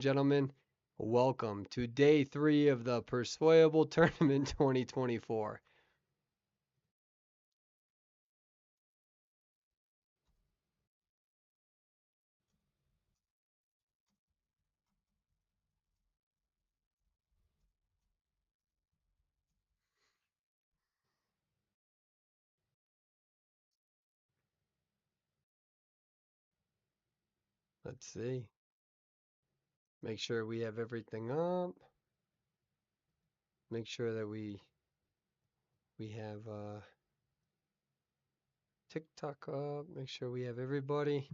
Gentlemen, welcome to day 3 of the Perswayable Tournament 2024. Let's see. Make sure we have everything up. Make sure that we have TikTok up. Make sure we have everybody.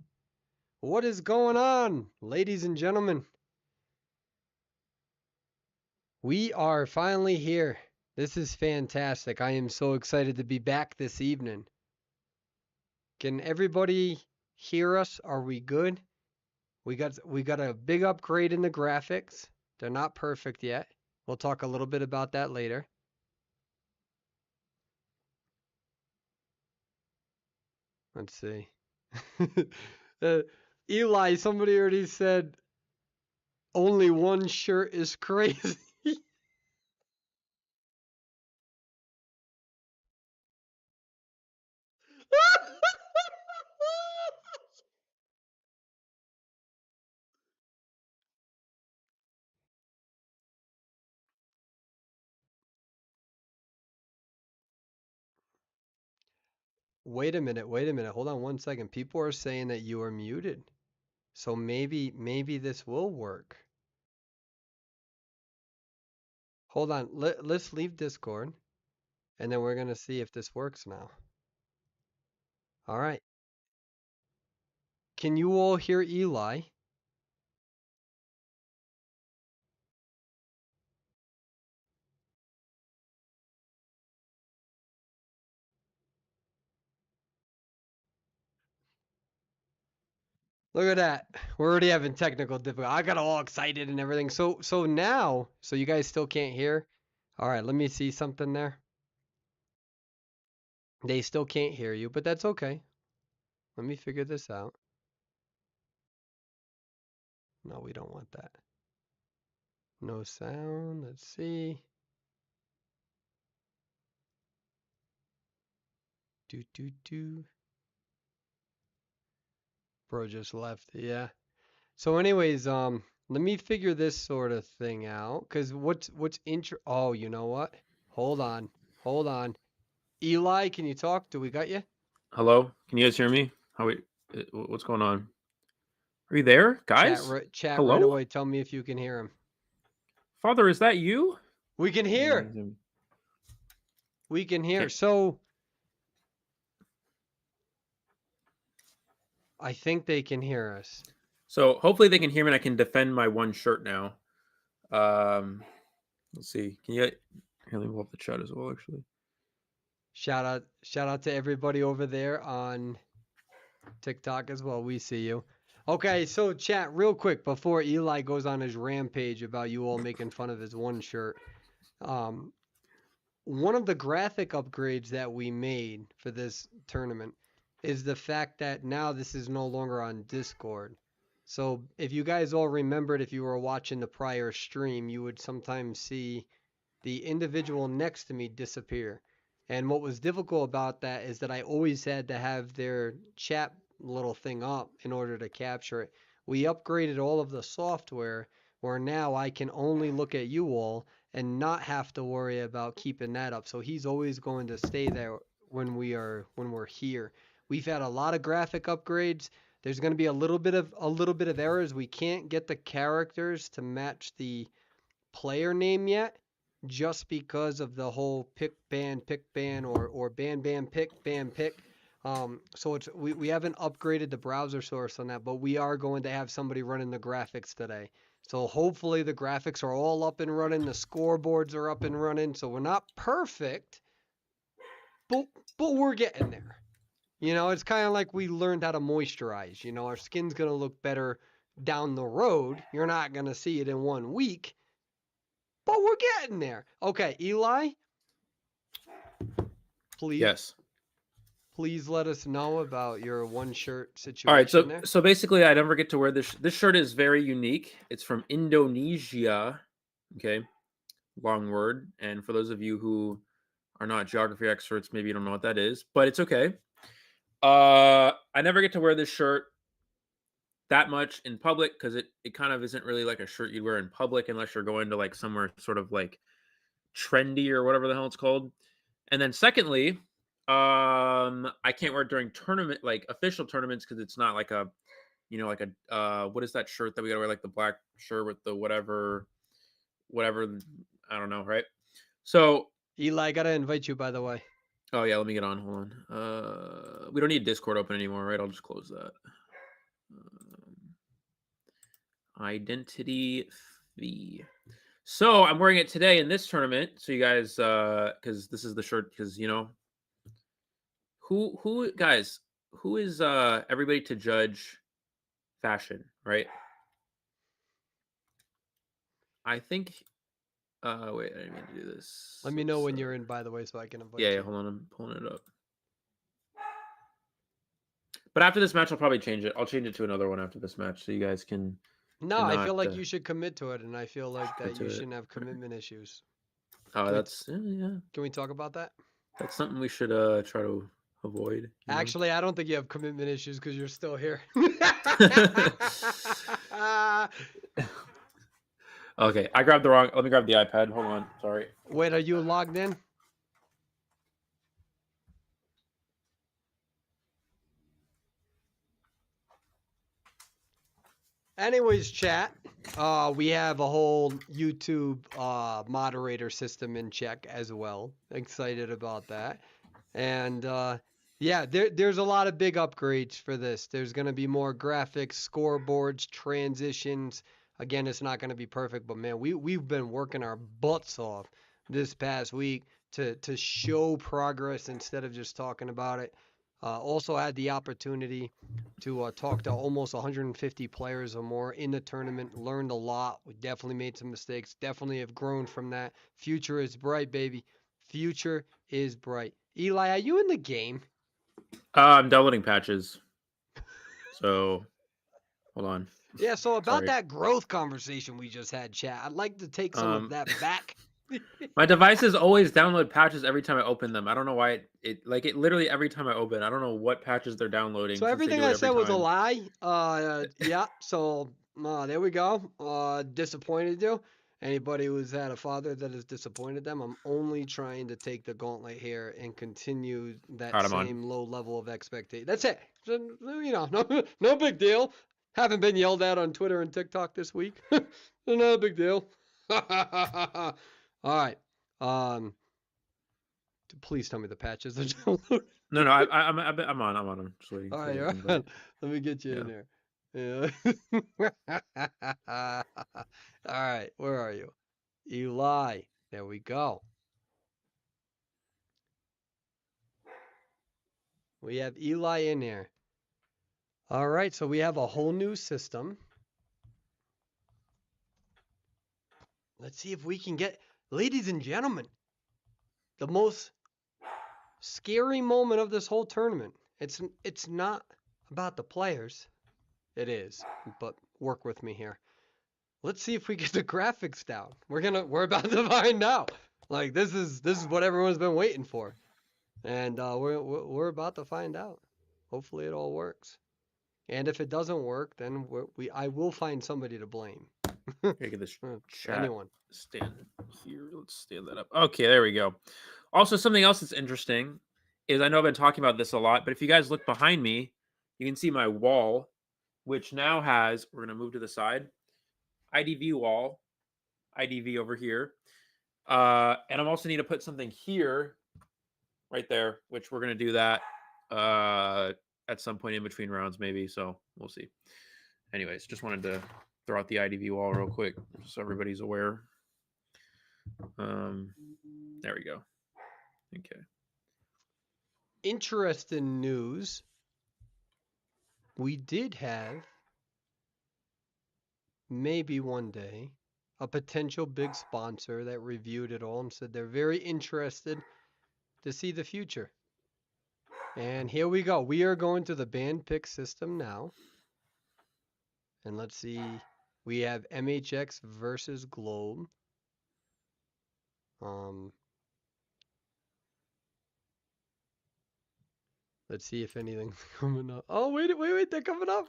What is going on, ladies and gentlemen? We are finally here. This is fantastic. I am so excited to be back this evening. Can everybody hear us? Are we good? We got a big upgrade in the graphics. They're not perfect yet. We'll talk a little bit about that later. Let's see. uh, Eli, somebody already said only one shirt is crazy. Wait a minute, wait a minute. Hold on one second. People are saying that you are muted. So maybe this will work. Hold on. Let's leave Discord and then we're going to see if this works now. All right. Can you all hear Eli? Look at that. We're already having technical difficulty. I got all excited and everything. So now, so you guys still can't hear? All right, let me see something there. They still can't hear you, but that's okay. Let me figure this out. No, we don't want that. No sound. Let's see. Do. Bro just left. Yeah. So anyways, let me figure this sort of thing out. Cause what's oh, you know what? Hold on. Hold on. Eli, can you talk? Do we got you? Hello, can you guys hear me? What's going on? Are you there, guys? Chat right Hello, away. Tell me if you can hear him. Father, is that you? We can hear. We can hear. Can't. So I think they can hear us. So hopefully they can hear me and I can defend my one shirt now. Um, let's see. Can you here? Let me pull up the chat as well. Actually, Shout out to everybody over there on TikTok as well. We see you. Okay, so chat real quick before Eli goes on his rampage about you all making fun of his one shirt. Um, one of the graphic upgrades that we made for this tournament is the fact that now this is no longer on Discord. So if you guys all remembered, if you were watching the prior stream, you would sometimes see the individual next to me disappear. And what was difficult about that is that I always had to have their chat little thing up in order to capture it. We upgraded all of the software where now I can only look at you all and not have to worry about keeping that up. So he's always going to stay there when we're here. We've had a lot of graphic upgrades. There's going to be a little bit of errors. We can't get the characters to match the player name yet, just because of the whole pick ban or ban pick. So we haven't upgraded the browser source on that, but we are going to have somebody running the graphics today. So hopefully the graphics are all up and running, the scoreboards are up and running. So we're not perfect, but we're getting there. You know, it's kind of like we learned how to moisturize. You know, our skin's gonna look better down the road. You're not gonna see it in 1 week, but we're getting there. Okay, Eli, please yes. please let us know about your one shirt All right, situation there. so basically, I never get to wear this. This shirt is very unique. It's from Indonesia. Okay, long word. And for those of you who are not geography experts, maybe you don't know what that is, but it's okay. I never get to wear this shirt that much in public because it kind of isn't really like a shirt you'd wear in public unless you're going to like somewhere sort of like trendy or whatever the hell it's called. And then secondly, I can't wear it during tournament like official tournaments because it's not like a like a what is that shirt that we gotta wear, like the black shirt with the whatever I don't know, right? So Eli, I gotta invite you, by the way. oh yeah, let me get on. Hold on. We don't need Discord open anymore, right? I'll just close that. Identity fee. So I'm wearing it today in this tournament. So you guys, because this is the shirt, because who guys, who is everybody to judge fashion, right? I think. Wait, I didn't mean to do this. Let me know when you're in, by the way, so I can invite Yeah, you. hold on, I'm pulling it up. But after this match, I'll probably change it. I'll change it to another one after this match, so you guys can. No, I feel Not, like you should commit to it, and I feel like that into you it. shouldn't have commitment issues. Oh, Can we that's yeah. can we talk about that? That's something we should try to avoid. Actually, I don't think you have commitment issues because you're still here. Okay, I grabbed the wrong. Let me grab the iPad. Hold on. Sorry. Wait, are you logged in? Anyways, chat. We have a whole YouTube moderator system in check as well. Excited about that. And yeah, there's a lot of big upgrades for this. There's going to be more graphics, scoreboards, transitions. Again, it's not going to be perfect, but man, we've been working our butts off this past week to show progress instead of just talking about it. Also had the opportunity to talk to almost 150 players or more in the tournament. Learned a lot. We definitely made some mistakes. Definitely have grown from that. Future is bright, baby. Future is bright. Eli, are you in the game? I'm downloading patches. So hold on. Yeah, so about Sorry. that growth conversation we just had, chat, I'd like to take some of that back. My devices always download patches every time I open them. I don't know why it literally every time I open. I don't know what patches they're downloading So since they everything do I it every said was a time. lie. Yeah. So there we go. Disappointed you. Anybody who's had a father that has disappointed them, I'm only trying to take the gauntlet here and continue that All right, I'm on. same low level of expectation. That's it. So, no big deal. Haven't been yelled at on Twitter and TikTok this week. No big deal. All right. Please tell me the patches are downloaded. No, I'm on. I'm just waiting All for right, the all right. invite. Let me get you Yeah. in there. Yeah. All right, where are you? Eli. There we go. We have Eli in there. All right, so we have a whole new system. Let's see if we can get, ladies and gentlemen, the most scary moment of this whole tournament. It's not about the players. It is, but work with me here. Let's see if we get the graphics down. We're about to find out. Like this is what everyone's been waiting for, and we're about to find out. Hopefully it all works. And if it doesn't work, then I will find somebody to blame. Gotta get this chat Anyone. stand here. Let's stand that up. Okay, there we go. Also, something else that's interesting is I know I've been talking about this a lot, but if you guys look behind me, you can see my wall, which now has, we're going to move to the side, IDV wall, IDV over here. And I'm also need to put something here, right there, which we're going to do that at some point in between rounds, maybe. So we'll see. Anyways, just wanted to throw out the IDV wall real quick so everybody's aware. There we go. Okay. Interesting news. We did have, maybe one day, a potential big sponsor that reviewed it all and said they're very interested to see the future. And here we go. We are going to the band pick system now. And let's see. We have MHX versus Globe. Um, let's see if anything's coming up. Oh, wait, they're coming up.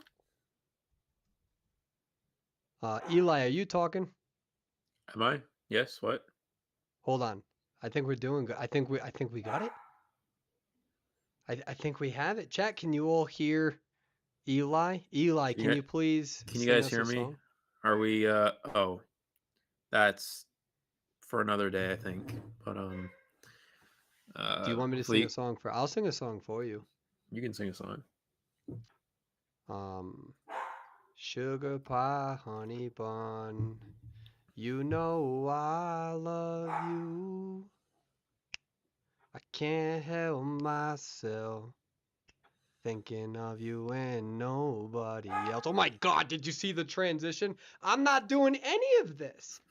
Eli, are you talking? Am I? Yes. What? Hold on. I think we're doing good. I think we got it. I think we have it. Chat, can you all hear Eli? Eli, Can can you you please can you sing guys us hear a me? song? Are we? Oh, that's for another day, I think. But Do you want me to sing a hopefully song for? I'll sing a song for you. you can sing a song. Um, Sugar pie, honey bun. You know I love you. I can't help myself thinking of you and nobody else. Oh my God, did you see the transition? I'm not doing any of this.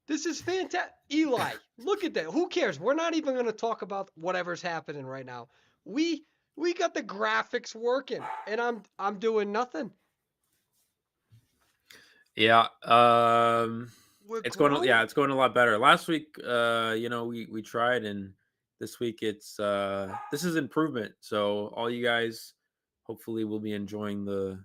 This is fantastic. Eli, look at that. Who cares? We're not even going to talk about whatever's happening right now. We we got the graphics working and I'm doing nothing. Yeah. We're It's going. growing. Yeah, it's going a lot better. Last week, we tried, and this week this is improvement. So all you guys, hopefully, will be enjoying the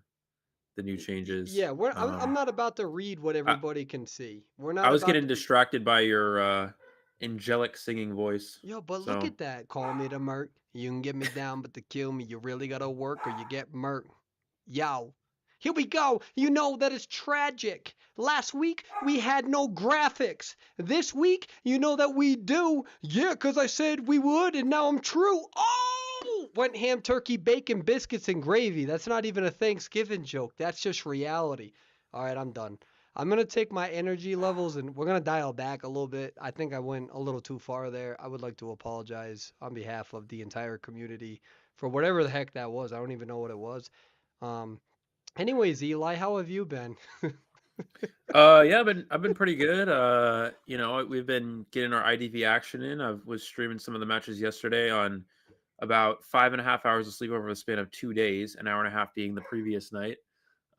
new changes. Yeah, I'm not about to read what I, everybody can see. We're I not was about getting to be. distracted by your angelic singing voice. Yo, but look So at that. Call me the Merc. You can get me down, but to kill me, you really gotta work or you get murked. Yo. Here we go. You know that is tragic. Last week, we had no graphics. This week, you know that we do. Yeah, 'cause I said we would, and now I'm true. Oh! Went ham, turkey, bacon, biscuits, and gravy. That's not even a Thanksgiving joke. That's just reality. All right, I'm done. I'm gonna take my energy levels and we're gonna dial back a little bit. I think I went a little too far there. I would like to apologize on behalf of the entire community for whatever the heck that was. I don't even know what it was. Um, anyways, Eli, how have you been? yeah, I've been pretty good. We've been getting our IDV action in. I was streaming some of the matches yesterday on about 5.5 hours of sleep over the span of 2 days, an hour and a half being the previous night.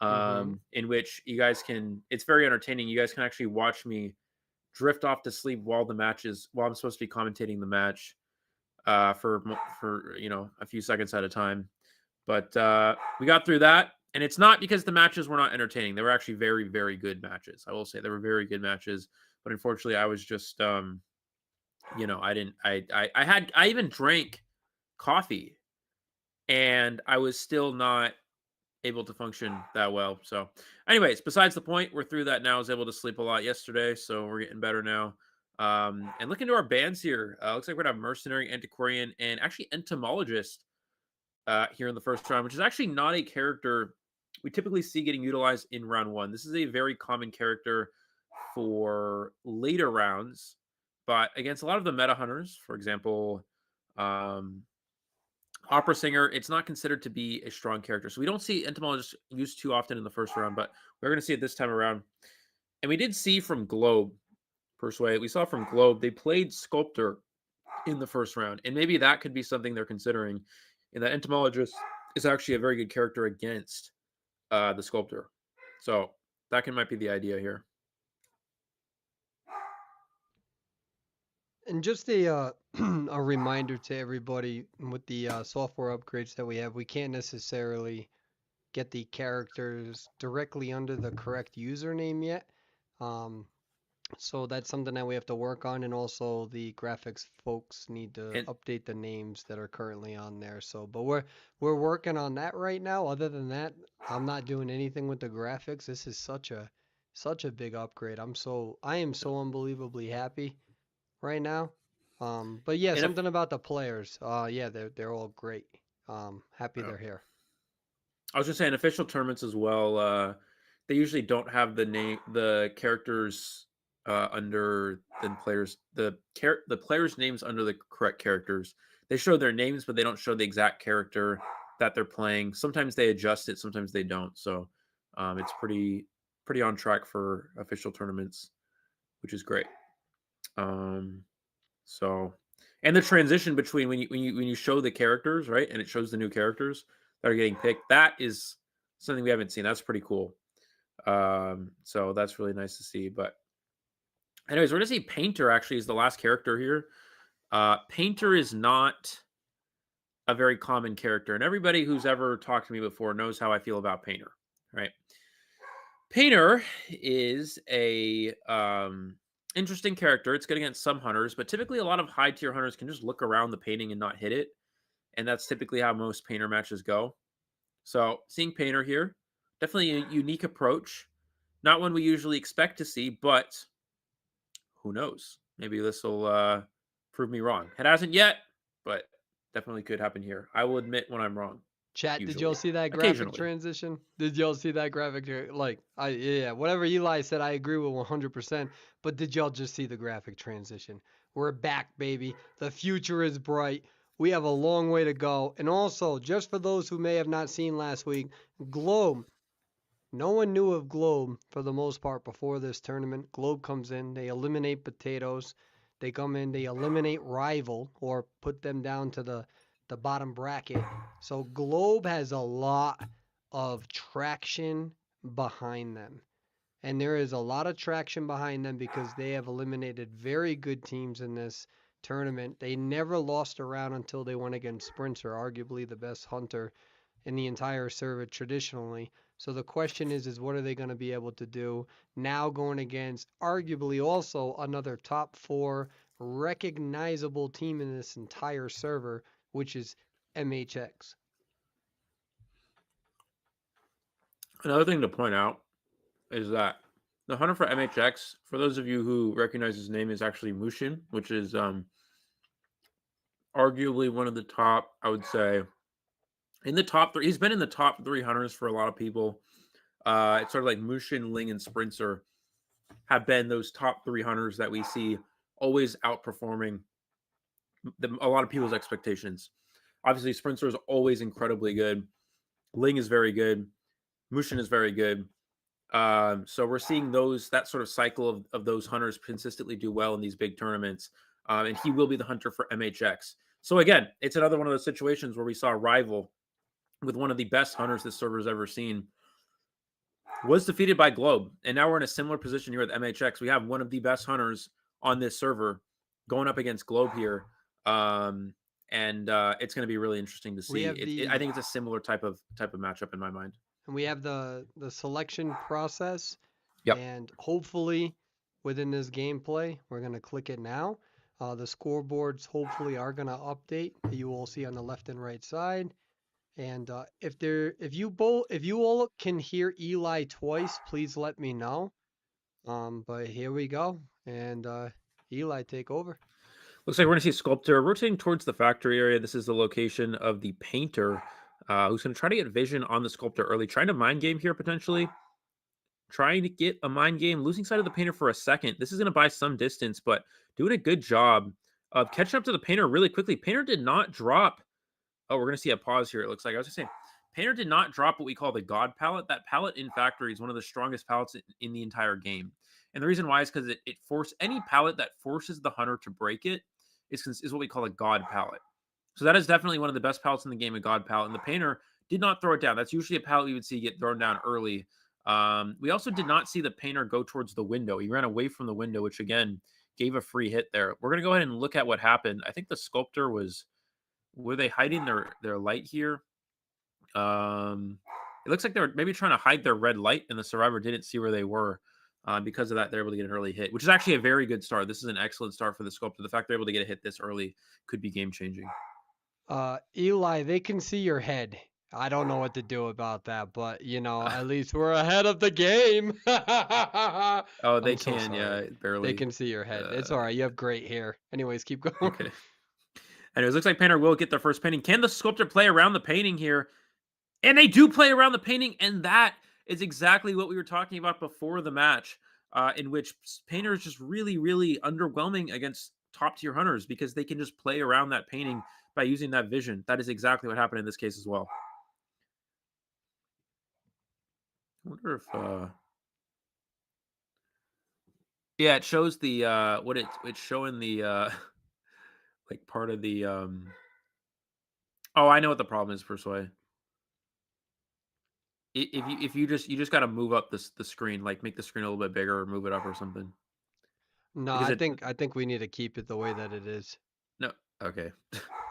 Mm-hmm. In which you guys can, it's very entertaining. You guys can actually watch me drift off to sleep while I'm supposed to be commentating the match for a few seconds at a time. But we got through that, and it's not because the matches were not entertaining. They were actually very, very good matches. I will say they were very good matches. But unfortunately, I was just, I didn't. I even drank coffee, and I was still not able to function that well. So, anyways, besides the point, we're through that now. I was able to sleep a lot yesterday, so we're getting better now. And look into our bands here. Looks like we're gonna have Mercenary, Antiquarian, and actually Entomologist here in the first round, which is actually not a character we typically see getting utilized in round one. This is a very common character for later rounds, but against a lot of the meta hunters, for example, um, Opera Singer, it's not considered to be a strong character. So we don't see Entomologist used too often in the first round, but we're going to see it this time around. And we did see from Globe, Persway, we saw from Globe, they played Sculptor in the first round. And maybe that could be something they're considering. And that Entomologist is actually a very good character against the Sculptor. So might be the idea here. And just a a reminder to everybody with the software upgrades that we have, we can't necessarily get the characters directly under the correct username yet. Um, So that's something that we have to work on, and also the graphics folks need to And update the names that are currently on there. So, but we're working on that right now. Other than that, I'm not doing anything with the graphics. This is such a big upgrade. I am so unbelievably happy right now. But yeah, and if something about the players. Yeah, they're all great. Happy uh, they're here. I was just saying official tournaments as well. They usually don't have the characters under the players' names under the correct characters. They show their names, but they don't show the exact character that they're playing. Sometimes they adjust it, sometimes they don't. So it's pretty on track for official tournaments, which is great. Um, so And the transition between when you show the characters, right, and it shows the new characters that are getting picked, that is something we haven't seen. That's pretty cool. So that's really nice to see. But anyways, we're gonna see Painter actually is the last character here. Painter is not a very common character, and everybody who's ever talked to me before knows how I feel about Painter, right? Painter is a interesting character. It's good against some hunters, but typically a lot of high tier hunters can just look around the painting and not hit it, and that's typically how most Painter matches go. So seeing Painter here, definitely a unique approach, not one we usually expect to see, but who knows? Maybe this will prove me wrong. It hasn't yet, but definitely could happen here. I will admit when I'm wrong. Chat, did y'all Usually, see that graphic occasionally. transition? Did y'all see that like yeah, whatever Eli said I agree with 100%, but did y'all just see the graphic transition? We're back, baby. The future is bright. We have a long way to go. And also, just for those who may have not seen last week, Globe. No one knew of Globe for the most part before this tournament. Globe comes in, they eliminate Potatoes. They come in, they eliminate Rival or put them down to the bottom bracket. So Globe has a lot of traction behind them. And there is a lot of traction behind them because they have eliminated very good teams in this tournament. They never lost a round until they went against Sprinter, arguably the best hunter in the entire server traditionally. So the question is what are they going to be able to do now going against arguably also another top 4 recognizable team in this entire server, which is MHX. Another thing to point out is that the hunter for MHX, for those of you who recognize his name, is actually Mushin, which is arguably one of the top, I would say, in the top 3. He's been in the top 3 hunters for a lot of people. It's sort of like Mushin, Ling, and Sprinter have been those top 3 hunters that we see always outperforming a lot of people's expectations. Obviously, Sprinter is always incredibly good. Ling is very good. Mushin is very good. So we're seeing that sort of cycle of those hunters consistently do well in these big tournaments, and he will be the hunter for MHX. So again, it's another one of those situations where we saw a rival with one of the best hunters this server's ever seen was defeated by Globe, and now we're in a similar position here with MHX. We have one of the best hunters on this server going up against Globe here, and it's going to be really interesting to We see. have I the think it's a similar type of matchup in my mind. and we have the selection process, Yep. and hopefully within this gameplay we're going to click it now. The scoreboards hopefully are going to update. You will see on the left and right side. And if you all can hear Eli twice, please let me know. But here we go, and Eli, take over. Looks like we're going to see Sculptor rotating towards the factory area. This is the location of the painter, who's going to try to get vision on the Sculptor early, trying to mind game here potentially. Trying to get a mind game, losing sight of the painter for a second. This is going to buy some distance, but doing a good job of catching up to the painter really quickly. Painter did not drop. Oh, we're going to see a pause here. It looks like I was just saying, Painter did not drop what we call the God palette. That palette in Factory is one of the strongest palettes in the entire game. And the reason why is because it forces any palette that forces the hunter to break it is what we call a God palette. So that is definitely one of the best palettes in the game, a God palette. And the Painter did not throw it down. That's usually a palette we would see get thrown down early. We also did not see the Painter go towards the window. He ran away from the window, which again gave a free hit there. We're going to go ahead and look at what happened. I think the Sculptor were they hiding their light here? It looks like they were maybe trying to hide their red light, and the survivor didn't see where they were. Because of that, they're able to get an early hit, which is actually a very good start. This is an excellent start for the Sculptor. The fact they're able to get a hit this early could be game changing. Eli, they can see your head. I don't know what to do about that, but at least we're ahead of the game. Oh, they I'm so can, yeah, sorry. They barely. can see your head. It's Uh, all right. You have great hair. Anyways, keep going. okay. Anyways, looks like Painter will get their first painting. Can the Sculptor play around the painting here? And they do play around the painting, and that is exactly what we were talking about before the match, in which Painter is just really, really underwhelming against top tier hunters because they can just play around that painting by using that vision. That is exactly what happened in this case as well. I wonder if yeah, it shows the what it's showing the like part of the Oh, I know what the problem is, Persway. If you just got to move up the screen, like make the screen a little bit bigger or move it up or something. No, Because I it think I think we need to keep it the way that it is. no okay.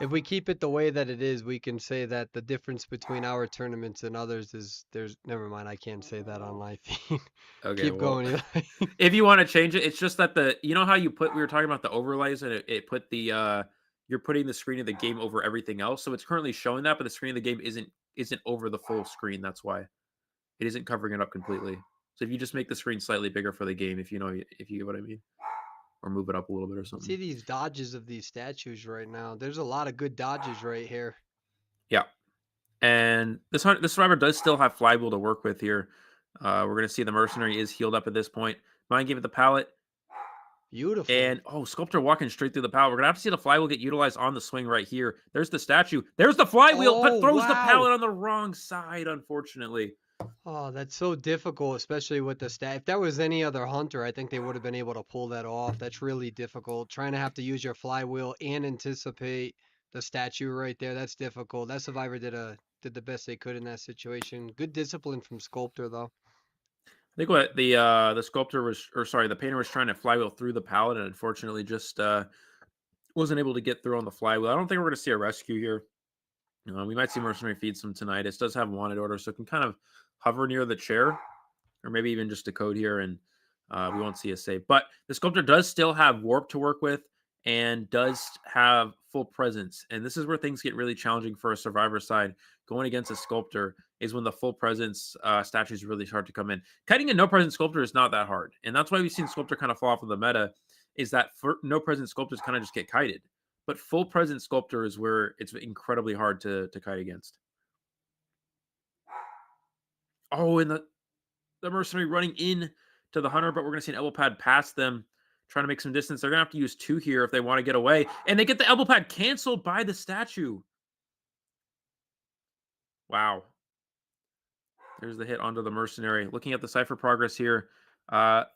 If we keep it the way that it is, we can say that the difference between our tournaments and others is there's never mind, I can't say that on live feed. Okay, Keep well, going, Eli. if you want to change it, it's just that you know how we were talking about the overlays and it put you're putting the screen of the game over everything else. So it's currently showing that, but the screen of the game isn't over the full screen. That's why it isn't covering it up completely. So if you just make the screen slightly bigger for the game, if you get what I mean, or move it up a little bit or See something. these dodges of these statues right now. There's a lot of good dodges right here. Yeah, and this survivor does still have flywheel to work with here. We're gonna see the mercenary is healed up at this point. Mind game at the pallet. Beautiful. And sculptor walking straight through the pallet. We're gonna have to see the flywheel get utilized on the swing right here. There's the statue. There's the flywheel, Oh, but throws the wow. pallet on the wrong side, unfortunately. Oh, that's so difficult, especially with the stat. If that was any other hunter, I think they would have been able to pull that off. That's really difficult. Trying to have to use your flywheel and anticipate the statue right there. That's difficult. That survivor did the best they could in that situation. Good discipline from Sculptor though. I think what the sculptor was, or sorry, the painter was trying to flywheel through the pallet, and unfortunately just wasn't able to get through on the flywheel. I don't think we're gonna see a rescue here. We might see mercenary feed some tonight. It does have wanted order, so it can kind of hover near the chair, or maybe even just a code here, and we won't see a save. But the sculptor does still have warp to work with and does have full presence. And this is where things get really challenging for a survivor side. Going against a sculptor is when the full presence statue is really hard to come in. Kiting a no presence sculptor is not that hard. And that's why we've seen sculptor kind of fall off of the meta, is that for no presence sculptors kind of just get kited. But full presence sculptor is where it's incredibly hard to kite against. Oh, and the mercenary running in to the hunter, but we're going to see an elbow pad past them, trying to make some distance. They're going to have to use 2 here if they want to get away, and they get the elbow pad canceled by the statue. Wow. There's the hit onto the mercenary. Looking at the cipher progress here,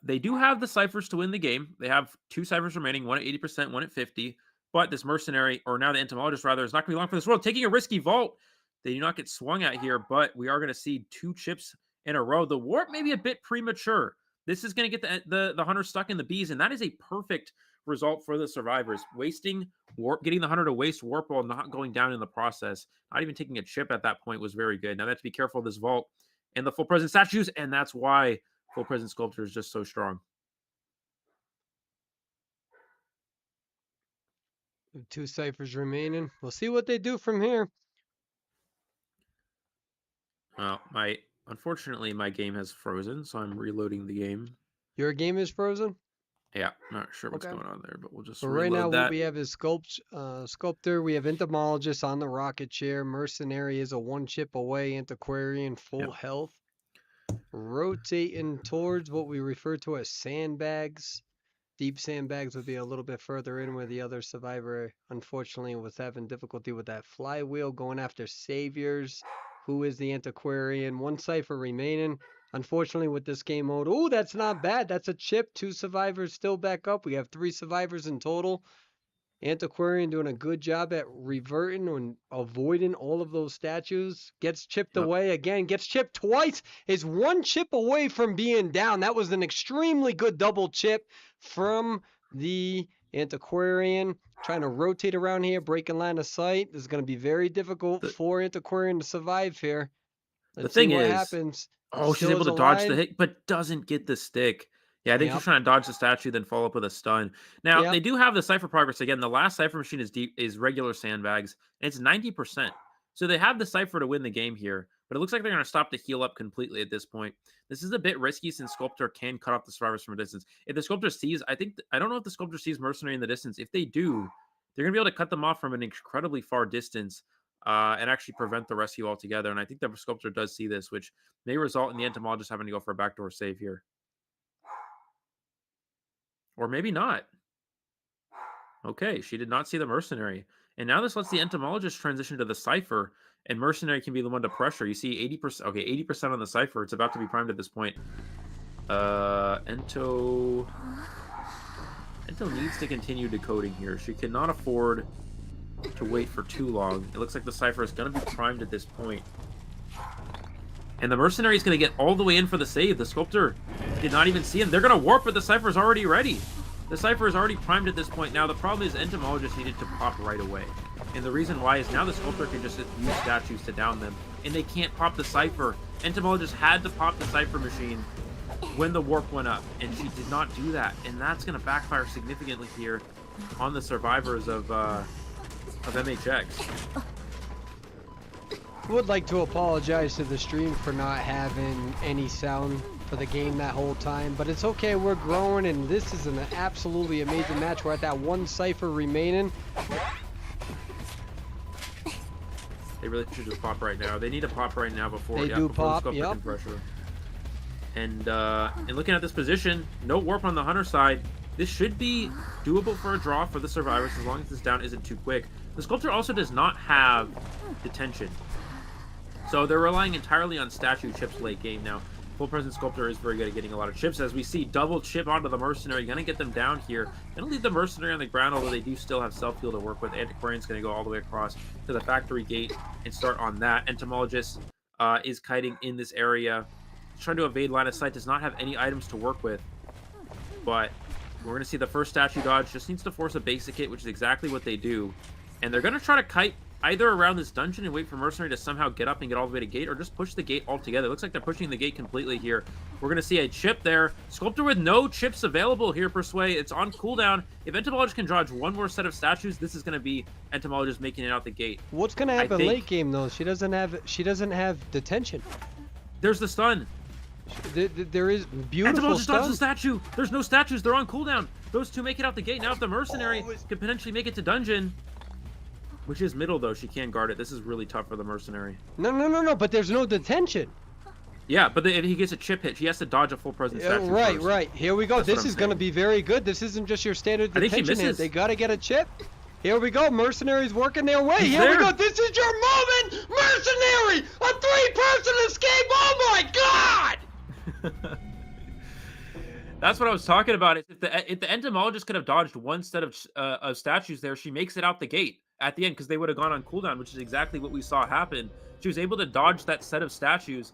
they do have the ciphers to win the game. They have 2 ciphers remaining, one at 80%, one at 50. But this mercenary, or now the entomologist rather, is not going to be long for this world. Taking a risky vault. They do not get swung at here, but we are going to see 2 chips in a row. The warp may be a bit premature. This is going to get the hunter stuck in the bees, and that is a perfect result for the survivors. Wasting warp, getting the hunter to waste warp while not going down in the process. Not even taking a chip at that point was very good. Now they have to be careful of this vault and the full presence statues, and that's why full presence sculptor is just so strong. 2 ciphers remaining. We'll see what they do from here. Well, unfortunately my game has frozen, so I'm reloading the game. Your game is frozen? Yeah, not sure what's Okay. going on there, but we'll just So right now reload what that. we have is Sculptor, we have Entomologist on the rocket chair, Mercenary is a 1 chip away, Antiquarian full health. Rotating towards what we refer to as sandbags. Deep sandbags would be a little bit further in where the other survivor unfortunately was having difficulty with that flywheel, going after saviors. Who is the antiquarian? 1 cipher remaining. Unfortunately with this game mode, oh, that's not bad. That's a chip. 2 survivors still back up. We have 3 survivors in total. Antiquarian doing a good job at reverting and avoiding all of those statues. Gets chipped away again. Gets chipped twice. Is 1 chip away from being down. That was an extremely good double chip from the Antiquarian. Trying to rotate around here, breaking line of sight. This is going to be very difficult for Antiquarian to survive here. The Let's see thing what is, happens. she's Still able is to dodge the alive. hit, but doesn't get the stick. Yeah, I think she's Yep. trying to dodge the statue, then follow up with a stun. Now, Yep. they do have the cipher progress again. The last cipher machine is regular sandbags, and it's 90%. So they have the cipher to win the game here, but it looks like they're going to stop the heal up completely at this point. This is a bit risky since Sculptor can cut off the survivors from a distance. If the Sculptor sees, I don't know if the Sculptor sees Mercenary in the distance. If they do, they're going to be able to cut them off from an incredibly far distance and actually prevent the rescue altogether. And I think the Sculptor does see this, which may result in the entomologist having to go for a backdoor save here. Or maybe not. Okay, she did not see the mercenary. And now this lets the entomologist transition to the cipher, and mercenary can be the one to pressure. You see 80%, okay, 80% on the cipher. It's about to be primed at this point. Ento Ento needs to continue decoding here. She cannot afford to wait for too long. It looks like the Cypher is going to be primed at this point. And the Mercenary is going to get all the way in for the save. The Sculptor did not even see him. They're going to warp, but the Cypher is already ready. The Cypher is already primed at this point. Now, the problem is Entomologist needed to pop right away. And the reason why is now the Sculptor can just use statues to down them. And they can't pop the Cypher. Entomologist had to pop the Cypher machine when the warp went up. And she did not do that. And that's going to backfire significantly here on the survivors of MHX. I would like to apologize to the stream for not having any sound for the game that whole time, but it's okay, we're growing, and this is an absolutely amazing match. We're at that one Cypher remaining. They really should just pop right now. They need to pop right now before they do before pop, yep. Pressure. And looking at this position, no warp on the Hunter side. This should be doable for a draw for the survivors as long as this down isn't too quick. The Sculptor also does not have detention. So they're relying entirely on statue chips late game now. Full Presence Sculptor is very good at getting a lot of chips. As we see, double chip onto the Mercenary. Going to get them down here. Going to leave the Mercenary on the ground, although they do still have self-heal to work with. Antiquarian's going to go all the way across to the factory gate and start on that. Entomologist is kiting in this area. Trying to evade line of sight. Does not have any items to work with. But we're going to see the first statue dodge. Just needs to force a basic hit, which is exactly what they do. And they're going to try to kite either around this dungeon and wait for Mercenary to somehow get up and get all the way to gate, or just push the gate altogether. It looks like they're pushing the gate completely here. We're going to see a chip there. Sculptor with no chips available here, Persway. It's on cooldown. If Entomologist can dodge one more set of statues, this is going to be Entomologist making it out the gate. What's going to happen late game, though? She doesn't have detention. There's the stun. There is beautiful Entomologist stun. dodges the statue. There's no statues. They're on cooldown. Those two make it out the gate. Now if the Mercenary could potentially make it to dungeon, which is middle, though. She can't guard it. This is really tough for the Mercenary. No. But there's no detention. Yeah, but if he gets a chip hit, she has to dodge a full presence statue first. Right. Here we go. That's this is going to be very good. This isn't just your standard detention. I think she misses. They got to get a chip. Here we go. Mercenary's working their way. Here we go. This is your moment. Mercenary! A 3-person escape. Oh, my God! That's what I was talking about. If the Entomologist could have dodged one set of statues there, she makes it out the gate at the end because they would have gone on cooldown, which is exactly what we saw happen. She was able to dodge that set of statues.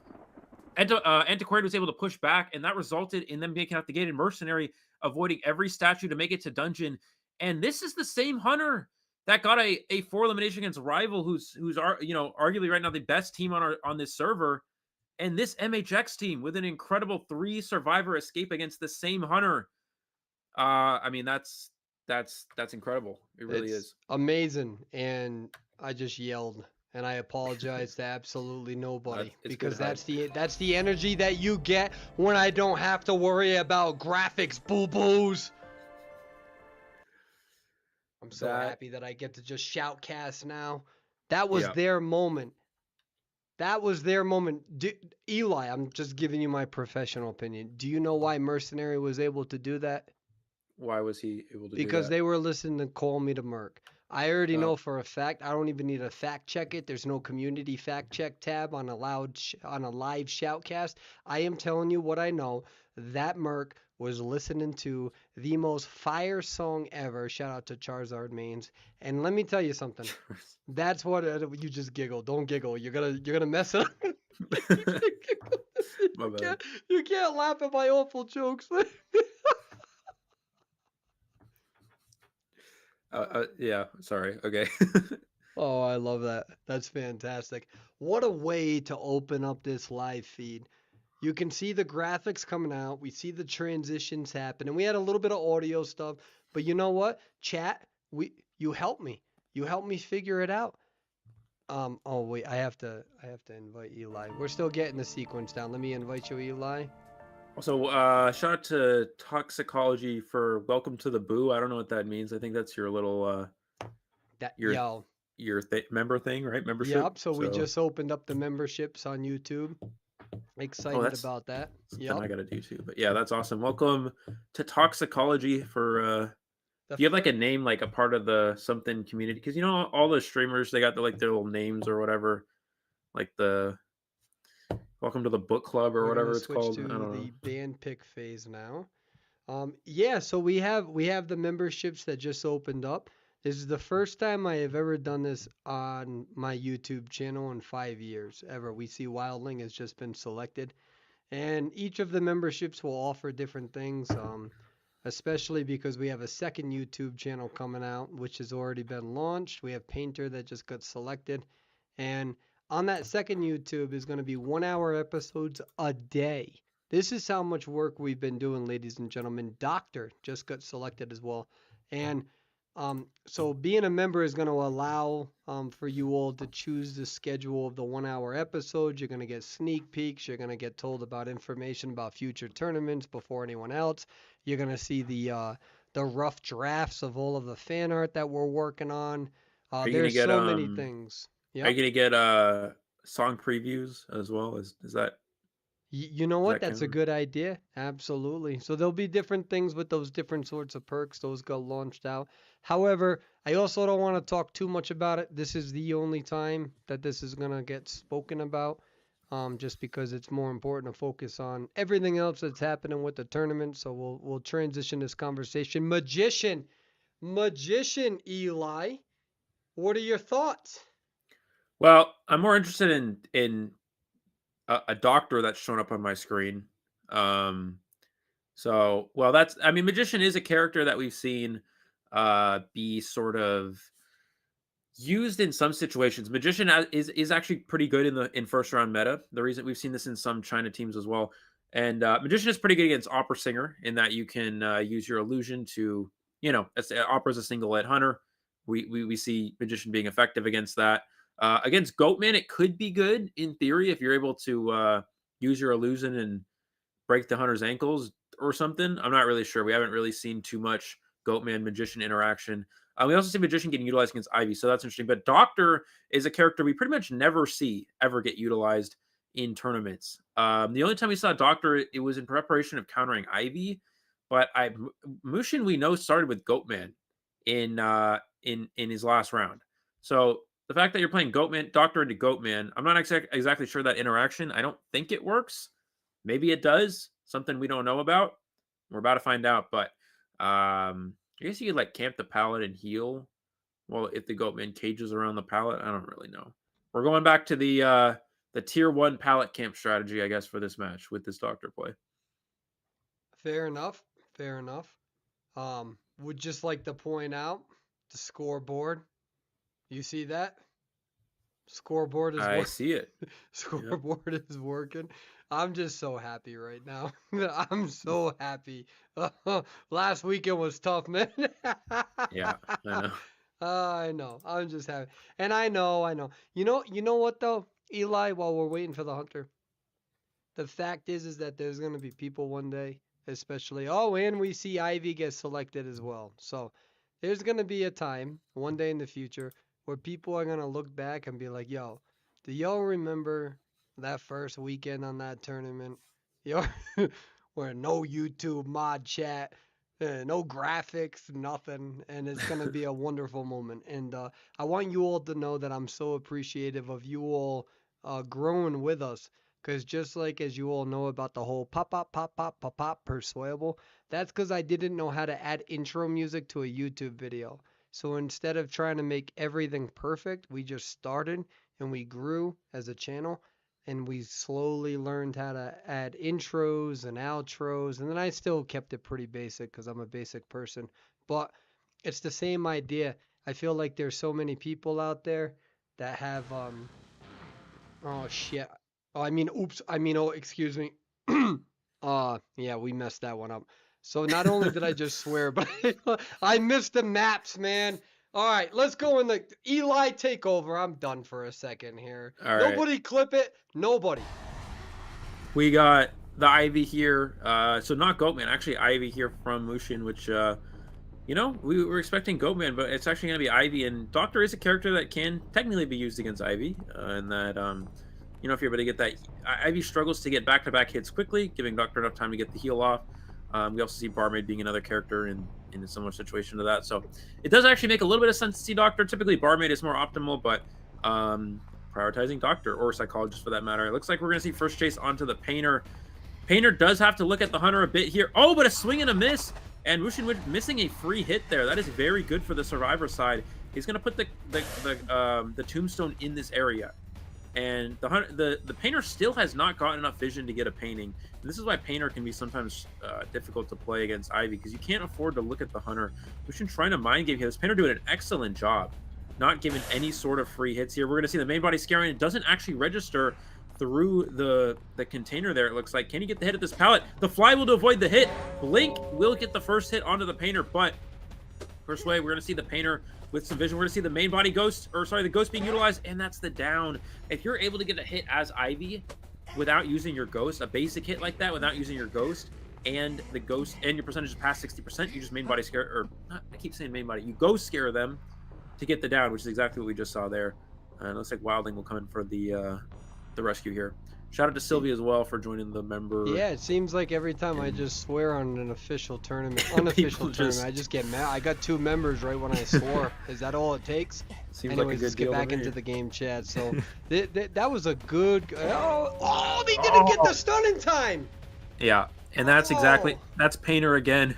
Antiquarian was able to push back, and that resulted in them making out the gate, and Mercenary avoiding every statue to make it to dungeon. And this is the same Hunter that got a 4 elimination against Rival, who's arguably right now the best team on this server. And this MHX team with an incredible 3 survivor escape against the same Hunter. I mean, that's incredible. It really is amazing. And I just yelled, and I apologize to absolutely nobody because that's the energy that you get when I don't have to worry about graphics, boo-boos. I'm so happy that I get to just shoutcast now. That was their moment. That was their moment. Eli, I'm just giving you my professional opinion. Do you know why Mercenary was able to do that? Why was he able to do that? Because they were listening to Call Me to Merc. I already know for a fact. I don't even need to fact check it. There's no community fact check tab on a live shoutcast. I am telling you what I know. That Merc was listening to the most fire song ever. Shout out to Charizard Mains. And let me tell you something. That's what you just giggle. Don't giggle. You're gonna mess it up. My bad. You can't laugh at my awful jokes. Yeah, sorry. Okay. Oh, I love that. That's fantastic. What a way to open up this live feed. You can see the graphics coming out. We see the transitions happen. And we had a little bit of audio stuff. But you know what? Chat, you helped me. You helped me figure it out. Oh wait, I have to invite Eli. We're still getting the sequence down. Let me invite you, Eli. Also, shout out to Toxicology for welcome to the boo. I don't know what that means. I think that's your little your member thing, right? Membership. Yep. So we just opened up the memberships on YouTube. Excited about that. Something I gotta do too. But yeah, that's awesome. Welcome to Toxicology for do you have like a name, like a part of the something community? Because all the streamers, they got their little names or whatever, like the welcome to the book club or whatever it's called. I don't know. The band pick phase now. Yeah, so we have the memberships that just opened up. This is the first time I have ever done this on my YouTube channel in 5 years ever. We see Wildling has just been selected, and each of the memberships will offer different things. Especially because we have a second YouTube channel coming out, which has already been launched. We have Painter that just got selected, and on that second YouTube is going to be 1 hour episodes a day. This is how much work we've been doing, ladies and gentlemen. Doctor just got selected as well. And so being a member is going to allow for you all to choose the schedule of the 1 hour episodes. You're going to get sneak peeks. You're going to get told about information about future tournaments before anyone else. You're going to see the rough drafts of all of the fan art that we're working on. Are you gonna There's get so many things. Are Yep. you gonna get song previews as well? You know Does what? that That's a count? good idea. Absolutely. So there'll be different things with those different sorts of perks. Those got launched out. However, I also don't want to talk too much about it. This is the only time that this is gonna get spoken about. Just because it's more important to focus on everything else that's happening with the tournament. So we'll transition this conversation. Magician Eli, what are your thoughts? Well, I'm more interested in a doctor that's shown up on my screen. Um, well, I mean, magician is a character that we've seen be sort of used in some situations. Magician is actually pretty good in first round meta. The reason we've seen this in some China teams as well. And magician is pretty good against opera singer in that you can use your illusion to, opera is a single lead hunter. We see magician being effective against that. Against goatman, it could be good in theory if you're able to use your illusion and break the hunter's ankles or something. I'm not really sure. We haven't really seen too much Goatman Magician interaction. We also see Magician getting utilized against Ivy, so that's interesting. But Doctor is a character we pretty much never see ever get utilized in tournaments. The only time we saw Doctor, it was in preparation of countering Ivy. But Mushin we know started with Goatman in his last round. So the fact that you're playing Goatman, Doctor into Goatman, I'm not exactly sure that interaction. I don't think it works. Maybe it does. Something we don't know about. We're about to find out. But I guess you could like camp the pallet and heal. Well, if the goatman cages around the pallet, I don't really know. We're going back to the tier 1 pallet camp strategy, I guess, for this match with this doctor play. Fair enough. Fair enough. Would just like to point out the scoreboard. You see that? Scoreboard is I work. see it. Yep. Scoreboard is working. I'm just so happy right now. I'm so happy. Last weekend was tough, man. Yeah, I know. I know. I'm just happy. And I know. You know what though, Eli, while we're waiting for the hunter, the fact is that there's gonna be people one day, especially and we see Ivy get selected as well. So there's gonna be a time one day in the future where people are gonna look back and be like, "Yo, do y'all remember that first weekend on that tournament? Yo, where no YouTube mod chat, no graphics, nothing, and it's gonna be a wonderful moment." And I want you all to know that I'm so appreciative of you all growing with us. Because just like as you all know about the whole pop, pop, pop, pop, pop, pop, Perswayable, that's because I didn't know how to add intro music to a YouTube video. So instead of trying to make everything perfect, we just started and we grew as a channel and we slowly learned how to add intros and outros. And then I still kept it pretty basic because I'm a basic person. But it's the same idea. I feel like there's so many people out there that have oh shit. Oh, I mean, oops. I mean, oh, excuse me. Yeah, we messed that one up. So not only did I just swear, but I missed the maps, man. All right, let's go in the Eli takeover. I'm done for a second here. All right. Nobody clip it. Nobody. We got the Ivy here. So not Goatman, actually Ivy here from Mushin, which we were expecting Goatman, but it's actually going to be Ivy. And Doctor is a character that can technically be used against Ivy, and that if you're able to get that, Ivy struggles to get back-to-back hits quickly, giving Doctor enough time to get the heal off. We also see Barmaid being another character in a similar situation to that. So it does actually make a little bit of sense to see Doctor. Typically, Barmaid is more optimal, but prioritizing Doctor or Psychologist for that matter. It looks like we're going to see first chase onto the Painter. Painter does have to look at the Hunter a bit here. Oh, but a swing and a miss. And Wushin missing a free hit there. That is very good for the Survivor side. He's going to put the Tombstone in this area. And the Painter still has not gotten enough vision to get a painting. And this is why Painter can be sometimes difficult to play against Ivy, because you can't afford to look at the Hunter. Wushin trying to mind game here. This Painter doing an excellent job. Not giving any sort of free hits here. We're going to see the main body scaring. It doesn't actually register through the container there, it looks like. Can he get the hit at this pallet? The fly will avoid the hit. Blink will get the first hit onto the Painter, but Persway, we're going to see the Painter with some vision. We're going to see the main body ghost, or sorry, the ghost being utilized, and that's the down. If you're able to get a hit as Ivy without using your ghost, a basic hit like that without using your ghost, and the ghost, and your percentage is past 60%, you just main body scare, or not, I keep saying main body, you ghost scare them to get the down, which is exactly what we just saw there. And it looks like Wilding will come in for the rescue here. Shout out to Sylvia as well for joining the member. Yeah, it seems like every time I just swear on an official tournament, unofficial tournament, I just get mad. I got 2 members right when I swore. Is that all it takes? Seems Anyways, like a good let's get deal back to into me. the game chat. So that was a good. Oh, they didn't get the stun in time. Yeah, and that's exactly that's Painter again.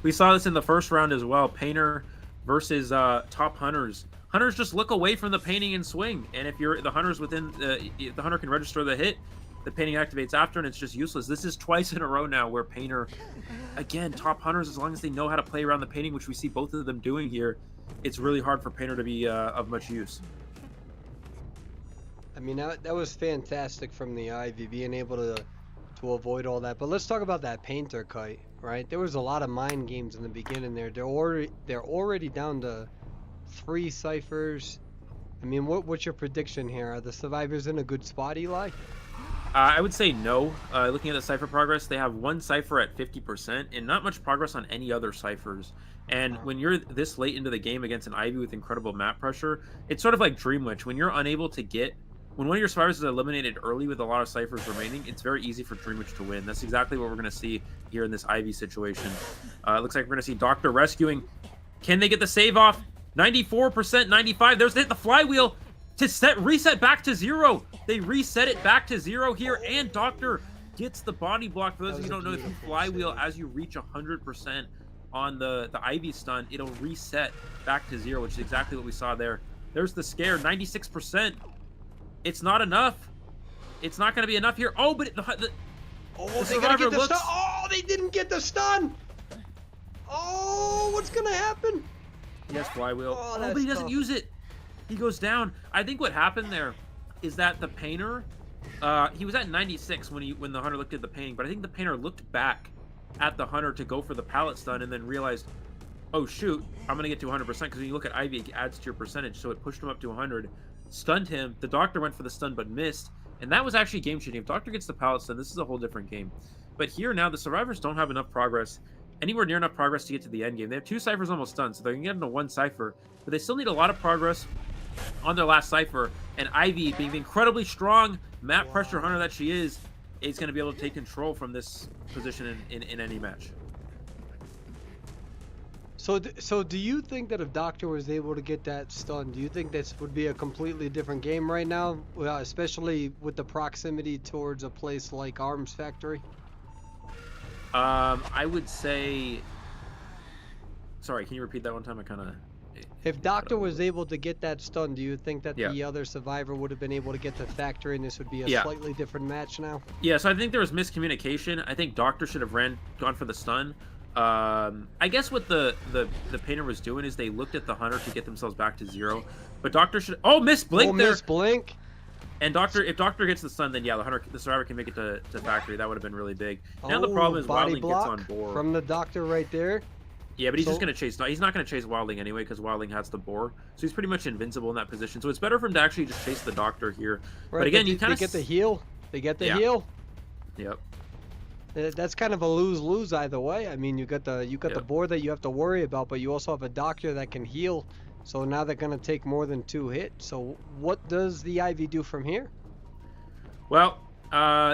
We saw this in the first round as well. Painter versus top Hunters. Hunters just look away from the painting and swing, and if the Hunter's within the Hunter can register the hit, the painting activates after, and it's just useless. This is twice in a row now where Painter, again, top Hunters, as long as they know how to play around the painting, which we see both of them doing here, it's really hard for Painter to be of much use. I mean, that was fantastic from the Ivy, being able to avoid all that. But let's talk about that Painter kite, right? There was a lot of mind games in the beginning there. They're already down to 3 ciphers. I mean, what's your prediction here? Are the Survivors in a good spot, Eli? I would say no. Looking at the cipher progress, they have 1 cipher at 50% and not much progress on any other ciphers. And when you're this late into the game against an Ivy with incredible map pressure, it's sort of like Dream Witch. When you're unable to get, when one of your survivors is eliminated early with a lot of ciphers remaining, it's very easy for Dream Witch to win. That's exactly what we're going to see here in this Ivy situation. It looks like we're going to see Doctor rescuing. Can they get the save off? 94%, 95. There's the flywheel to reset back to 0. They reset it back to 0 here, and Doctor gets the body block. For those of you who don't know, if you flywheel as you reach 100% on the Ivy stun, it'll reset back to 0, which is exactly what we saw there. There's the scare, 96%. It's not enough. It's not going to be enough here. Oh, but they gotta get the stun. Oh, they didn't get the stun. Oh, what's gonna happen? Yes, flywheel. Oh, but he doesn't use it. He goes down. I think what happened there is that the Painter, he was at 96 when the Hunter looked at the painting, but I think the Painter looked back at the Hunter to go for the pallet stun and then realized, oh shoot, I'm gonna get to 100%, because when you look at Ivy, it adds to your percentage, so it pushed him up to 100, stunned him. The Doctor went for the stun but missed, and that was actually game changing. If Doctor gets the pallet stun, this is a whole different game. But here now, the Survivors don't have enough progress, anywhere near enough progress to get to the end game. They have 2 ciphers almost done, so they can get into 1 cipher, but they still need a lot of progress on their last cipher, and Ivy, being the incredibly strong map pressure Hunter that she is going to be able to take control from this position in any match. So do you think that if Doctor was able to get that stun, do you think this would be a completely different game right now, especially with the proximity towards a place like Arms Factory? I would say, sorry, can you repeat that one time? I kind of... If Doctor was able to get that stun, do you think that Yeah. the other survivor would have been able to get the factory and this would be a slightly different match now? Yeah, so I think there was miscommunication. I think Doctor should have gone for the stun. I guess what the Painter was doing is they looked at the Hunter to get themselves back to 0, but Doctor should... Oh, miss Blink there! Miss Blink! And if Doctor gets the stun, then yeah, the survivor can make it to factory. That would have been really big. Now the problem is Wilding gets on board. From the Doctor right there. Yeah, but he's just going to chase... He's not going to chase Wilding anyway, because Wilding has the boar. So he's pretty much invincible in that position. So it's better for him to actually just chase the Doctor here. Right, but again, you kind they of... get the heal. They get the heal. Yep. That's kind of a lose-lose either way. I mean, you got the boar that you have to worry about, but you also have a Doctor that can heal. So now they're going to take more than 2 hits. So what does the Ivy do from here? Well,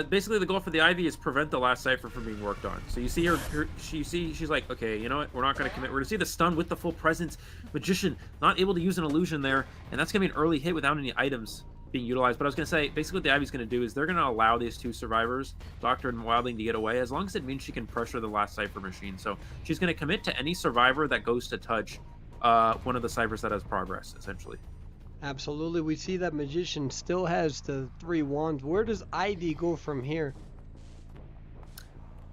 basically the goal for the Ivy is prevent the last cipher from being worked on. So you see she's like, okay, you know what? We're not going to commit. We're going to see the stun with the full presence. Magician not able to use an illusion there, and that's going to be an early hit without any items. being utilized. But I was going to say, basically what the Ivy's going to do is they're going to allow these two survivors, Doctor and Wildling, to get away, as long as it means she can pressure the last Cypher machine. So she's going to commit to any survivor that goes to touch one of the ciphers that has progress, essentially. Absolutely. We see that Magician still has the 3 wands. Where does Ivy go from here?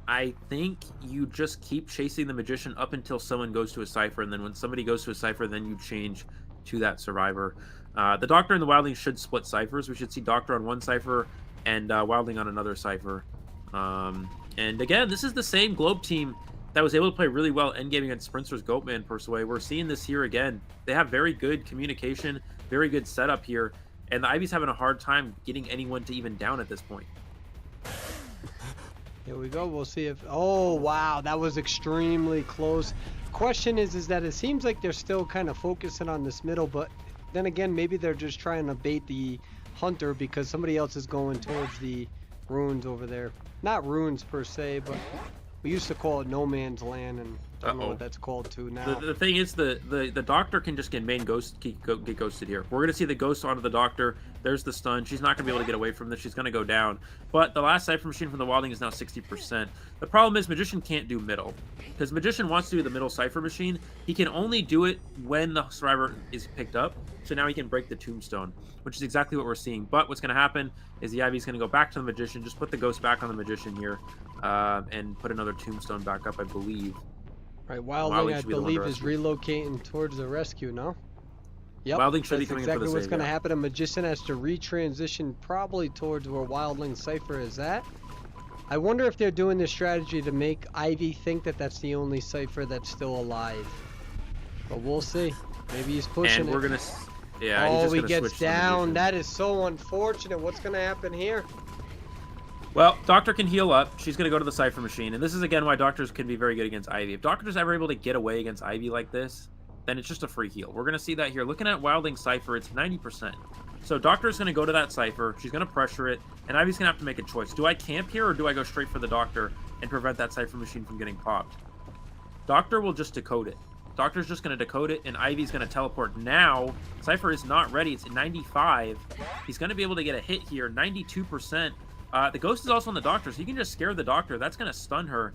I think you just keep chasing the Magician up until someone goes to a cipher, and then when somebody goes to a cipher, then you change to that survivor. The Doctor and the Wildling should split ciphers. We should see Doctor on one cipher and Wildling on another cipher. And again, this is the same Globe team that was able to play really well endgame against Sprinter's Goatman Persway. We're seeing this here again. They have very good communication, very good setup here, and the Ivy's having a hard time getting anyone to even down at this point. Here we go. We'll see if... Oh, wow. That was extremely close. Question is that it seems like they're still kind of focusing on this middle, but then again, maybe they're just trying to bait the Hunter because somebody else is going towards the ruins over there. Not ruins per se, but we used to call it no man's land, and I don't know what that's called too now. The thing is, the Doctor can just get get ghosted here. We're gonna see the ghost onto the Doctor. There's the stun. She's not gonna be able to get away from this. She's gonna go down. But the last Cypher machine from the Wildling is now 60%. The problem is Magician can't do middle, because Magician wants to do the middle Cypher machine. He can only do it when the survivor is picked up. So now he can break the tombstone, which is exactly what we're seeing. But what's gonna happen is the Ivy's gonna go back to the Magician, just put the ghost back on the Magician here, and put another tombstone back up, I believe. Right, Wildling, I believe, is relocating towards the rescue, no? Yep, Wildling should be that's coming exactly in for the what's save, going to happen. A Magician has to retransition probably towards where Wildling Cypher is at. I wonder if they're doing this strategy to make Ivy think that that's the only Cypher that's still alive. But we'll see. Maybe he's pushing and we're it. gonna, yeah. Oh, he's he just gets down. Magician. That is so unfortunate. What's going to happen here? Well, Doctor can heal up. She's going to go to the Cypher machine. And this is, again, why Doctors can be very good against Ivy. If Doctor's ever able to get away against Ivy like this, then it's just a free heal. We're going to see that here. Looking at Wildling Cypher, it's 90%. So Doctor's going to go to that Cypher. She's going to pressure it. And Ivy's going to have to make a choice. Do I camp here or do I go straight for the Doctor and prevent that Cypher machine from getting popped? Doctor will just decode it. Doctor's just going to decode it, and Ivy's going to teleport. Now, Cypher is not ready. It's at 95. He's going to be able to get a hit here. 92%. The ghost is also on the Doctor, so he can just scare the Doctor. That's going to stun her.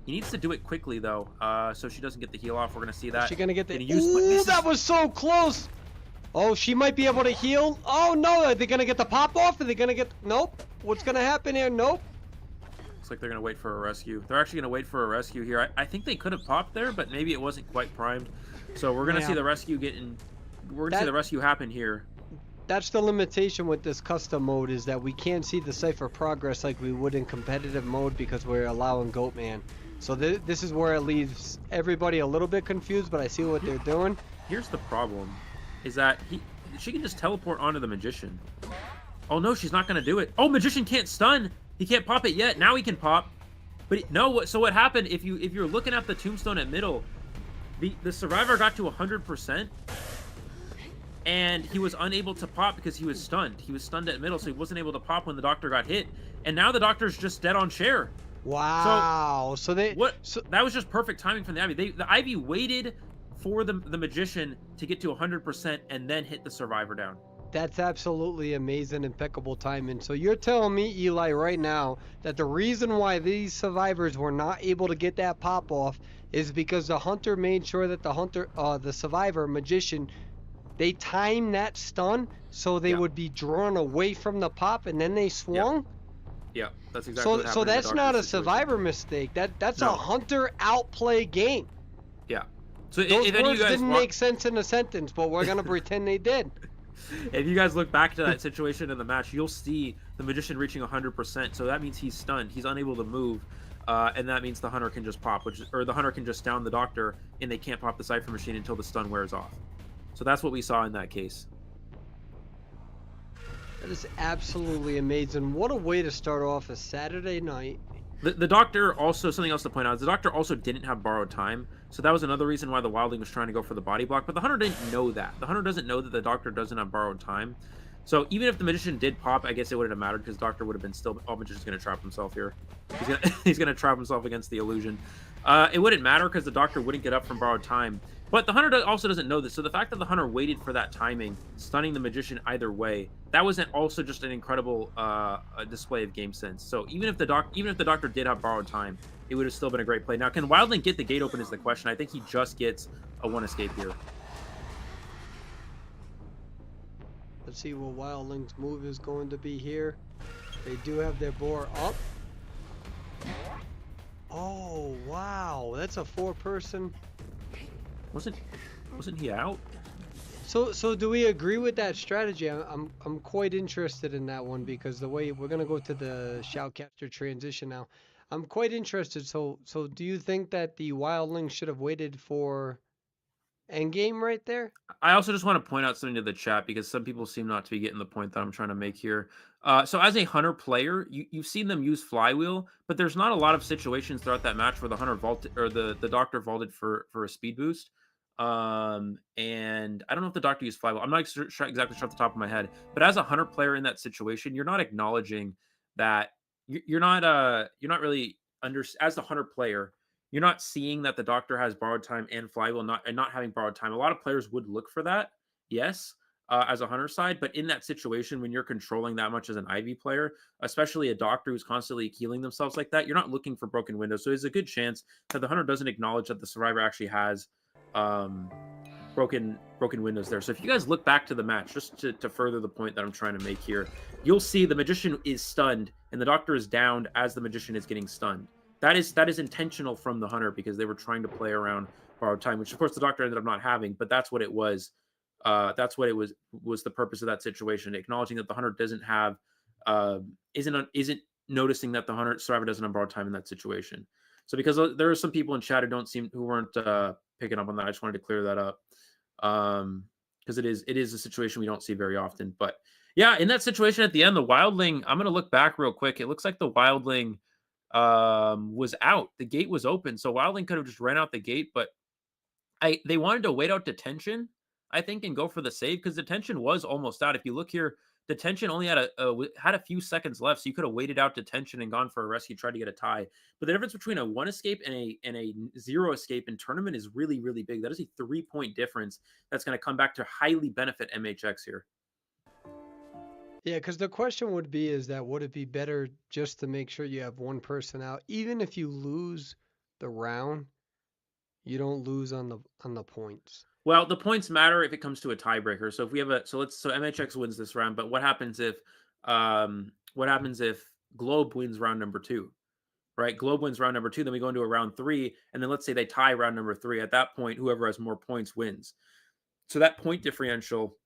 He needs to do it quickly, though, so she doesn't get the heal off. We're going to see that. Is she going to get the... Ooh, that was so close! Oh, she might be able to heal. Oh, no, are they going to get the pop off? Are they going to get... Nope. What's going to happen here? Nope. Looks like they're going to wait for a rescue. They're actually going to wait for a rescue here. I think they could have popped there, but maybe it wasn't quite primed. So we're going to see the rescue getting... We're going to see the rescue happen here. That's the limitation with this custom mode, is that we can't see the Cypher progress like we would in competitive mode because we're allowing Goatman. So this is where it leaves everybody a little bit confused, but I see what they're doing. Here's the problem, is that she can just teleport onto the Magician. Oh no, she's not going to do it. Oh, Magician can't stun. He can't pop it yet. Now he can pop. But no, so what happened, if you're looking at the tombstone at middle, the survivor got to 100%. And he was unable to pop because he was stunned. He was stunned at middle, so he wasn't able to pop when the Doctor got hit. And now the Doctor's just dead on share. Wow. So that was just perfect timing from the Ivy. The Ivy waited for the Magician to get to 100% and then hit the survivor down. That's absolutely amazing, impeccable timing. So you're telling me, Eli, right now that the reason why these survivors were not able to get that pop off is because the Hunter made sure that the survivor Magician, they timed that stun so they would be drawn away from the pop and then they swung? Yeah, that's exactly what happened. So that's not a survivor mistake. That's a Hunter outplay game. Yeah. So those words didn't make sense in a sentence, but we're going to pretend they did. If you guys look back to that situation in the match, you'll see the Magician reaching 100%. So that means he's stunned. He's unable to move. And that means the Hunter can just pop, or the Hunter can just down the Doctor, and they can't pop the Cypher machine until the stun wears off. So that's what we saw in that case. That is absolutely amazing. What a way to start off a Saturday night. The Doctor also, something else to point out, is the Doctor also didn't have borrowed time. So that was another reason why the Wildling was trying to go for the body block. But the Hunter didn't know that. The Hunter doesn't know that the Doctor doesn't have borrowed time. So even if the Magician did pop, I guess it wouldn't have mattered because Doctor would have been still... Oh, Magician's going to trap himself here. He's going to trap himself against the illusion. It wouldn't matter because the doctor wouldn't get up from borrowed time. But the hunter also doesn't know this. So the fact that the hunter waited for that timing, stunning the magician either way, that was also just an incredible display of game sense. So even if the doctor did have borrowed time, it would have still been a great play. Now, can Wildling get the gate open is the question. I think he just gets a one escape here. Let's see what Wildling's move is going to be here. They do have their boar up. Oh, wow. That's a 4-person. Wasn't he out? So do we agree with that strategy? I'm quite interested in that one because the way we're gonna go to the shoutcaster transition now. I'm quite interested. So do you think that the wildling should have waited for endgame right there? I also just want to point out something to the chat because some people seem not to be getting the point that I'm trying to make here. So as a hunter player, you've seen them use flywheel, but there's not a lot of situations throughout that match where the hunter vaulted or the doctor vaulted for a speed boost. And I don't know if the doctor used flywheel. I'm not exactly sure off the top of my head, but as a hunter player in that situation, you're not acknowledging that you're not really under as the hunter player you're not seeing that the doctor has borrowed time and flywheel not having borrowed time. A lot of players would look for that, yes, as a hunter side, but in that situation when you're controlling that much as an IV player, especially a doctor who's constantly healing themselves like that, you're not looking for broken windows. So there's a good chance that the hunter doesn't acknowledge that the survivor actually has um, broken windows there. So if you guys look back to the match, just to further the point that I'm trying to make here, you'll see the magician is stunned and the doctor is downed as the magician is getting stunned. That is intentional from the hunter because they were trying to play around borrowed time, which of course the doctor ended up not having, but that's what it was. That's what it was the purpose of that situation, acknowledging that the hunter doesn't have isn't noticing that the hunter survivor doesn't have borrowed time in that situation. So because there are some people in chat who weren't picking up on that, I just wanted to clear that up because it is a situation we don't see very often. But yeah, in that situation at the end, the wildling. I'm gonna look back real quick. It looks like the wildling was out. The gate was open, so wildling could have just ran out the gate, but they wanted to wait out detention, I think, and go for the save because detention was almost out. If you look here, detention only had a few seconds left, so you could have waited out detention and gone for a rescue, tried to get a tie. But the difference between a one escape and a zero escape in tournament is really really big. That is a 3 point difference that's going to come back to highly benefit MHX here. Yeah, because the question would be is that would it be better just to make sure you have one person out, even if you lose the round, you don't lose on the points. Well, the points matter if it comes to a tiebreaker. So if we have so MHX wins this round, but what happens if Globe wins round number 2? Right? Globe wins round number 2, then we go into a round 3, and then let's say they tie round number 3. At that point, whoever has more points wins. So that point differential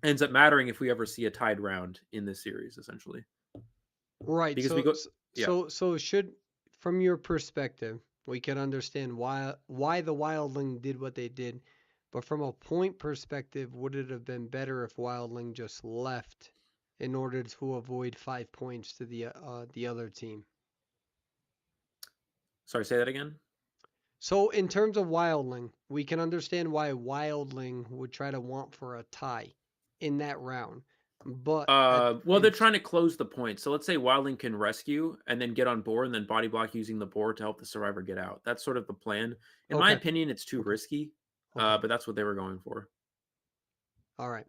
ends up mattering if we ever see a tied round in this series, essentially. Right. Because we go, yeah. So should, from your perspective, we can understand why the wildling did what they did, but from a point perspective, would it have been better if wildling just left in order to avoid 5 points to the other team? Sorry, say that again. So in terms of wildling, we can understand why wildling would try to want for a tie in that round, but Well, they're trying to close the point. So let's say Wildling can rescue and then get on board and then body block using the board to help the survivor get out. That's sort of the plan. In my okay, opinion, it's too okay, risky, okay. but that's what they were going for. All right.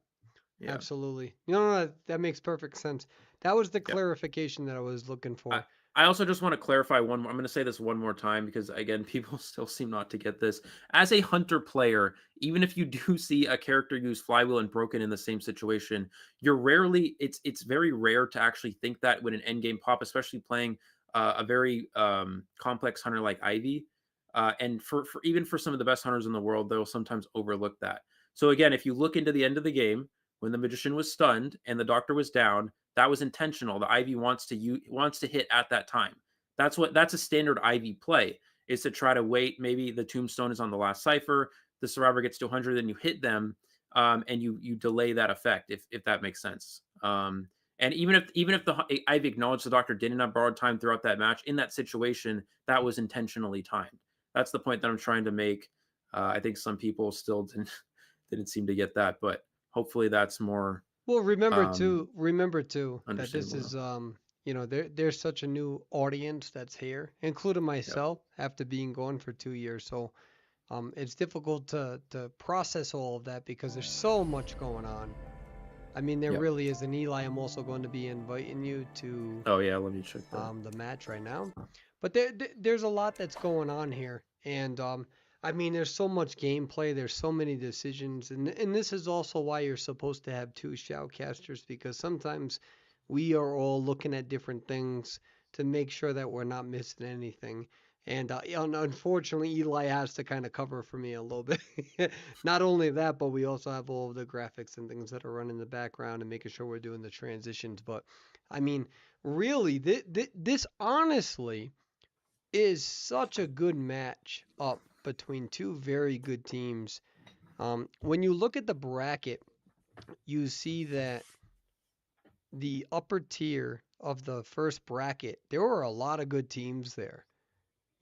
Yeah. Absolutely. No, that makes perfect sense. That was the Yeah. clarification that I was looking I, for. I also just want to clarify one more. I'm going to say this one more time because again, people still seem not to get this. As a hunter player, even if you do see a character use flywheel and broken in the same situation, it's very rare to actually think that with an end game pop, especially playing a very complex hunter like Ivy. And for even for some of the best hunters in the world, they'll sometimes overlook that. So again, if you look into the end of the game when the magician was stunned and the doctor was down, that was intentional. The Ivy wants to hit at that time. That's a standard Ivy play is to try to wait. Maybe the tombstone is on the last cipher. The survivor gets to 100, then you hit them, and you delay that effect if that makes sense. And even if the Ivy acknowledged the doctor didn't have borrowed time throughout that match, in that situation, that was intentionally timed. That's the point that I'm trying to make. I think some people still didn't seem to get that, but hopefully that's more Well, um, remember too that this understandable is now. there's such a new audience that's here, including Yep. myself, after being gone for 2 years. So it's difficult to process all of that because there's so much going on. I mean, there Yep. really is. And Eli, I'm also going to be inviting you to Oh yeah, let me check that. the match right now. But there's a lot that's going on here, and I mean, there's so much gameplay. There's so many decisions, and this is also why you're supposed to have two shoutcasters, because sometimes we are all looking at different things to make sure that we're not missing anything. And unfortunately, Eli has to kind of cover for me a little bit. Not only that, but we also have all of the graphics and things that are running in the background and making sure we're doing the transitions. But I mean, really, this honestly is such a good match up between two very good teams. When you look at the bracket, you see that the upper tier of the first bracket, there were a lot of good teams there.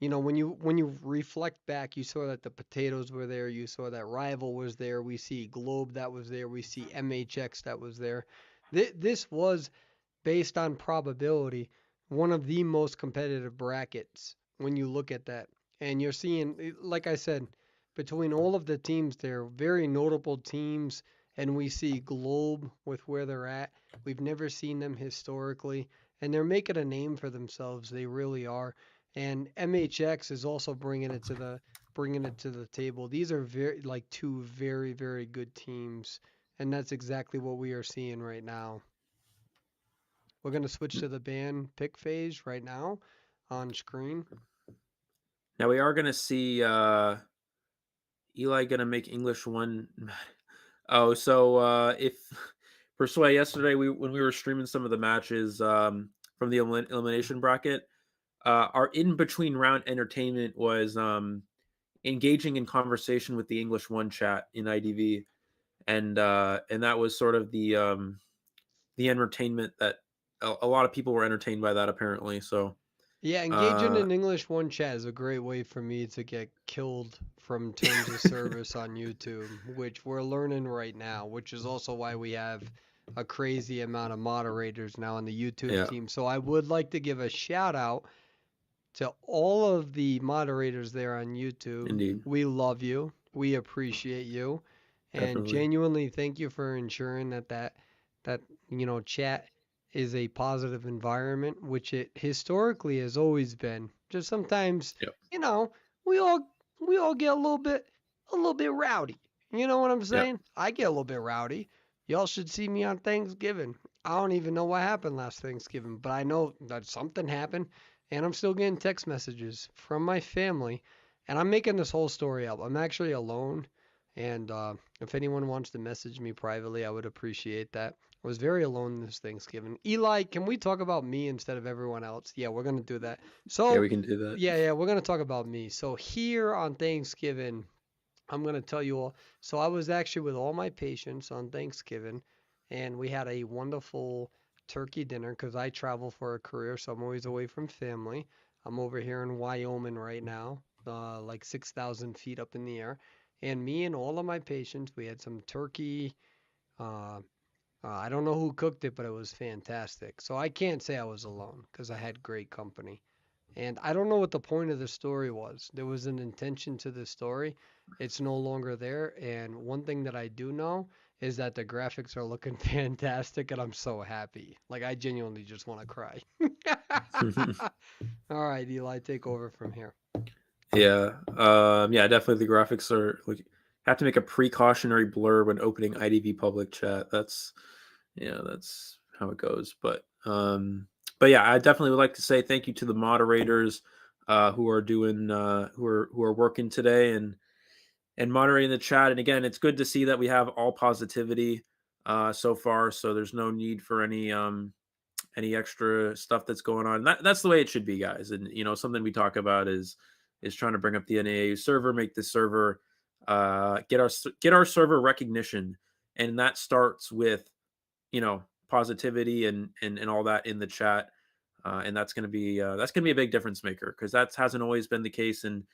When you reflect back, you saw that the Potatoes were there, you saw that Rival was there, we see Globe that was there, we see MHX that was there. This was based on probability, one of the most competitive brackets when you look at that. And you're seeing, like I said, between all of the teams, they're very notable teams. And we see Globe with where they're at. We've never seen them historically. And they're making a name for themselves. They really are. And MHX is also bringing it to the table. These are two very, very good teams. And that's exactly what we are seeing right now. We're going to switch to the band pick phase right now on screen. Now we are gonna see Eli gonna make English one. Oh, so if Persway yesterday, we when we were streaming some of the matches from the elimination bracket, our in between round entertainment was engaging in conversation with the English one chat in IDV, and that was sort of the entertainment that a lot of people were entertained by that apparently. So Yeah, engaging uh, in English one chat is a great way for me to get killed from terms of service on YouTube, which we're learning right now, which is also why we have a crazy amount of moderators now on the YouTube yeah, team. So I would like to give a shout out to all of the moderators there on YouTube. indeed, We love you. We appreciate you. And definitely, genuinely thank you for ensuring that chat is a positive environment, which it historically has always been. Just sometimes, yep, you know, we all we all get a little bit rowdy. You know what I'm yep. saying? I get a little bit rowdy. Y'all should see me on Thanksgiving. I don't even know what happened last Thanksgiving, but I know that something happened, and I'm still getting text messages from my family, and I'm making this whole story up. I'm actually alone, and if anyone wants to message me privately, I would appreciate that. I was very alone this Thanksgiving. Eli, can we talk about me instead of everyone else? Yeah, we're gonna do that. Yeah, So, we can do that. yeah, we're gonna talk about me. So here on Thanksgiving, I'm going to tell you all. So I was actually with all my patients on Thanksgiving, and we had a wonderful turkey dinner because I travel for a career, so I'm always away from family. I'm over here in Wyoming right now, like 6,000 feet up in the air. And me and all of my patients, we had some turkey. Uh, I don't know who cooked it, but it was fantastic. So I can't say I was alone because I had great company. And I don't know what the point of the story was. There was an intention to the story. It's no longer there. And one thing that I do know is that the graphics are looking fantastic, and I'm so happy. Like, I genuinely just want to cry. All right, Eli, take over from here. Yeah, yeah, definitely. The graphics are like have to make a precautionary blur when opening IDV public chat. That's yeah, that's how it goes. But yeah, I definitely would like to say thank you to the moderators who are doing who are working today and moderating the chat. And again, it's good to see that we have all positivity so far. So there's no need for any extra stuff that's going on. That's the way it should be, guys. And something we talk about is trying to bring up the NAA server, make the server get our server recognition, and that starts with positivity and all that in the chat. And that's gonna be a big difference maker because that hasn't always been the case in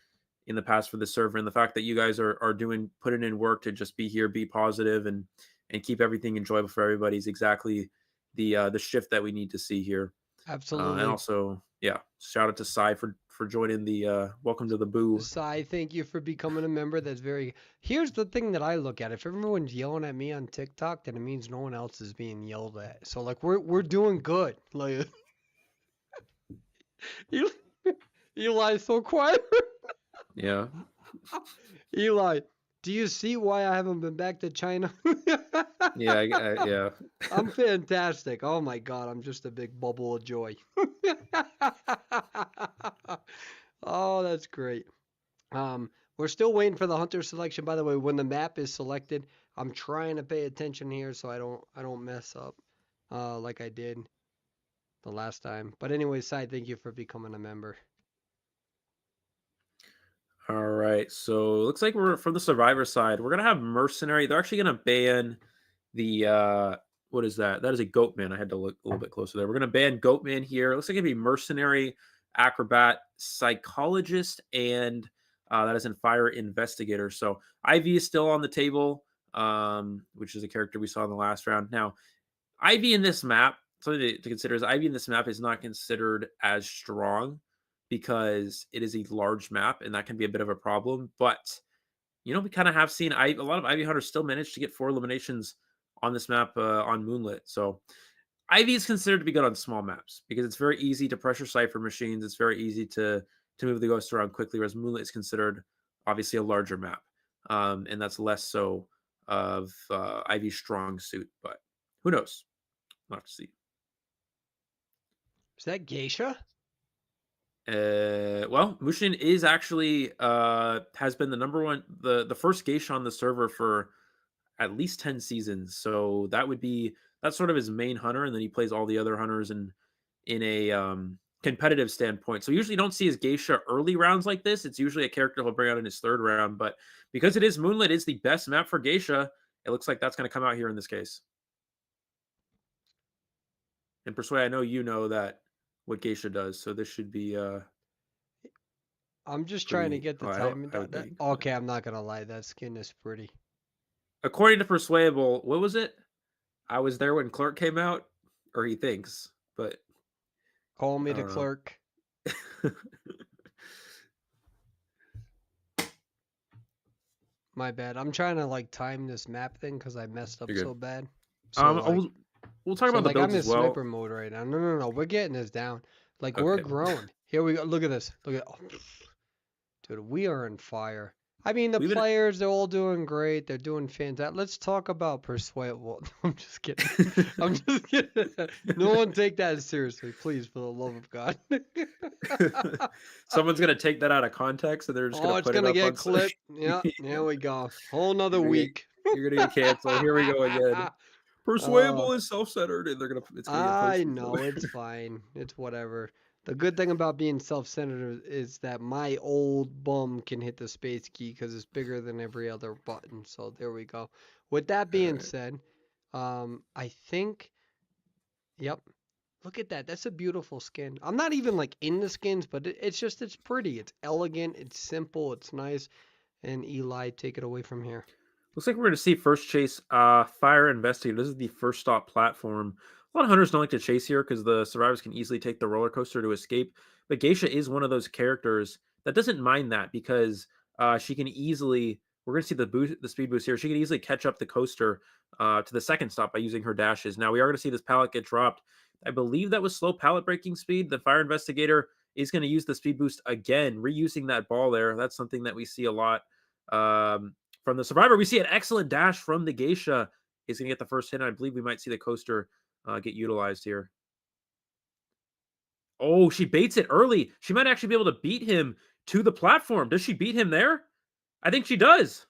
the past for the server. And the fact that you guys are doing putting in work to just be here, be positive, and keep everything enjoyable for everybody is exactly the shift that we need to see here. And Absolutely. also, yeah, shout out to Sai for joining the welcome to the boo. Sai, thank you for becoming a member. Here's the thing that I look at. If everyone's yelling at me on TikTok, then it means no one else is being yelled at. So like we're doing good. Like Eli, Eli's so quiet. Yeah, Eli, do you see why I haven't been back to China? yeah. I'm fantastic. Oh my God, I'm just a big bubble of joy. Oh, that's great. We're still waiting for the hunter selection. By the way, when the map is selected, I'm trying to pay attention here so I don't mess up, like I did the last time. But anyway, Sai, thank you for becoming a member. All right, so looks like we're from the survivor side. We're gonna have mercenary. They're actually gonna ban the what is that? That is a goatman. I had to look a little bit closer there. We're gonna ban goatman here. It looks like it'd be mercenary, acrobat, psychologist, and that is in fire investigator. So Ivy is still on the table, which is a character we saw in the last round. Now Ivy in this map, something to consider is Ivy in this map is not considered as strong because it is a large map and that can be a bit of a problem. But we kind of have seen a lot of Ivy hunters still manage to get 4 eliminations on this map on Moonlit. So Ivy is considered to be good on small maps because it's very easy to pressure cipher machines. It's very easy to move the ghost around quickly, whereas Moonlit is considered obviously a larger map, and that's less so of Ivy's strong suit. But who knows? We'll have to see. Is that Geisha? Well, Mushin is actually has been the number one, the first geisha on the server for at least 10 seasons. So that's sort of his main hunter, and then he plays all the other hunters in a competitive standpoint. So usually you don't see his geisha early rounds like this. It's usually a character he'll bring out in his third round, but because it is Moonlit, it's the best map for geisha. It looks like that's going to come out here in this case. And Persuade, I know you know that what geisha does, so this should be I'm just trying to pretty. get the Oh, I don't. timing. I would That, think. But okay, I'm not gonna lie. That skin is pretty. according to Perswayable, what was it? I was there when Clark came out, or he thinks, but Call me I the don't know. clerk. My bad. I'm trying to like time this map thing because I messed up You're good. so bad. So like, We'll talk so about the like I'm builds in as well. sniper mode right now. No, no, no. We're getting this down. Like we're Okay. growing. Here we go. Look at this. Look at. Oh, dude, we are on fire. I mean, the We've been players, they're all doing great. They're doing fantastic. Let's talk about Perswayable. I'm just kidding. I'm just kidding. No one take that seriously, please, for the love of God. someone's gonna take that out of context and they're just gonna Oh, it's put it gonna up get on social clipped. Yeah, there media. we go. Whole nother You're gonna get week. you're gonna get canceled. Here we go again. Oh, Persuadable is self-centered, and it's gonna get I posted know, somewhere. it's fine. It's whatever. The good thing about being self-centered is that my old bum can hit the space key because it's bigger than every other button. So there we go. With that All being right. said, I think, yep. Look at that. That's a beautiful skin. I'm not even like in the skins, but it's pretty. It's elegant. It's simple. It's nice. And Eli, take it away from here. Looks like we're going to see first chase Fire Investigator. This is the first stop platform. A lot of hunters don't like to chase here because the survivors can easily take the roller coaster to escape. But Geisha is one of those characters that doesn't mind that because she can easily. We're going to see the speed boost here. She can easily catch up the coaster to the second stop by using her dashes. Now we are going to see this pallet get dropped. I believe that was slow pallet breaking speed. The Fire Investigator is going to use the speed boost again, reusing that ball there. That's something that we see a lot. From the survivor, we see an excellent dash from the geisha. Is going to get the first hit. And I believe we might see the coaster get utilized here. Oh, she baits it early. She might actually be able to beat him to the platform. Does she beat him there? I think she does.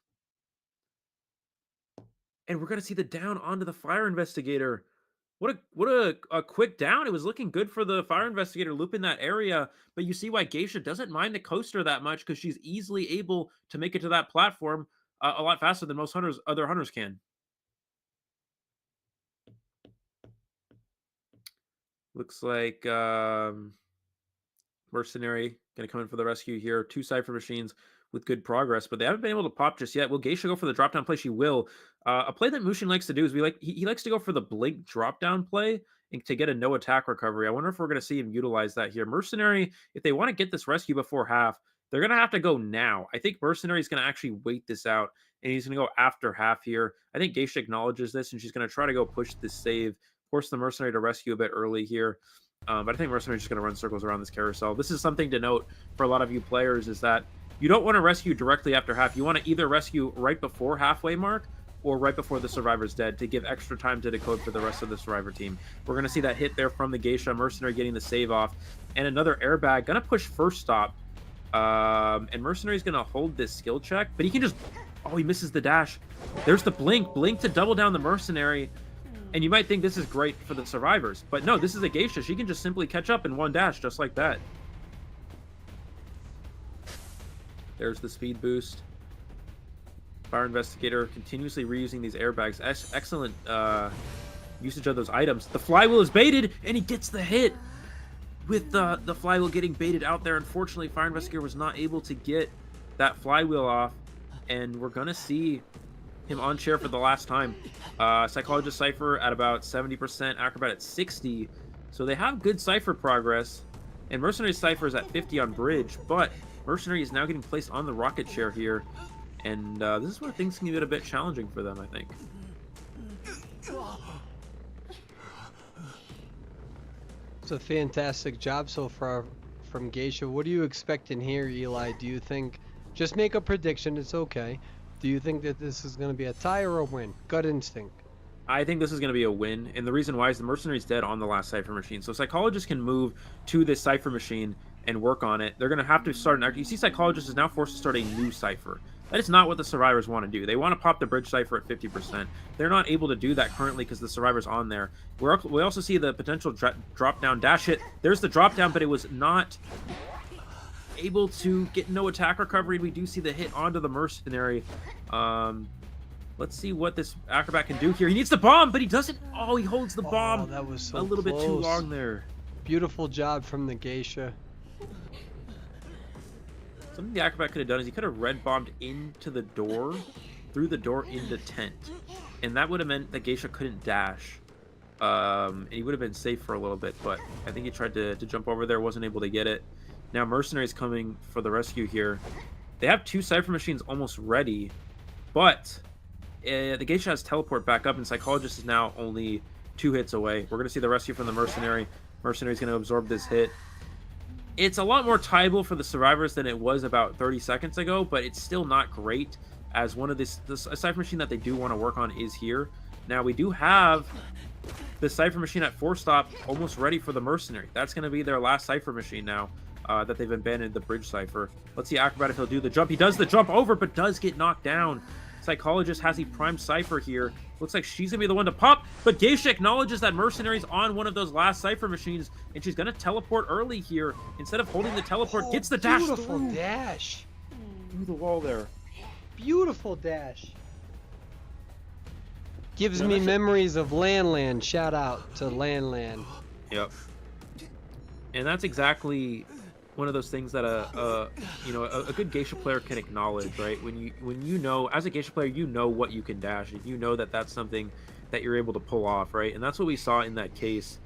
And we're going to see the down onto the fire investigator. What a quick down. It was looking good for the fire investigator looping that area, but you see why Geisha doesn't mind the coaster that much because she's easily able to make it to that platform a lot faster than most other hunters can. Looks like Mercenary going to come in for the rescue here. 2 cipher machines with good progress, but they haven't been able to pop just yet. Will Geisha go for the drop down play? She will. A play that Mushin likes to do is he likes to go for the blink drop down play and to get a no attack recovery. I wonder if we're going to see him utilize that here. Mercenary, if they want to get this rescue before half, they're going to have to go now. I think Mercenary is going to actually wait this out, and he's going to go after half here. I think Geisha acknowledges this, and she's going to try to go push this save, force the Mercenary to rescue a bit early here. But I think Mercenary's just going to run circles around this carousel. This is something to note for a lot of you players, is that you don't want to rescue directly after half. You want to either rescue right before halfway mark or right before the survivor's dead to give extra time to decode for the rest of the survivor team. We're going to see that hit there from the Geisha. Mercenary getting the save off. And another airbag. Going to push first stop. And Mercenary's going to hold this skill check. But he can just... Oh, he misses the dash. There's the blink. Blink to double down the Mercenary. And you might think this is great for the survivors. But no, this is a Geisha. She can just simply catch up in one dash just like that. There's the speed boost. Fire Investigator continuously reusing these airbags. Excellent usage of those items. The flywheel is baited, and he gets the hit. With the flywheel getting baited out there, unfortunately, Fire Investigator was not able to get that flywheel off. And we're going to see him on chair for the last time. Psychologist Cypher at about 70%, Acrobat at 60%. So they have good Cypher progress. And Mercenary Cypher is at 50 on bridge, but Mercenary is now getting placed on the rocket chair here. And this is where things can get a bit challenging for them, I think. It's a fantastic job so far from Geisha. What do you expect in here, Eli? Do you think... Just make a prediction, it's okay. Do you think that this is going to be a tie or a win? Gut instinct. I think this is going to be a win, and the reason why is the Mercenary's dead on the last Cypher machine. So Psychologist can move to this Cypher machine and work on it. They're going to have to start an... You see Psychologist is now forced to start a new Cypher. That is not what the survivors want to do. They want to pop the bridge Cypher at 50%. They're not able to do that currently because the survivor's on there. We also see the potential drop-down dash hit. There's the drop-down, but it was not able to get no attack recovery. We do see the hit onto the Mercenary. Let's see what this Acrobat can do here. He needs the bomb, but he doesn't. Oh, he holds the bomb. That was so a little close. bit too long there. Beautiful job from the Geisha. Something the Acrobat could have done is he could have red bombed into the door, through the door into tent, and that would have meant that Geisha couldn't dash. And he would have been safe for a little bit, but I think he tried to jump over there, wasn't able to get it. Now Mercenary's coming for the rescue here. They have two Cypher machines almost ready, but the Geisha has teleport back up, and Psychologist is now only 2 hits away. We're going to see the rescue from the Mercenary. Mercenary's going to absorb this hit. It's a lot more tieable for the survivors than it was about 30 seconds ago, but it's still not great, as one of this Cypher machine that they do want to work on is here. Now, we do have the Cypher machine at 4-stop almost ready for the Mercenary. That's going to be their last Cypher machine now. That they've abandoned the bridge Cypher. Let's see Acrobat if he'll do the jump. He does the jump over, but does get knocked down. Psychologist has a prime Cypher here. Looks like she's going to be the one to pop, but Geisha acknowledges that Mercenary's on one of those last Cypher machines, and she's going to teleport early here. Instead of holding the teleport, gets the dash Beautiful through. dash. Through the wall there. Beautiful dash. Gives me memories of Land. Shout out to Land. Yep. And that's exactly one of those things that a good Geisha player can acknowledge, right? When you know, as a Geisha player, you know what you can dash, and you know that that's something that you're able to pull off, right? And that's what we saw in that case.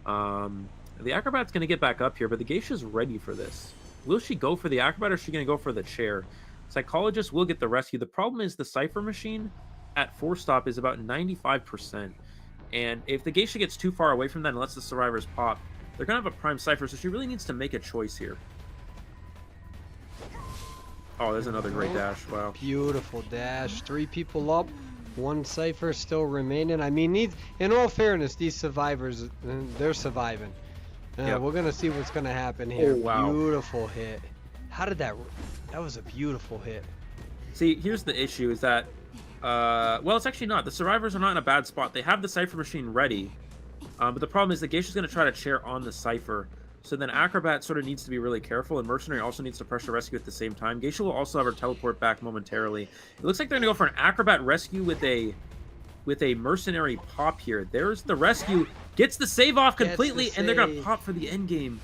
The Acrobat's going to get back up here, but the Geisha's ready for this. Will she go for the Acrobat, or is she going to go for the chair? Psychologist will get the rescue. The problem is the Cypher machine at 4-stop is about 95%. And if the Geisha gets too far away from that and lets the survivors pop, they're going to have a prime Cypher, so she really needs to make a choice here. Oh, there's another great dash. Wow. Beautiful dash. 3 people up. 1 Cypher still remaining. I mean, in all fairness, these survivors, they're surviving. Yep. We're going to see what's going to happen here. Oh, wow. Beautiful hit. How did that... That was a beautiful hit. See, here's the issue is that... well, it's actually not. The survivors are not in a bad spot. They have the Cypher machine ready. But the problem is the Geisha's going to try to chair on the Cypher. So then Acrobat sort of needs to be really careful, and Mercenary also needs to pressure rescue at the same time. Geisha will also have her teleport back momentarily. It looks like they're going to go for an Acrobat rescue with a Mercenary pop here. There's the rescue. Gets the save off completely, and they're going to pop for the Endgame.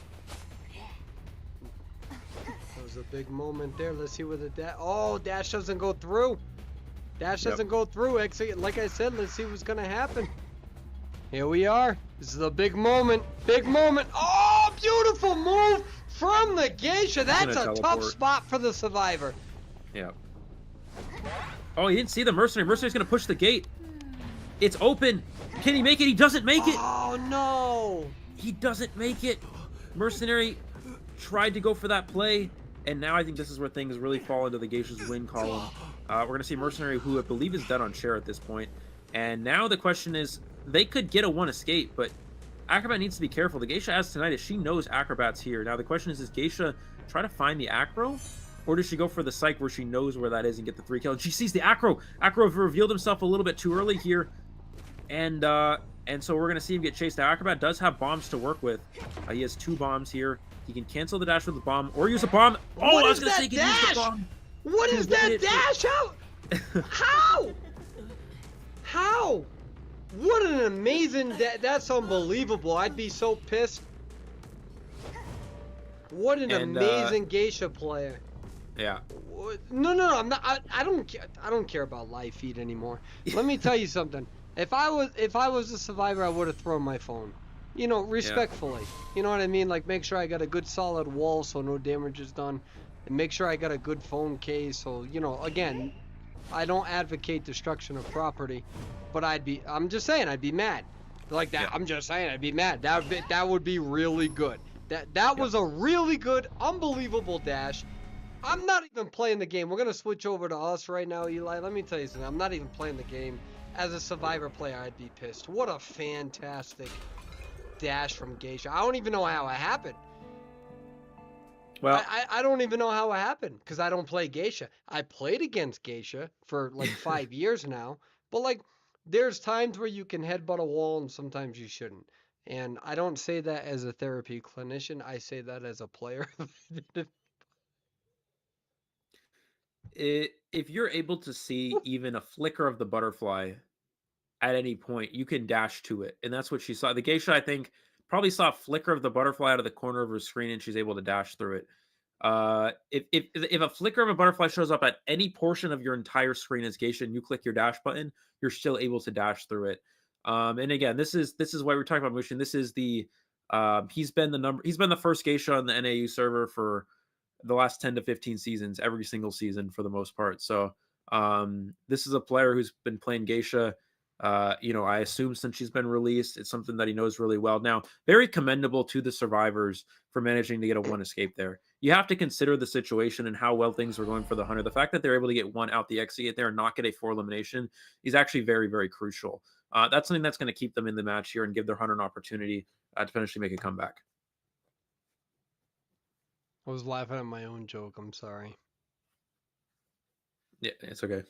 That was a big moment there. Let's see where the dash... Oh, dash doesn't go through. Dash doesn't go through. Like I said, let's see what's going to happen. Here we are. This is a big moment. Big moment. Oh, beautiful move from the Geisha. That's a tough teleport. spot for the survivor. Yeah. Oh, he didn't see the Mercenary. Mercenary's going to push the gate. It's open. Can he make it? He doesn't make it. Oh, no. He doesn't make it. Mercenary tried to go for that play, and now I think this is where things really fall into the Geisha's win column. We're going to see Mercenary, who I believe is dead on share at this point. And now the question is, they could get a one escape, but Acrobat needs to be careful. The Geisha has tonight is she knows Acrobat's here. Now the question is Geisha try to find the Acro? Or does she go for the Psych where she knows where that is and get the 3 kill? And she sees the Acro. Acro revealed himself a little bit too early here. And so we're going to see him get chased. Now Acrobat does have bombs to work with. He has 2 bombs here. He can cancel the dash with the bomb or use a bomb. Oh, I was going to say he can use the bomb. What is that dash? How? How? What an amazing that's unbelievable. I'd be so pissed. What an amazing Geisha player. Yeah. No, I'm not. I don't care. I don't care about live feed anymore. Let me tell you something. If I was a survivor, I would have thrown my phone. You know, respectfully. Yeah. You know what I mean? Like, make sure I got a good solid wall so no damage is done, and make sure I got a good phone case. So, you know, again, I don't advocate destruction of property, but I'm just saying, I'd be mad. Like that. Yeah. I'm just saying, I'd be mad. That would be really good. That was a really good, unbelievable dash. I'm not even playing the game. We're going to switch over to us right now, Eli. Let me tell you something. I'm not even playing the game. As a survivor player, I'd be pissed. What a fantastic dash from Geisha. I don't even know how it happened. Well, I don't even know how it happened because I don't play Geisha. I played against Geisha for like 5 years now. But like, there's times where you can headbutt a wall and sometimes you shouldn't. And I don't say that as a therapy clinician. I say that as a player. If you're able to see even a flicker of the butterfly at any point, you can dash to it. And that's what she saw. The Geisha, I think, probably saw a flicker of the butterfly out of the corner of her screen and she's able to dash through it. If a flicker of a butterfly shows up at any portion of your entire screen as Geisha and you click your dash button, you're still able to dash through it. And again, this is why we're talking about Mushin. This is the he's been the first Geisha on the NAU server for the last 10 to 15 seasons, every single season for the most part. So this is a player who's been playing Geisha, I assume since she's been released. It's something that he knows really well. Now, very commendable to the survivors for managing to get a 1 escape there. You have to consider the situation and how well things are going for the Hunter. The fact that they're able to get 1 out the exit there and not get a 4 elimination is actually very, very crucial. That's something that's going to keep them in the match here and give their Hunter an opportunity to potentially make a comeback. I was laughing at my own joke. I'm sorry. Yeah, it's okay.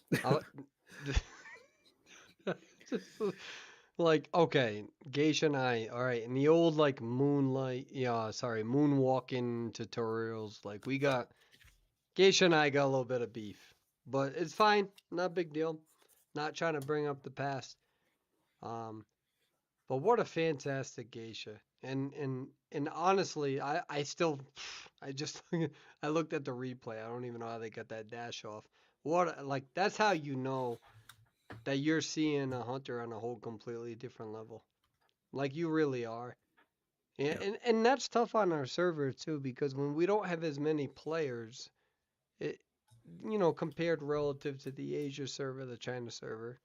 Like, okay, Geisha and I, all right, in the old, like, moonwalking tutorials, like, Geisha and I got a little bit of beef, but it's fine, not a big deal, not trying to bring up the past, but what a fantastic Geisha, and honestly, I looked at the replay, I don't even know how they got that dash off, that's how you know that you're seeing a Hunter on a whole completely different level. Like you really are. And that's tough on our server too, because when we don't have as many players, it compared relative to the Asia server, the China server,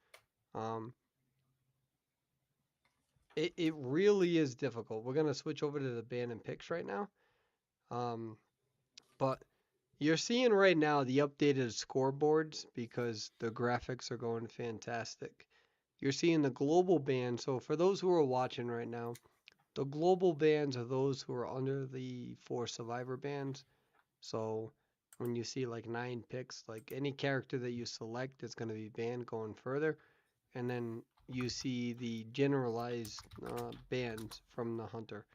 it really is difficult. We're gonna switch over to the ban and picks right now. But you're seeing right now the updated scoreboards because the graphics are going fantastic. You're seeing the global ban. So for those who are watching right now, the global bans are those who are under the 4 survivor bans. So when you see like 9 picks, like any character that you select is going to be banned going further. And then you see the generalized bans from the Hunter.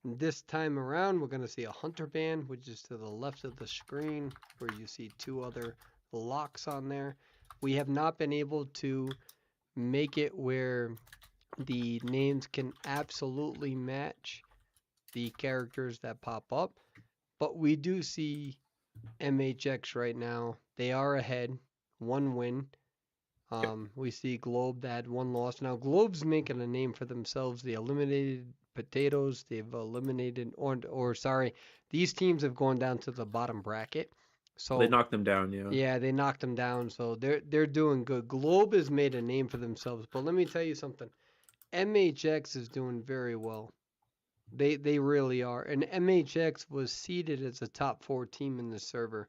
And this time around, we're going to see a Hunter ban, which is to the left of the screen, where you see 2 other locks on there. We have not been able to make it where the names can absolutely match the characters that pop up, but we do see MHX right now. They are ahead, 1 win. Yep. We see Globe that had one loss. Now Globe's making a name for themselves. They eliminated Potatoes. They've eliminated, or sorry, these teams have gone down to the bottom bracket. They So knocked them down. Yeah. yeah, they knocked them down. So they're doing good. Globe has made a name for themselves. But let me tell you something. MHX is doing very well. They really are. And MHX was seeded as a top 4 team in the server.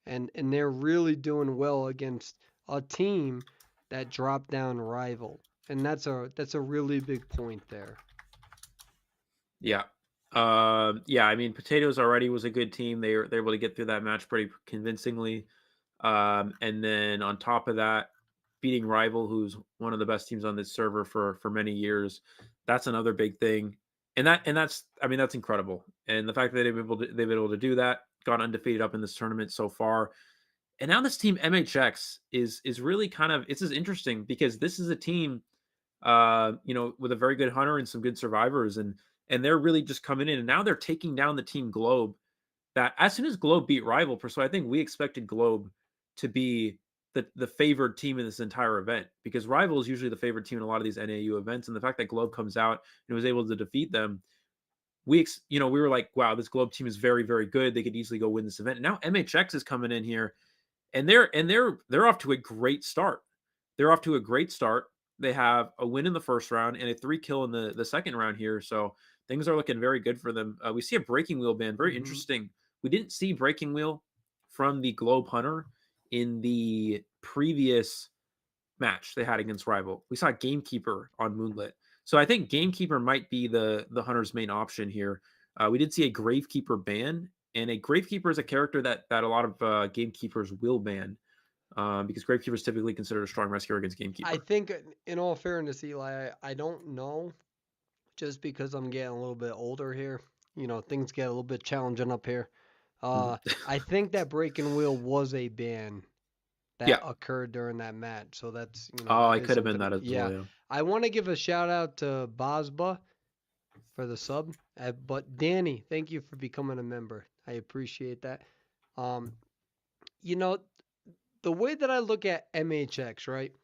And they're really doing well against a team that dropped down rival. And that's a really big point there. Yeah. Yeah, I mean, Potatoes already was a good team. They're able to get through that match pretty convincingly. And then on top of that, beating Rival, who's one of the best teams on this server for many years, that's another big thing. And that's I mean that's incredible. And the fact that they've been able to do that, gone undefeated up in this tournament so far. And now this team MHX is really kind of it's as interesting because this is a team with a very good hunter and some good survivors, and they're really just coming in, and now they're taking down the team Globe. That as soon as Globe beat Rival, so I think we expected Globe to be the favored team in this entire event because Rival is usually the favorite team in a lot of these NAU events, and the fact that Globe comes out and was able to defeat them, we were like, wow, this Globe team is very very good. They could easily go win this event. And now MHX is coming in here and they're off to a great start. They're off to a great start. They have a win in the first round and a 3 kill in the second round here. So things are looking very good for them. We see a breaking wheel ban. Very Hmm. interesting. We didn't see breaking wheel from the Globe Hunter in the previous match they had against Rival. We saw Gamekeeper on Moonlit. So I think Gamekeeper might be the Hunter's main option here. We did see a Gravekeeper ban, and a Gravekeeper is a character that a lot of Gamekeepers will ban because Gravekeeper is typically considered a strong rescuer against I Gamekeeper. think, in all fairness, Eli, I don't know, just because I'm getting a little bit older here. Things get a little bit challenging up here. Mhm. I think that Breaking Wheel was a ban that Yeah. occurred during that match. So Oh, that it is could have been something. that as Yeah. well. Yeah. I want to give a shout out to Bosba for the sub. But Danny, thank you for becoming a member. I appreciate that. Um, you know, the way that I look at MHX, right?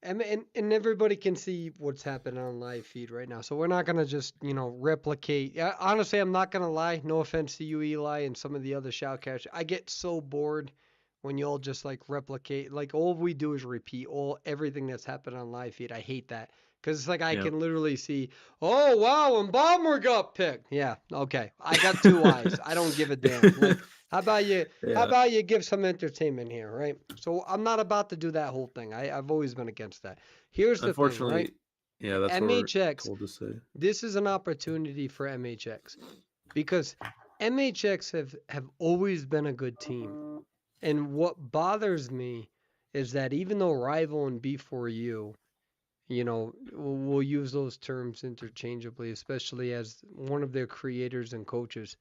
And everybody can see what's happening on live feed right now. So we're not gonna just replicate. Honestly, I'm not gonna lie. No offense to you, Eli, and some of the other shoutcasts. I get so bored when y'all just like replicate. Like all we do is repeat everything that's happened on live feed. I hate that because it's like I Yeah. can literally see. Oh wow, and Bomber got picked. Yeah, okay. I got two eyes. I don't give a damn. Like how about you? How Yeah. about you give some entertainment here, right? So I'm not about to do that whole thing. I've always been against that. Here's the thing, right? Unfortunately, yeah, that's what we're MHX, told to say. this is an opportunity for MHX because MHX have always been a good team. And what bothers me is that even though Rival and B4U, we'll use those terms interchangeably, especially as one of their creators and coaches.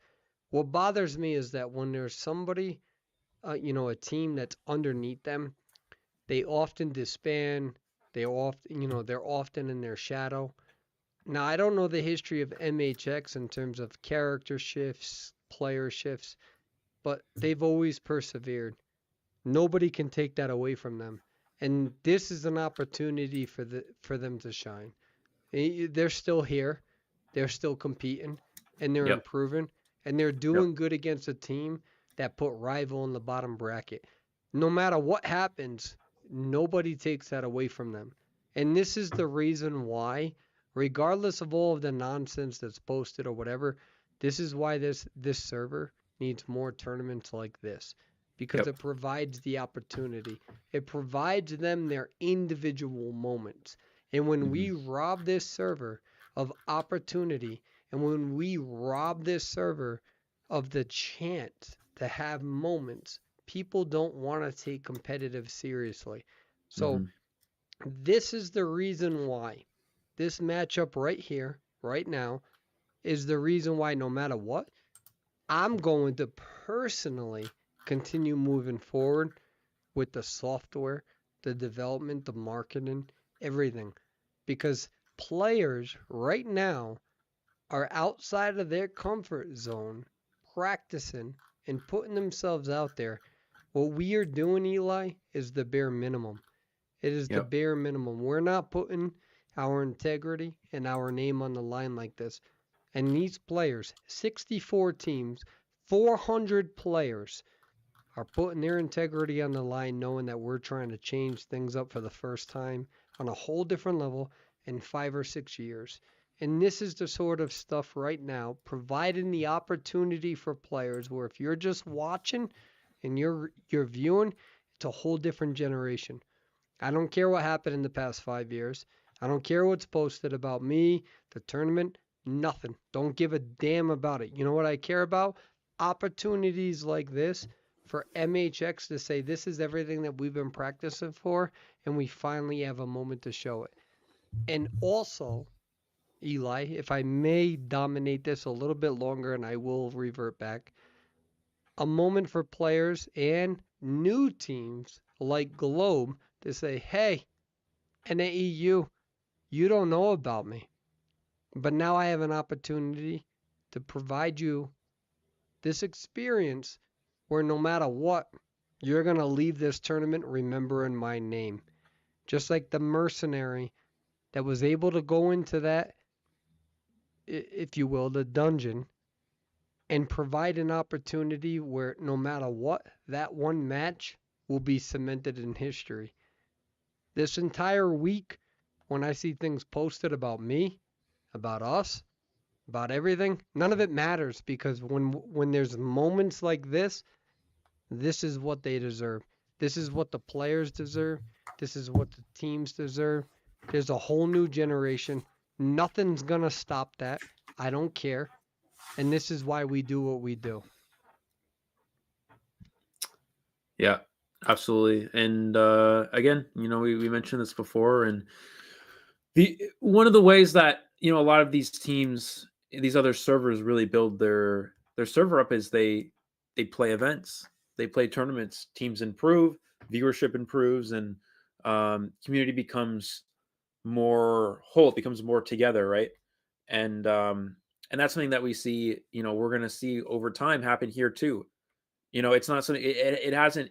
What bothers me is that when there's somebody, a team that's underneath them, they often disband. They're often in their shadow. Now, I don't know the history of MHX in terms of character shifts, player shifts, but they've always persevered. Nobody can take that away from them. And this is an opportunity for them to shine. They're still here. They're still competing and they're Yep. improving and they're Yep. doing good against a team that put Rival in the bottom bracket. No matter what happens, nobody takes that away from them. And this is the reason why, regardless of all of the nonsense that's posted or whatever, this is why this server needs more tournaments like this because Yep. it provides the opportunity. It provides them their individual moments. And when Hmm. we rob this server of opportunity, and when we rob this server of the chance to have moments, people don't want to take competitive seriously. So, Hmm. this is the reason why this matchup right here, right now, is the reason why no matter what, I'm going to personally continue moving forward with the software, the development, the marketing, everything. Because players right now are outside of their comfort zone, practicing and putting themselves out there. What we are doing, Eli, is the bare minimum. It is the Yep. bare minimum. We're not putting our integrity and our name on the line like this. And these players, 64 teams, 400 players, are putting their integrity on the line knowing that we're trying to change things up for the first time on a whole different level in 5 or 6 years. And this is the sort of stuff right now, providing the opportunity for players where if you're just watching and you're viewing, it's a whole different generation. I don't care what happened in the past 5 years. I don't care what's posted about me, the tournament, nothing. Don't give a damn about it. You know what I care about? Opportunities like this for MHX to say this is everything that we've been practicing for, and we finally have a moment to show it. And also, Eli, if I may dominate this a little bit longer and I will revert back, a moment for players and new teams like Globe to say, hey, NAEU, you don't know about me, but now I have an opportunity to provide you this experience where no matter what, you're going to leave this tournament remembering my name. Just like the mercenary that was able to go into that, if you will, the dungeon and provide an opportunity where no matter what, that one match will be cemented in history. This entire week, when I see things posted about me, about us, about everything, none of it matters because when there's moments like this is what they deserve. This is what the players deserve. This is what the teams deserve. There's a whole new generation. Nothing's going to stop that. I don't care. And this is why we do what we do. Yeah, absolutely. And again, we mentioned this before, and the one of the ways that a lot of these teams, these other servers, really build their server up is they play events, they play tournaments, teams improve, viewership improves, and community becomes more whole, it becomes more together, right? And that's something that we see, we're going to see over time happen here too. It's not something, it hasn't,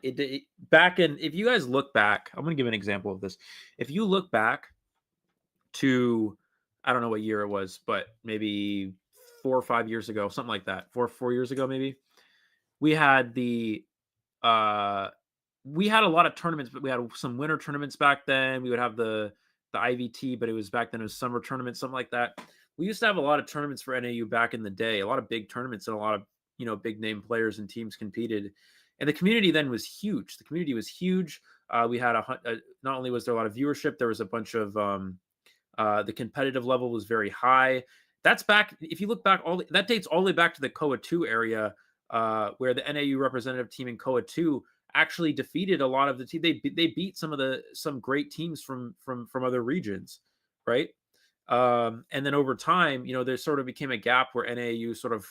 back in, if you guys look back, I'm going to give an example of this. If you look back to, I don't know what year it was, but maybe 4 or 5 years ago, something like that, 4 years ago, maybe, we had uh, we had a lot of tournaments, but we had some winter tournaments back then. We would have the IVT, but it was back then, it was summer tournaments, something like that. We used to have a lot of tournaments for NAU back in the day, a lot of big tournaments, and a lot of big name players and teams competed. And the community then was huge. The community was huge. We had not only was there a lot of viewership, there was a bunch of the competitive level was very high. That's back. If you look back, that dates all the way back to the COA 2 area, where the NAU representative team in COA 2 actually defeated a lot of the team. They beat some great teams from other regions, right? And then over time, there sort of became a gap where NAU sort of,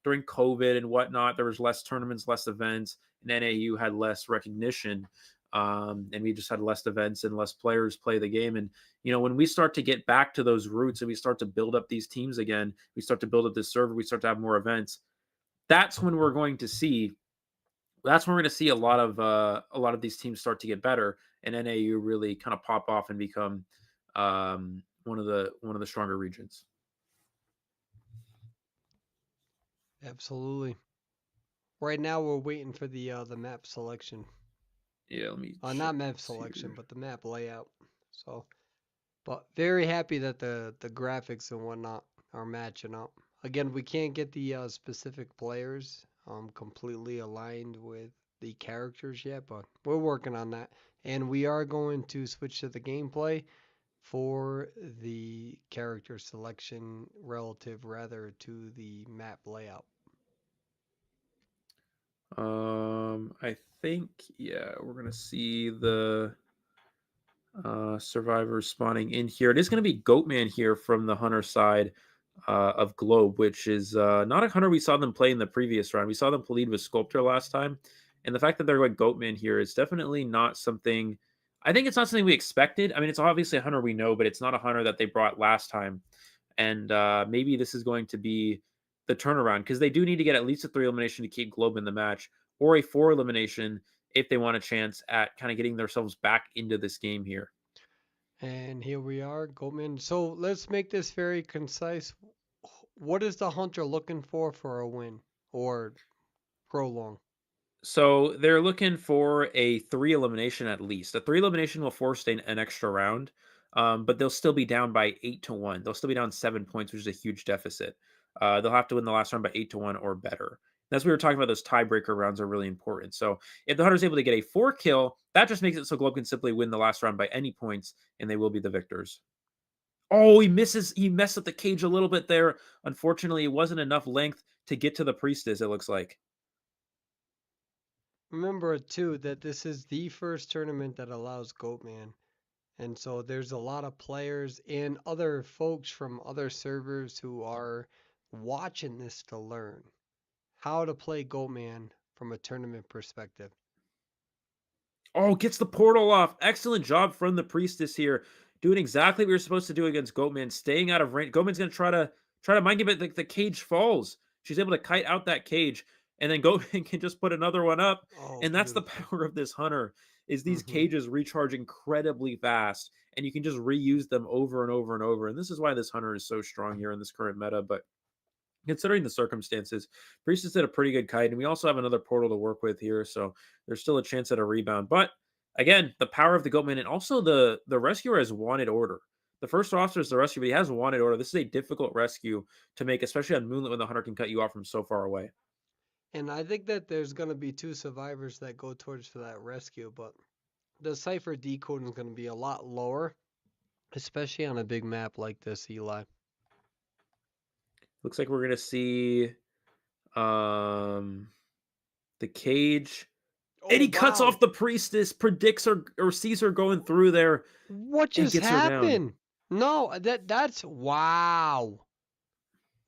during COVID and whatnot, there was less tournaments, less events, and NAU had less recognition. And we just had less events and less players play the game. And when we start to get back to those roots and we start to build up these teams again, we start to build up this server, we start to have more events. That's when we're going to see. That's when we're going to see a lot of these teams start to get better, and NAU really kind of pop off and become one of the stronger regions. Absolutely. Right now we're waiting for the map selection. Yeah, let me check Not map this selection, here. but the map layout. So, but very happy that the graphics and whatnot are matching up. Again, we can't get the specific players completely aligned with the characters yet, but we're working on that. And we are going to switch to the gameplay for the character selection relative rather to the map layout. I think, yeah, we're gonna see the survivors spawning in here. It is going to be Goatman here from the hunter side of Globe, which is not a hunter we saw them play in the previous round. We saw them lead with Sculptor last time, and the fact that they're like Goatman here is definitely not something. I think it's not something we expected. I mean, it's obviously a hunter we know, but it's not a hunter that they brought last time. And maybe this is going to be the turnaround, because they do need to get at least a 3 elimination to keep Globe in the match, or a 4 elimination if they want a chance at kind of getting themselves back into this game here. And here we are, Goatman. So let's make this very concise. What is the hunter looking for a win or prolong? So they're looking for a 3 elimination at least. A 3 elimination will force an extra round, but they'll still be down by 8-1. They'll still be down 7 points, which is a huge deficit. They'll have to win the last round by 8-1 or better. As we were talking about, those tiebreaker rounds are really important. So if the hunter's able to get a 4 kill, that just makes it so Globe can simply win the last round by any points, and they will be the victors. Oh, he misses. He messed up the cage a little bit there. Unfortunately, it wasn't enough length to get to the priestess, it looks like. Remember too that this is the first tournament that allows Goatman. And so there's a lot of players and other folks from other servers who are watching this to learn how to play Goatman from a tournament perspective. Oh, gets the portal off. Excellent job from the priestess here. Doing exactly what you're supposed to do against Goatman, staying out of range. Goatman's gonna try to mind game it. The cage falls. She's able to kite out that cage, and then Goatman can just put another one up. Oh, And that's the beautiful. power of this hunter, is these Hmm. cages recharge incredibly fast, and you can just reuse them over and over and over. And this is why this hunter is so strong here in this current meta. But considering the circumstances, Priestess did a pretty good kite, and we also have another portal to work with here, so there's still a chance at a rebound. But again, the power of the Goatman and also the rescuer has wanted order. The first officer is the rescue, but he has wanted order. This is a difficult rescue to make, especially on Moonlit when the hunter can cut you off from so far away. And I think that there's going to be two survivors that go towards for that rescue, but the cipher decoding is going to be a lot lower, especially on a big map like this, Eli. Looks like we're gonna see um the cage. And Oh, he cuts wow. off the priestess, predicts her or sees her going through there What and just gets her down. happened? No, that's wow.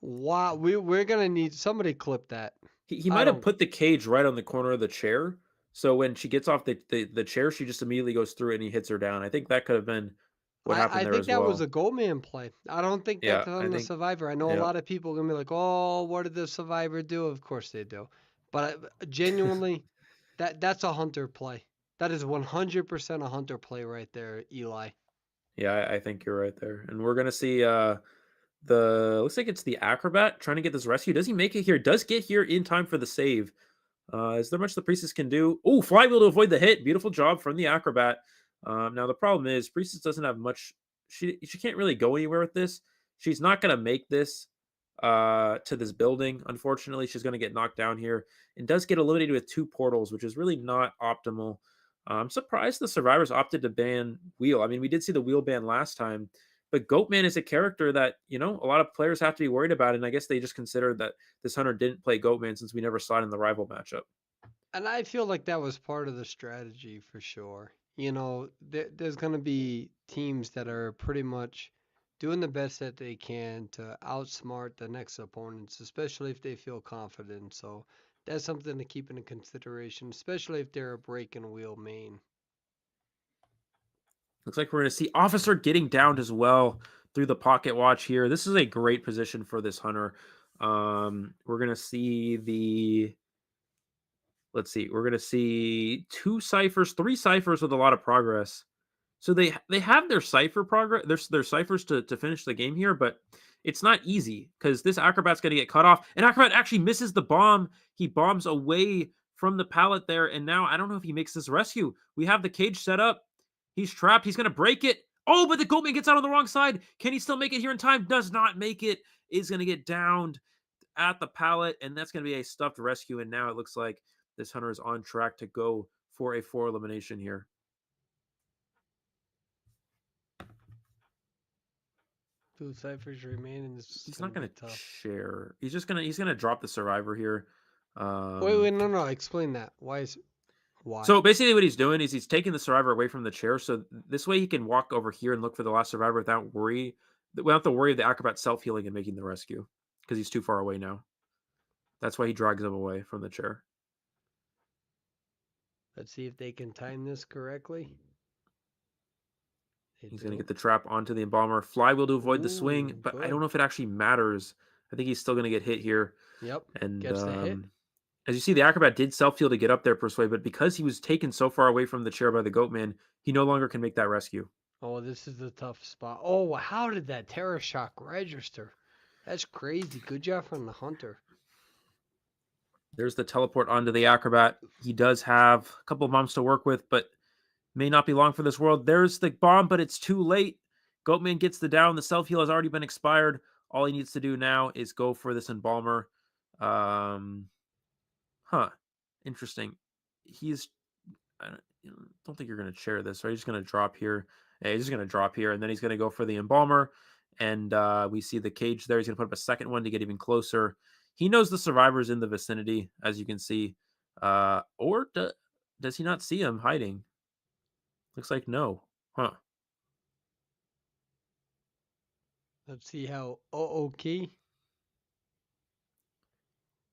Wow, we're gonna need somebody clip that. He I might have don't. put the cage right on the corner of the chair, so when she gets off the chair, she just immediately goes through it and he hits her down. I think that could have been what I happened there think as that was well. a Goldman play. I don't think Yeah, that's I on the think survivor. I know a yeah. lot of people are gonna be like, "Oh, what did the survivor do?" Of course they do, but genuinely, that's a hunter play. That is 100% a hunter play right there, Eli. Yeah, I think you're right there. And we're gonna see the looks like it's the acrobat trying to get this rescue. Does he make it here? Does get here in time for the save. Is there much the priestess can do? Oh, flywheel to avoid the hit. Beautiful job from the acrobat. Now the problem is priestess doesn't have much. She can't really go anywhere with this. She's not gonna make this to this building. Unfortunately, she's gonna get knocked down here and does get eliminated with 2 portals, which is really not optimal. I'm surprised the survivors opted to ban wheel. I mean, we did see the wheel ban last time, but Goatman is a character that a lot of players have to be worried about, and I guess they just considered that this hunter didn't play Goatman since we never saw it in the rival matchup. And I feel like that was part of the strategy for sure. There's going to be teams that are pretty much doing the best that they can to outsmart the next opponents, especially if they feel confident. So that's something to keep into consideration, especially if they're a break and wheel main. Looks like we're going to see Officer getting downed as well through the pocket watch here. This is a great position for this hunter. We're going to see the let's see, we're going to see 2 ciphers, 3 ciphers with a lot of progress. So they have their cipher progress, their ciphers to finish the game here, but it's not easy because this acrobat's going to get cut off. And acrobat actually misses the bomb. He bombs away from the pallet there, and now I don't know if he makes this rescue. We have the cage set up. He's trapped. He's going to break it. Oh, but the Goatman gets out on the wrong side. Can he still make it here in time? Does not make it. Is going to get downed at the pallet, and that's going to be a stuffed rescue. And now it looks like this hunter is on track to go for a 4 elimination here. Two ciphers remaining. This is He's going not to be gonna tough. share. He's gonna drop the survivor here. Wait, no, no. Explain that. Why? So basically, what he's doing is he's taking the survivor away from the chair, so this way he can walk over here and look for the last survivor without the worry of the acrobat self healing and making the rescue because he's too far away now. That's why he drags him away from the chair. Let's see if they can time this correctly. They He's gonna do. get the trap onto the embalmer. Flywheel to avoid the swing, Ooh, but I don't good. know if it actually matters. I think he's still gonna get hit here, Yep. and Gets the hit. As you see, the acrobat did self-heal to get up there, Persuade, but because he was taken so far away from the chair by the goat man, he no longer can make that rescue. Oh, this is a tough spot. Oh, how did that terror shock register? That's crazy. Good job from the hunter. There's the teleport onto the acrobat. He does have a couple of bombs to work with, but may not be long for this world. There's the bomb, but it's too late. Goatman gets the down. The self-heal has already been expired. All he needs to do now is go for this embalmer. Um, Interesting. He's I don't think you're going to chair this, right? He's just going to drop here. Yeah, he's just going to drop here, and then he's going to go for the embalmer. And we see the cage there. He's going to put up a second one to get even closer. He knows the survivor's in the vicinity, as you can see. Or does he not see him hiding? Looks like no. Huh. Let's see how okay.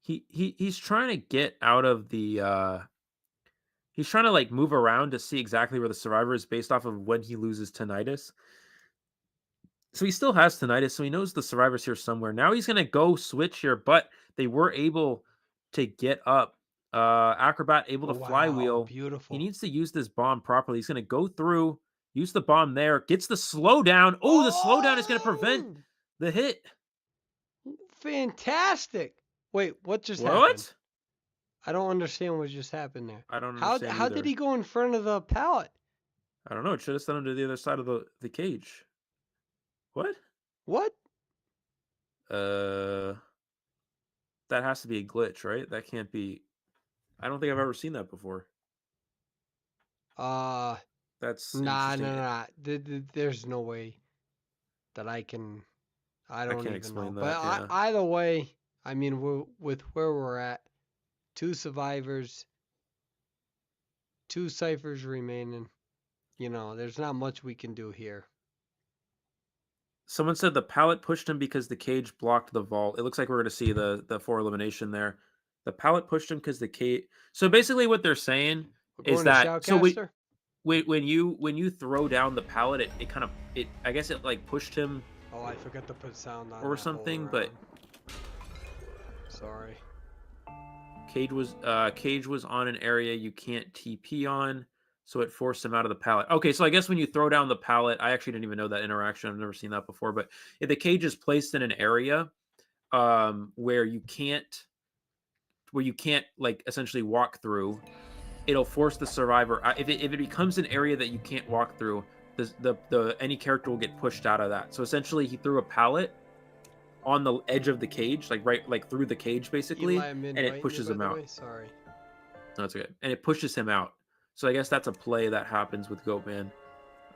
He's trying to get out of the he's trying to like move around to see exactly where the survivor is based off of when he loses tinnitus. So he still has tinnitus, so he knows the survivor's here somewhere. Now he's gonna go switch here, but they were able to get up. Acrobat able to Wow, flywheel. He beautiful. needs to use this bomb properly. He's gonna go through, use the bomb there, gets the slowdown. Oh, the slowdown is gonna prevent Oh, the hit. fantastic. Wait, what just happened? What? I don't understand what just happened there. I don't How understand how did either. he go in front of the pallet? I don't know. It should have sent him to the other side of the cage. What? What? Uh, that has to be a glitch, right? That can't be. I don't think I've ever seen that before. Uh, That's nah, interesting. nah, nah. There's no way that I I don't can't even know. explain But that. Yeah. either way, I mean, with where we're at, 2 survivors, 2 ciphers remaining. There's not much we can do here. Someone said the pallet pushed him because the cage blocked the vault. It looks like we're going to see the 4 elimination there. The pallet pushed him because the cage. So basically, what they're saying We're is going to that Shoutcaster? when you throw down the pallet, it kind of I guess it like pushed him Oh, I forgot to put sound on or that whole something. But round. Sorry. Cage was on an area you can't TP on, so it forced him out of the pallet. Okay, so I guess when you throw down the pallet, I actually didn't even know that interaction. I've never seen that before. But if the cage is placed in an area where you can't like essentially walk through, it'll force the survivor. If it becomes an area that you can't walk through, the any character will get pushed out of that. So essentially, he threw a pallet on the edge of the cage, like through the cage basically, Eli, I'm and it inviting you, pushes by him the out. way. Sorry. No, that's okay. And it pushes him out. So I guess that's a play that happens with Goatman.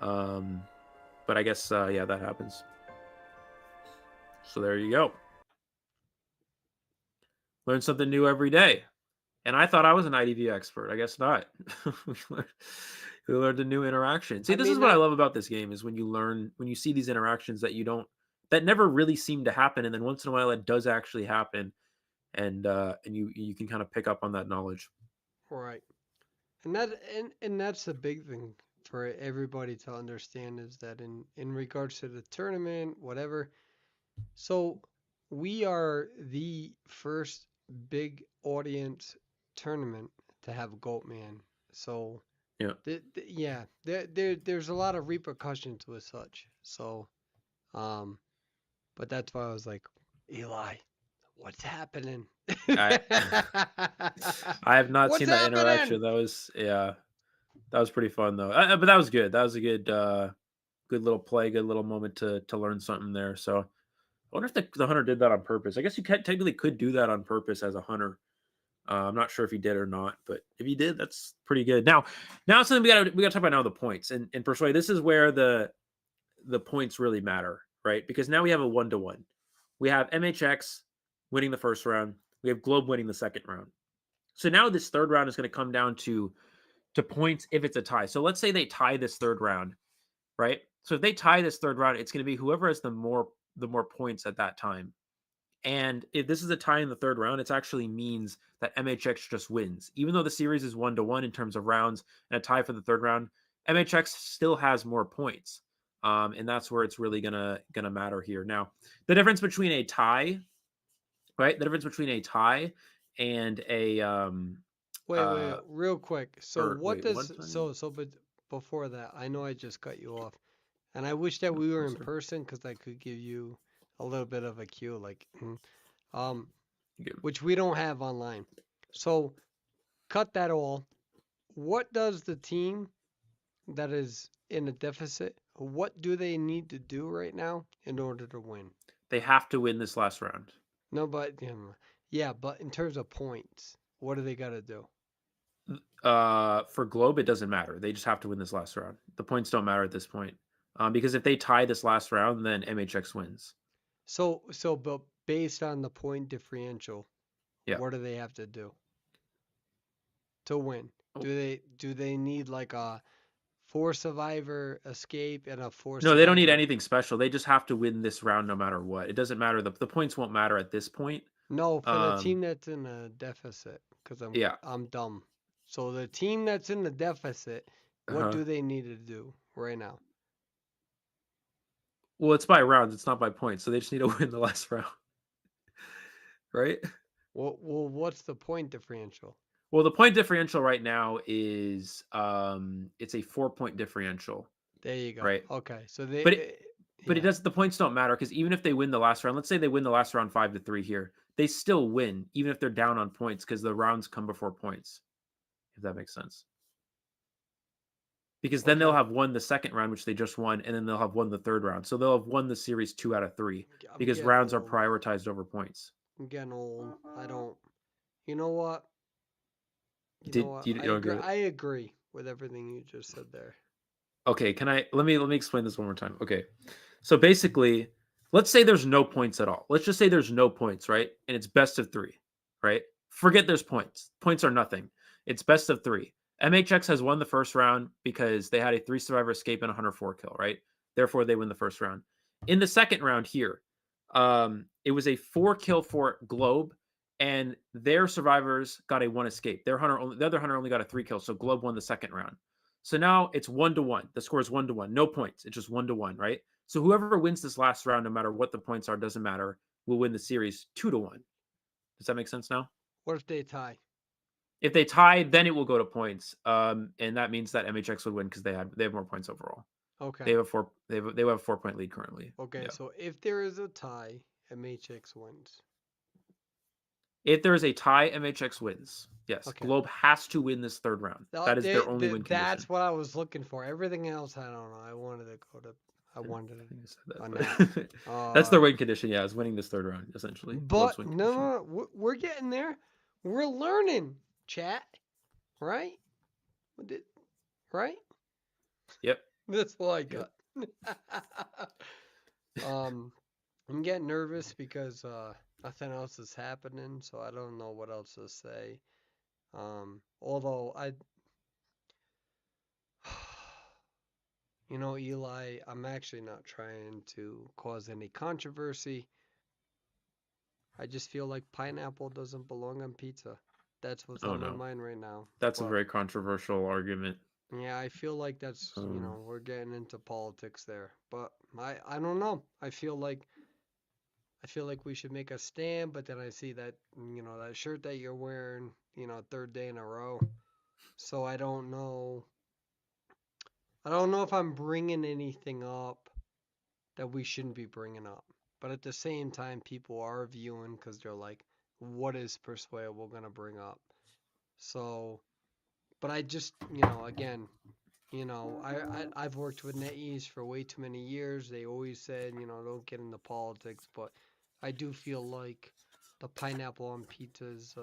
But I guess yeah, that happens. So there you go. Learn something new every day. And I thought I was an IDV expert. I guess not. we learned a new interaction. See, I this is mean, what I love about this game is when you see these interactions that never really seem to happen, and then once in a while it does actually happen, and you can kind of pick up on that knowledge. right. And that's the big thing for everybody to understand is that in regards to the tournament, whatever. So we are the first big audience tournament to have Goatman. So Yeah. yeah, there's a lot of repercussions with such. So um, but that's why I was like, Eli, what's happening? I I have not What's seen that happening? interaction. That was pretty fun though. But that was good. That was a good little play, good little moment to learn something there. So I wonder if the hunter did that on purpose. I guess you technically could do that on purpose as a hunter. I'm not sure if he did or not, but if he did, that's pretty good. Now something we gotta talk about now the points and Persuade. This is where the points really matter, right? Because now we have a 1-to-1. We have MHX winning the first round. We have Globe winning the second round. So now this third round is going to come down to points if it's a tie. So let's say they tie this third round, right? So if they tie this third round, it's going to be whoever has the more points at that time. And if this is a tie in the third round, it actually means that MHX just wins. Even though the series is 1-to-1 in terms of rounds and a tie for the third round, MHX still has more points. And that's where it's really gonna matter here. Now, the difference between a tie, right? The difference between a tie and a Wait, real quick. So or what wait, one does ton. but before that, I know I just cut you off, and I wish that No, we I'm were in sorry. person because I could give you a little bit of a cue, like, um, Good. which we don't have online. So cut that all. What does the team that is in a deficit, what do they need to do right now in order to win? They have to win this last round. No, but yeah, but in terms of points, what do they got to do? For Globe, it doesn't matter. They just have to win this last round. The points don't matter at this point. Because if they tie this last round, then MHX wins. But based on the point differential, Yeah. what do they have to do to win? Oh, Do they need like a four survivor escape and a four no, they don't need survivor? anything special. They just have to win this round no matter what. It doesn't matter. The points won't matter at this point. No, for the Um, team that's in a deficit, because yeah. I'm dumb. So the team that's in the deficit, what Uh-huh. do they need to do right now? Well, it's by rounds. It's not by points. So they just need to win the last round, right? What's the point differential? Well, the point differential right now is it's a 4 point differential, There you go. right? Okay, so But it but it yeah. does the points don't matter because even if they win the last round, let's say they win the last round 5-3 here, they still win even if they're down on points because the rounds come before points. If that makes sense. Because then they'll Okay, have won the second round, which they just won, and then they'll have won the third round. So they'll have won the series 2 out of 3 I'm because getting rounds are old. prioritized over points. I'm getting old. I don't. You know what? You know Did what? you don't get it? I agree with everything you just said there. Okay, can I let me explain this one more time. Okay. So basically, let's say there's no points at all. Let's just say there's no points, right? And it's best of 3, right? Forget there's points. Points are nothing. It's best of 3. MHX has won the first round because they had a 3 survivor escape and a 104 kill, right? Therefore they win the first round. In the second round here, it was a 4 kill for Globe and their survivors got a 1 escape. The other hunter only got a 3 kill, so Globe won the second round. So now it's 1-1. The score is 1-1. No points. It's just 1-1, right? So whoever wins this last round, no matter what the points are, doesn't matter, will win the series 2-1. Does that make sense now? What if they tie? If they tie, then it will go to points, and that means that MHX would win because they have more points overall. They Okay. have a four they have a 4 point lead currently. Okay, Yeah. so if there is a tie, MHX wins. If there is a tie, MHX wins. Yes, Okay. Globe has to win this third round. That is their only win condition. That's what I was looking for. Everything else, I don't know. I I wanted think I said a that, nap. but that's Uh, their win condition. Yeah, is winning this third round essentially. Globe's but win no, condition. no, no, we're getting there. We're learning, chat. Right? Right? Yep. That's all I Yep. got. um, I'm getting nervous because nothing else is happening, so I don't know what else to say. Although Eli, I'm actually not trying to cause any controversy. I just feel like pineapple doesn't belong on pizza. That's what's Oh on my no, mind right now. that's a But very controversial argument. yeah, I feel like that's, Um, we're getting into politics there. But I don't know. I feel like we should make a stand, but then I see that, that shirt that you're wearing, third day in a row. So I don't know. I don't know if I'm bringing anything up that we shouldn't be bringing up. But at the same time, people are viewing because they're like, what is Perswayable going to bring up? So, but I just, again, I've worked with NetEase for way too many years. They always said, don't get into politics, but I do feel like the pineapple on pizza is,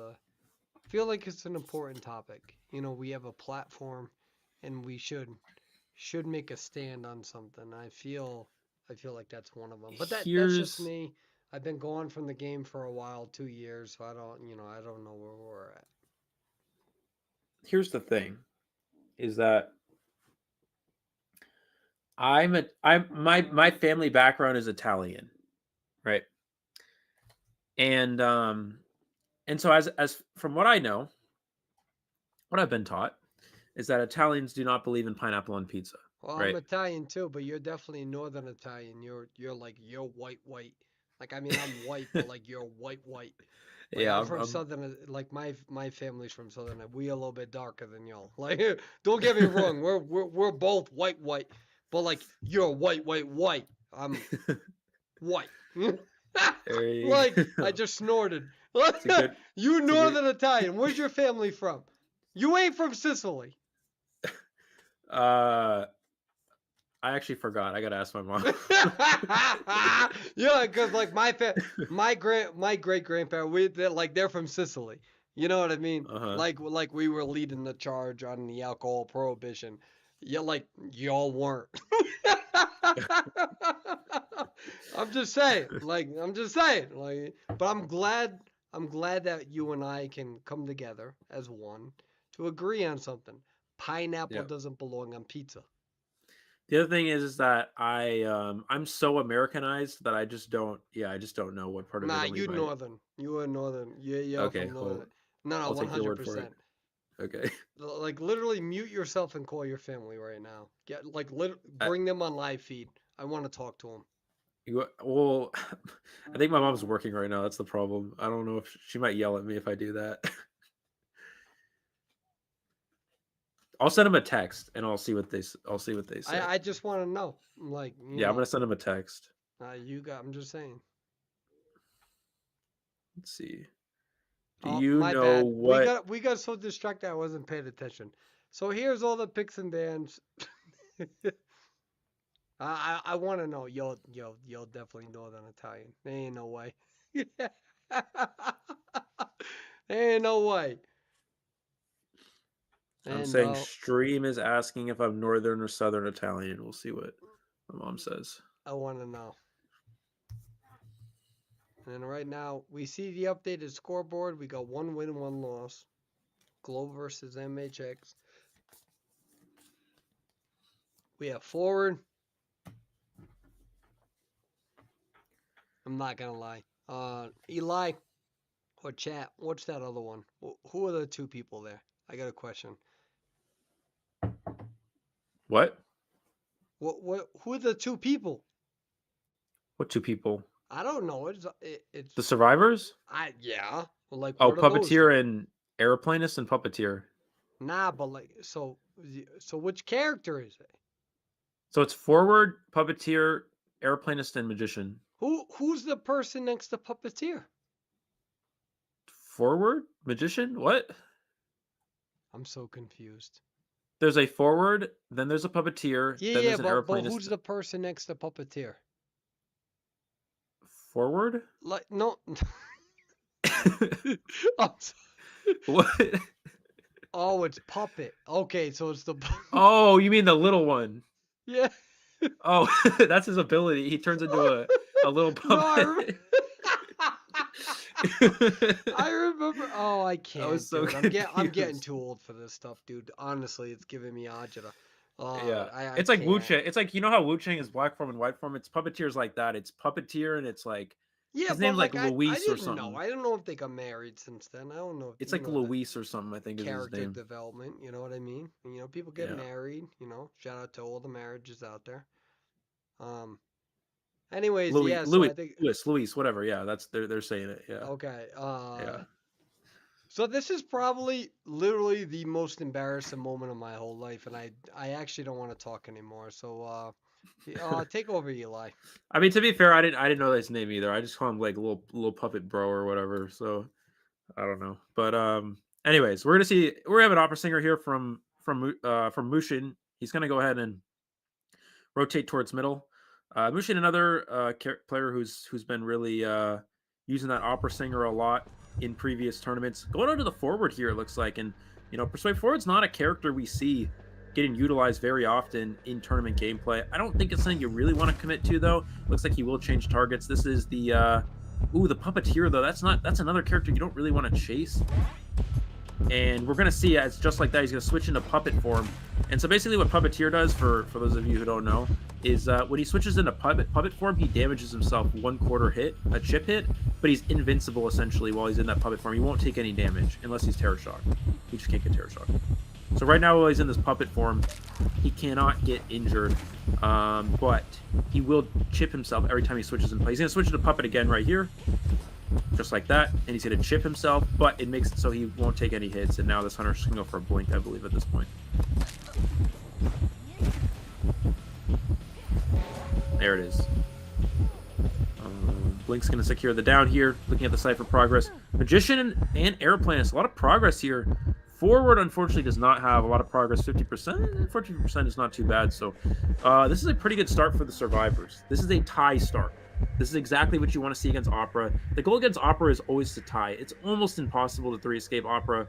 feel like it's an important topic. We have a platform, and we should make a stand on something. I feel like that's one of them. But that's just here's me. I've been gone from the game for a while, 2 years, so I don't know where we're at. here's the thing is that my family background is Italian, right? And so as from what I know, what I've been taught is that Italians do not believe in pineapple on pizza, Well, I'm right? Italian too, but you're definitely Northern Italian. You're white white. Like, I mean, I'm white, but like you're white white. Like Yeah, I'm from Southern, like my family's from Southern. We a little bit darker than y'all. Like, don't get me wrong, we're both white, but like you're white. I'm white. there you Like I go. just snorted. It's a good. You It's a good. Northern Italian. Where's your family from? You ain't from Sicily. Uh, I actually forgot. I gotta ask my mom. Yeah, because like my great grandparent, they're from Sicily. You know what I mean? Uh-huh. Like we were leading the charge on the alcohol prohibition. Yeah, like y'all weren't. I'm just saying, like, but I'm glad that you and I can come together as one to agree on something. Pineapple Yep. doesn't belong on pizza. The other thing is that I'm so Americanized that I just don't know what part of Nah, Italy you my. northern. You are northern. You're Okay, from well, northern. No, I'll take your word for it. 100%. Okay. Like literally mute yourself and call your family right now. Get like I, bring them on live feed. I want to talk to them. well, I think my mom's working right now. That's the problem. I don't know if she might yell at me if I do that. I'll send them a text and I'll see what they say. I just want to know. Like, Yeah, I'm gonna send them a text. I'm just saying. Let's see. Do Oh, you my know bad. what? We got so distracted I wasn't paying attention. So here's all the picks and bans. I want to know. You'll definitely Northern Italian. There ain't no way. There ain't no way. I'm And saying Stream is asking if I'm Northern or Southern Italian. We'll see what my mom says. I want to know. And right now, we see the updated scoreboard. We got 1 win, 1 loss. Globe versus MHX. We have forward. I'm not going to lie. Eli or chat, what's that other one? Who are the two people there? I got a question. What? Who are the two people? What two people? I don't know. It's The survivors? yeah. Well, like Oh, what are those two? Puppeteer and Aeroplanist and Puppeteer. Nah, but like so which character is it? So it's Forward, Puppeteer, Aeroplanist, and Magician. Who's the person next to Puppeteer? Forward? Magician? What? I'm so confused. There's a Forward, then there's a Puppeteer, then Yeah, there's an but who's Aeroplanist. the person next to Puppeteer? Forward? Like no. I'm so- What? Oh, it's Puppet. Okay, so it's the Oh, you mean the little one? yeah. Oh, that's his ability. He turns into a little No, puppet. I remember. Oh, I I can't, was so dude. I'm getting confused. too old for this stuff, dude. Honestly, it's giving me agita. Yeah, I it's like Wu can't. Chang. It's like, you know how Wu Chang is black form and white form. It's Puppeteer's like that. It's Puppeteer, and it's like Yeah, his but name's like like I Luis or didn't know. something. I don't know if they got married since then. I don't know if It's like the Luis or something, I think is his character name. development. You know what I mean? People get Yeah, married. Shout out to all the marriages out there. Um. Anyways, Louis, yeah. So Louis, I think Luis, whatever. Yeah, that's they're saying it. Yeah, okay. yeah. So this is probably literally the most embarrassing moment of my whole life, and I actually don't want to talk anymore. So take over, Eli. I mean, to be fair, I didn't know his name either. I just call him like little puppet bro or whatever. So I don't know. But anyways, we're gonna have an opera singer here from Mushin. He's gonna go ahead and rotate towards middle. Mushin, another player who's been really using that opera singer a lot in previous tournaments. Going on to the forward here, it looks like, and Persuade Forward's not a character we see getting utilized very often in tournament gameplay. I don't think it's something you really want to commit to, though. Looks like he will change targets. This is the the Puppeteer, though. That's another character you don't really want to chase. And we're going to see as just like that, he's going to switch into puppet form. And so basically what Puppeteer does, for those of you who don't know, is when he switches into puppet form, he damages himself 1/4 hit, a chip hit, but he's invincible essentially while he's in that puppet form. He won't take any damage unless he's Terror Shock. He just can't get Terror Shock. So right now while he's in this puppet form, he cannot get injured, but he will chip himself every time he switches in play. He's going to switch into puppet again right here. just like that, and he's going to chip himself, but it makes it so he won't take any hits, and now this hunter's just going to go for a blink, I believe, at this point. There it is. Blink's going to secure the down here. Looking at the Cypher progress. Magician and Airplanist. A lot of progress here. Forward, unfortunately, does not have a lot of progress. 50%. 14% is not too bad. So this is a pretty good start for the survivors. This is a tie start. This is exactly what you want to see against Opera. The goal against Opera is always to tie. It's almost impossible to 3-escape Opera.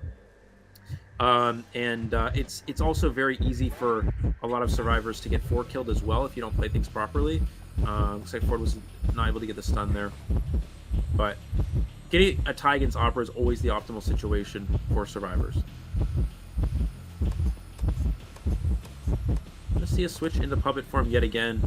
It's also very easy for a lot of survivors to get 4-killed as well if you don't play things properly. Looks like Ford was not able to get the stun there. But getting a tie against Opera is always the optimal situation for survivors. Let's see a switch into puppet form yet again.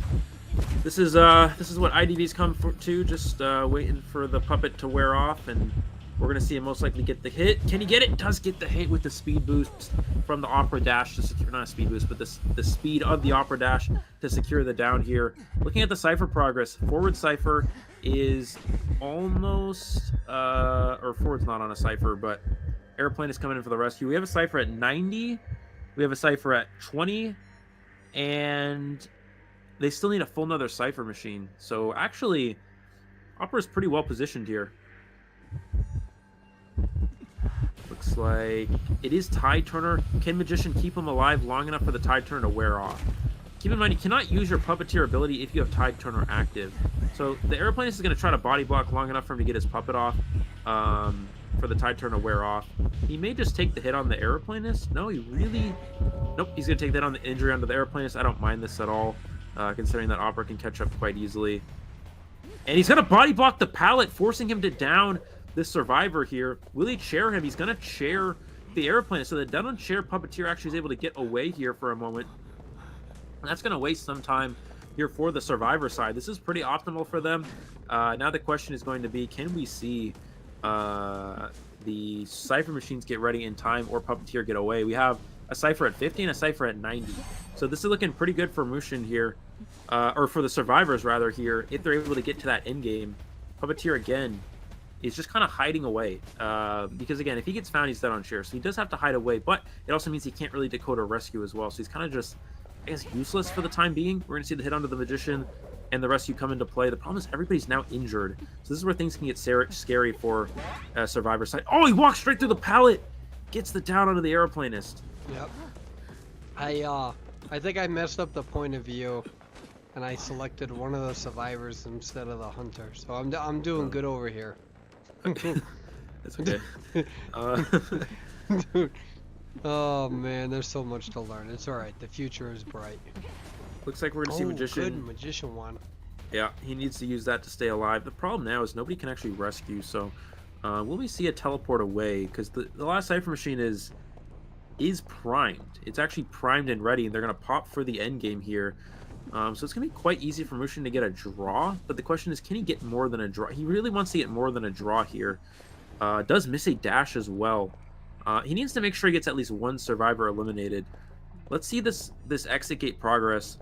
This is what IDVs come to, just waiting for the puppet to wear off, and we're going to see him most likely get the hit. Can he get it? Does get the hit with the speed boost from the Opera Dash to secure, not a speed boost, but the speed of the Opera Dash to secure the down here. Looking at the Cypher progress, forward Cypher is almost, or forward's not on a Cypher, but Airplane is coming in for the rescue. We have a Cypher at 90, we have a Cypher at 20, and they still need a full another Cypher machine. So actually, Opera's pretty well positioned here. Looks like it is Tide Turner. Can Magician keep him alive long enough for the Tide Turner to wear off? Keep in mind, you cannot use your Puppeteer ability if you have Tide Turner active. So the Aeroplanist is going to try to body block long enough for him to get his puppet off, for the Tide Turner to wear off. He may just take the hit on the Aeroplanist. No, he really... Nope, he's going to take that on the injury onto the Aeroplanist. I don't mind this at all, considering that Opera can catch up quite easily. And he's going to body block the pallet, forcing him to down this survivor here. Will he chair him? He's going to chair the Airplane. So the down on chair Puppeteer actually is able to get away here for a moment. And that's going to waste some time here for the survivor side. This is pretty optimal for them. Now the question is going to be, can we see the Cypher machines get ready in time or Puppeteer get away? We have a Cypher at 50 and a Cypher at 90. So this is looking pretty good for Mushin here. Or for the survivors, rather, here, if they're able to get to that endgame. Puppeteer, again, is just kind of hiding away. Because, again, if he gets found, he's dead on share. So he does have to hide away, but it also means he can't really decode or rescue as well. So he's kind of just, I guess, useless for the time being. We're going to see the hit onto the Magician and the rescue come into play. The problem is everybody's now injured. So this is where things can get scary for survivor side. Oh, he walks straight through the pallet! Gets the down onto the Aeroplanist. Yep. I think I messed up the point of view, and I selected one of the survivors instead of the hunter. So I'm doing good over here. That's okay. Dude. Oh man, there's so much to learn. It's all right. The future is bright. Looks like we're gonna see Magician. Good Magician one. Yeah, he needs to use that to stay alive. The problem now is nobody can actually rescue. So, will we see a teleport away? Because the last Cypher machine is primed. It's actually primed and ready, and they're gonna pop for the end game here. So it's gonna be quite easy for Mushin to get a draw. But the question is, can he get more than a draw? He really wants to get more than a draw here. Does miss a dash as well. He needs to make sure he gets at least one survivor eliminated. Let's see this exit gate progress.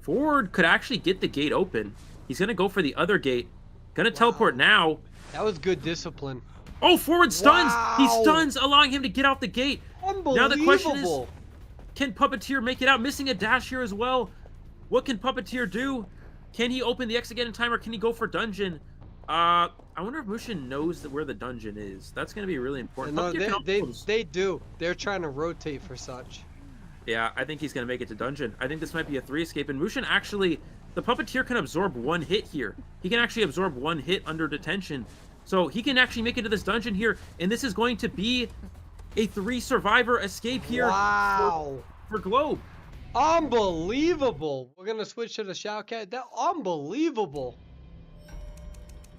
Forward could actually get the gate open. He's going to go for the other gate. Going to teleport now. That was good discipline. Oh, Forward stuns! Wow. He stuns, allowing him to get out the gate. Unbelievable. Now the question is, can Puppeteer make it out? Missing a dash here as well. What can Puppeteer do? Can he open the exit gate in time, or can he go for dungeon? I wonder if Mushin knows where the dungeon is. That's going to be really important. No, they do. They're trying to rotate for such. Yeah, I think he's going to make it to dungeon. I think this might be a 3-escape. And Mushin actually, the Puppeteer can absorb one hit here. He can actually absorb one hit under detention. So he can actually make it to this dungeon here. And this is going to be a 3-survivor escape here. Wow. For Globe. Unbelievable. We're going to switch to the Shoutcat. That unbelievable.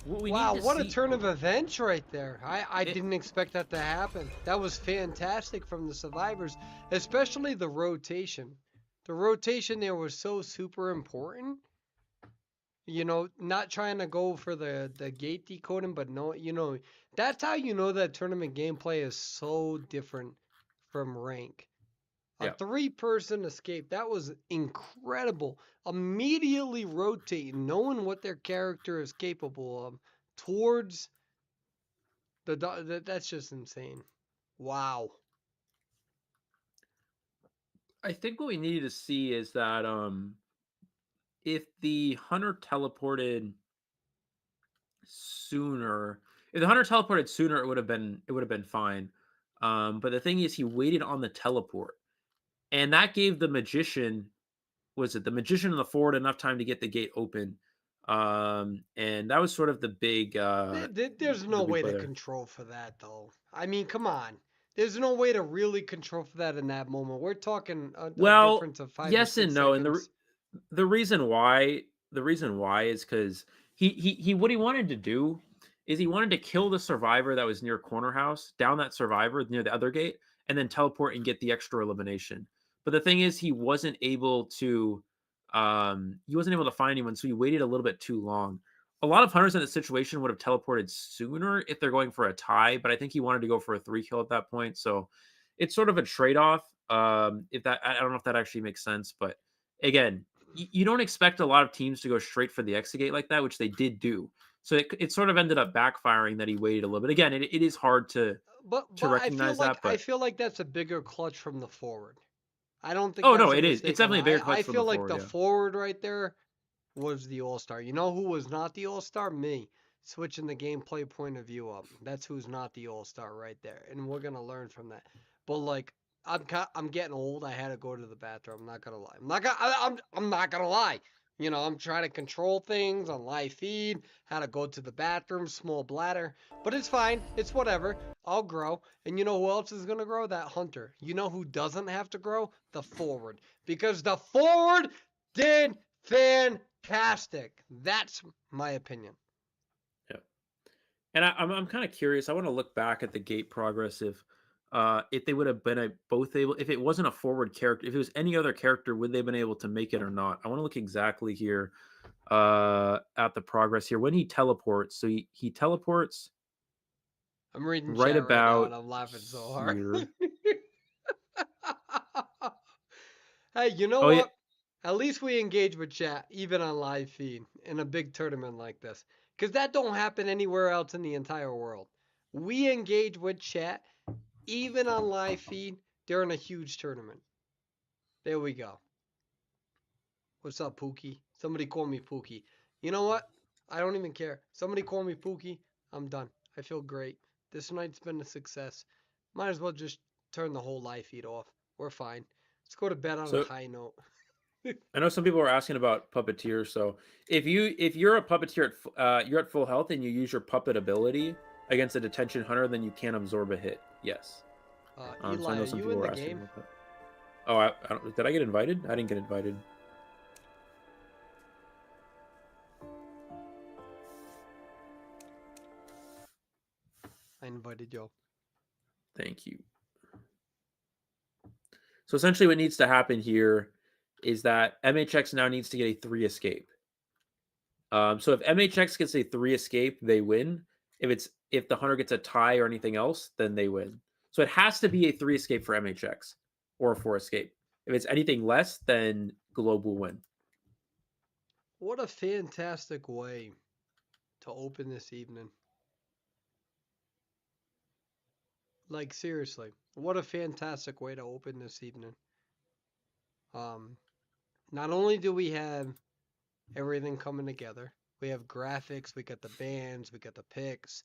Wow, what a turn of events right there. I didn't expect that to happen. That was fantastic from the survivors, especially the rotation. The rotation there was so super important. You know, not trying to go for the gate decoding, but no, you know, that's how you know that tournament gameplay is so different from rank. A 3-person escape, that was incredible. Immediately rotate, knowing what their character is capable of towards That's just insane. Wow. I think what we needed to see is that if the hunter teleported sooner, if the hunter teleported sooner, it would have been fine. But the thing is, he waited on the teleport, and that gave the magician, was it the magician and the forward, enough time to get the gate open. And that was sort of There's no the big way play to there. control for that, though. I mean, come on. There's no way to really control for that in that moment. We're talking a Well, difference of 5 or yes and 6 no, and seconds. the reason why is because he what he wanted to do is he wanted to kill the survivor that was near corner house, down that survivor near the other gate, and then teleport and get the extra elimination. But the thing is, he wasn't able to find anyone, so he waited a little bit too long. A lot of hunters in this situation would have teleported sooner if they're going for a tie, but I think he wanted to go for a 3 kill at that point. So it's sort of a trade-off. If that, I don't know if that actually makes sense, but again, you don't expect a lot of teams to go straight for the exit like that, which they did do. So it sort of ended up backfiring that he waited a little bit. Again, it is hard to But recognize that, I but feel like that's a bigger clutch from the forward. I don't think oh no, that's a it is. It's mistake on definitely a bigger that. I clutch from the feel like forward. the Yeah. forward right there was the All Star. You know who was not the All Star? Me. Switching the gameplay point of view up. That's who's not the All Star right there, and we're gonna learn from that. But like, I'm getting old. I had to go to the bathroom. I'm not gonna lie. I'm not gonna lie. You know, I'm trying to control things on live feed. Had to go to the bathroom, small bladder, but it's fine. It's whatever. I'll grow. And you know who else is gonna grow? That hunter. You know who doesn't have to grow? The forward, because the forward did fantastic. That's my opinion. Yeah. And I'm kind of curious. I want to look back at the gate progress if they would have been both able, if it wasn't a forward character, if it was any other character, would they have been able to make it or not? I want to look exactly here at the progress here when he teleports. So he teleports I'm reading right chat right now about and I'm laughing so hard. here. Hey, you know Oh yeah, what? At least we engage with chat, even on live feed, in a big tournament like this. Because that don't happen anywhere else in the entire world. We engage with chat, even on live feed, during a huge tournament. There we go. What's up, Pookie? Somebody call me Pookie. You know what? I don't even care. Somebody call me Pookie. I'm done. I feel great. This night's been a success. Might as well just turn the whole live feed off. We're fine. Let's go to bed on a so high note. I know some people are asking about puppeteer. So if you're a puppeteer you're at full health and you use your puppet ability against a detention hunter, then you can absorb a hit. Yes. So I Eli, know are some you people in the were asking game? about that. Oh, I don't, did I get invited? I didn't get invited. I invited you. Thank you. So essentially, what needs to happen here is that MHX now needs to get a 3 escape. So if MHX gets a 3 escape, they win. If the hunter gets a tie or anything else, then they win. So it has to be a 3 escape for MHX or a 4 escape. If it's anything less, then Globe will win. What a fantastic way to open this evening. Like, seriously, what a fantastic way to open this evening. Um, Not only do we have everything coming together, we have graphics, we got the bands, we got the picks,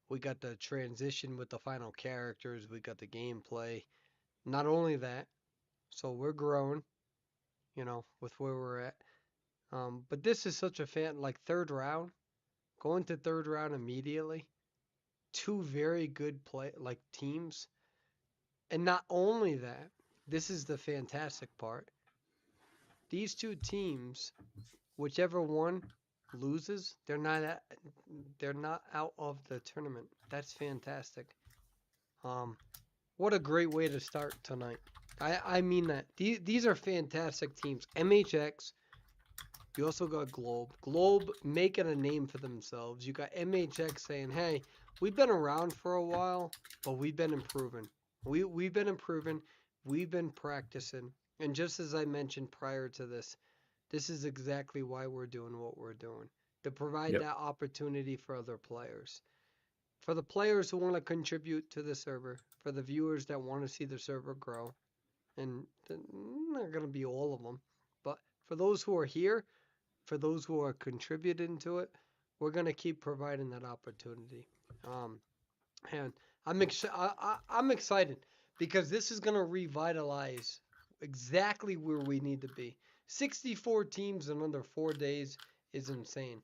we got the transition with the final characters, we got the gameplay. Not only that, so we're growing, you know, with where we're at. But this is such a like third round, going to third round immediately. Two very good play like teams, and not only that, this is the fantastic part. These two teams, whichever one loses, they're not out of the tournament. That's fantastic. Um, what a great way to start tonight. I mean that. These are fantastic teams. MHX. You also got Globe. Globe making a name for themselves. You got MHX saying, "Hey, we've been around for a while, but we've been improving. We've been improving. We've been practicing." And just as I mentioned prior to this is exactly why we're doing what we're doing, to provide Yep. that opportunity for other players. for the players who want to contribute to the server, for the viewers that want to see the server grow, and not going to be all of them, but for those who are here, for those who are contributing to it, we're going to keep providing that opportunity. Um, and I'm excited because this is going to revitalize exactly where we need to be. 64 teams in under 4 days is insane.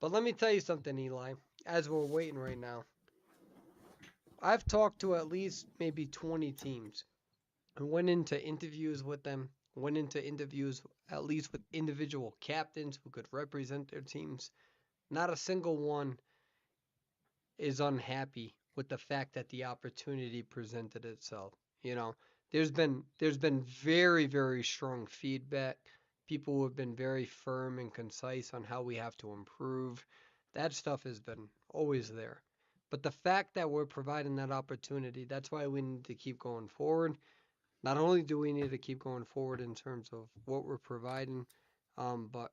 But let me tell you something, Eli, as we're waiting right now. I've talked to at least maybe 20 teams and went into interviews with them, went into interviews at least with individual captains who could represent their teams. Not a single one is unhappy with the fact that the opportunity presented itself. You know, there's been very strong feedback. People who have been very firm and concise on how we have to improve. That stuff has been always there. But the fact that we're providing that opportunity, that's why we need to keep going forward. Not only do we need to keep going forward in terms of what we're providing, but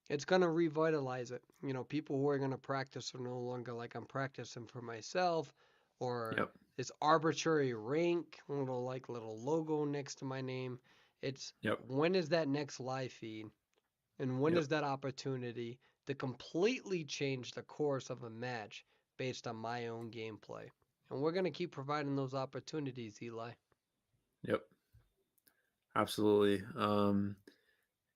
it's going to revitalize it. You know, people who are going to practice are no longer like I'm practicing for myself or Yep. this arbitrary rank, little logo next to my name. It's Yep. when is that next live feed and when Yep. is that opportunity to completely change the course of a match based on my own gameplay. And we're going to keep providing those opportunities, Eli. Yep. Absolutely.